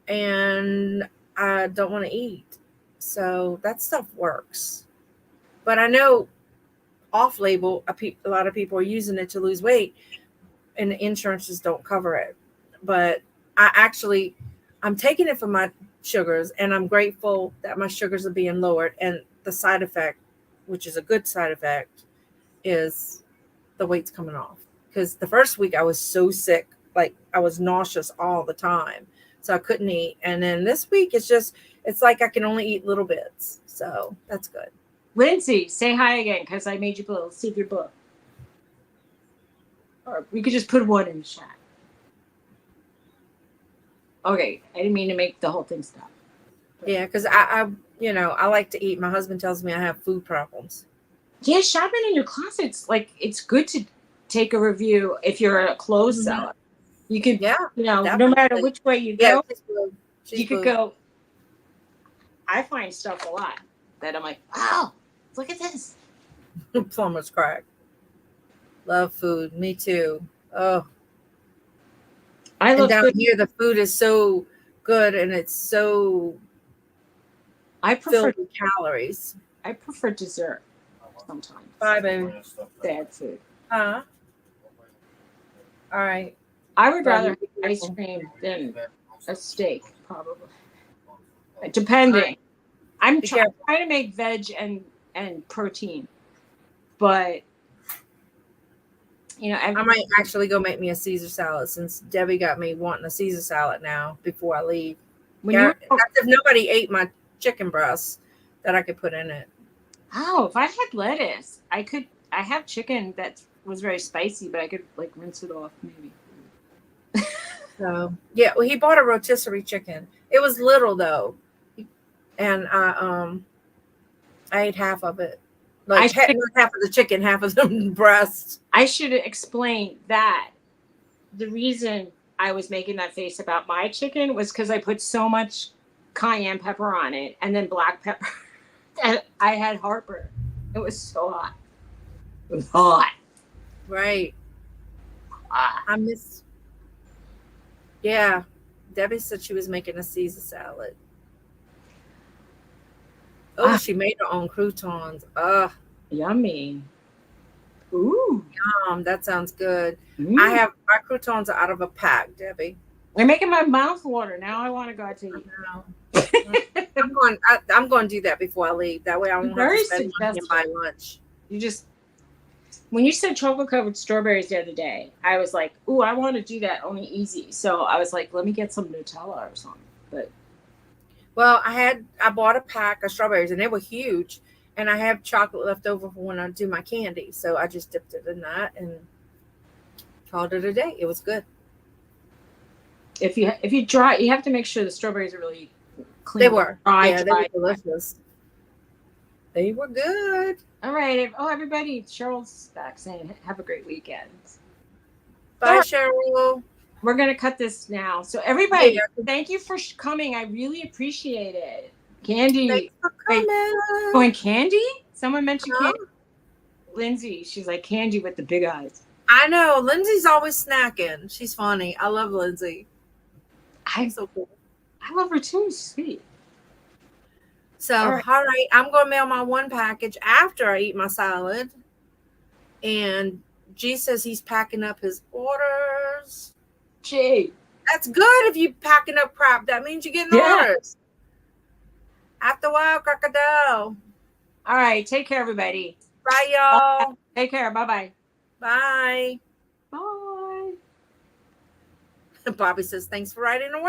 and I don't want to eat. So that stuff works. But I know off label, a lot of people are using it to lose weight and the insurances don't cover it. But I'm taking it for my sugars and I'm grateful that my sugars are being lowered. And the side effect, which is a good side effect, is the weight's coming off. Because the first week I was so sick, like I was nauseous all the time. So I couldn't eat. And then this week it's like I can only eat little bits. So that's good. Lindsay, say hi again because I made you blue. Let's see if you're blue. Or we could just put one in the chat. Okay, I didn't mean to make the whole thing stop. Yeah, because I like to eat. My husband tells me I have food problems. Yeah, shopping in your closets, like it's good to take a review if you're a clothes seller. You could, no matter which way you go, you could go. I find stuff a lot that I'm like, wow, look at this. Plumber's crack. Love food. Me too. Oh. And down here, the food is so good and it's so filled with calories. I prefer dessert sometimes. Bye, baby. Bad food. All right. I would rather have ice cream than a steak, probably. Depending. I'm trying to make veg and protein, but I might actually go make me a Caesar salad since Debbie got me wanting a Caesar salad now before I leave. If nobody ate my chicken breasts that I could put in it. Oh, if I had lettuce, I have chicken that was very spicy, but I could like rinse it off maybe. So yeah, well, he bought a rotisserie chicken. It was little though, and I ate half of it. Like not half of the chicken, half of the breast. I should explain that the reason I was making that face about my chicken was because I put so much cayenne pepper on it and then black pepper that I had heartburn. It was so hot. It was hot. Right. Ah. I miss. Yeah. Debbie said she was making a Caesar salad. Oh, she made her own croutons. Yummy. Ooh. That sounds good. Mm. I have my croutons are out of a pack, Debbie. You're making my mouth water. Now I want to go out to eat. I'm going to do that before I leave. That way I won't have to spend money and buy lunch. When you said chocolate covered strawberries the other day, I was like, ooh, I want to do that only easy. So I was like, let me get some Nutella or something. But well, I bought a pack of strawberries and they were huge, and I have chocolate left over for when I do my candy. So I just dipped it in that and called it a day. It was good. If you dry, you have to make sure the strawberries are really clean. They were. Dry. They were delicious. They were good. All right. Oh, everybody, Cheryl's back saying have a great weekend. Bye, Cheryl. We're going to cut this now. So everybody, thank you for coming. I really appreciate it. Candy. Thanks for coming. Going Candy? Someone mentioned Candy. Lindsay, she's like Candy with the big eyes. I know. Lindsay's always snacking. She's funny. I love Lindsay. I'm so cool. I love her too. Sweet. So, all right. I'm going to mail my one package after I eat my salad. And G says he's packing up his orders. Gee. That's good if you're packing up crap. That means you're getting orders. After a while, crocodile. All right. Take care, everybody. Bye, y'all. Take care. Bye-bye. Bye. Bye. Bobby says, thanks for writing a word.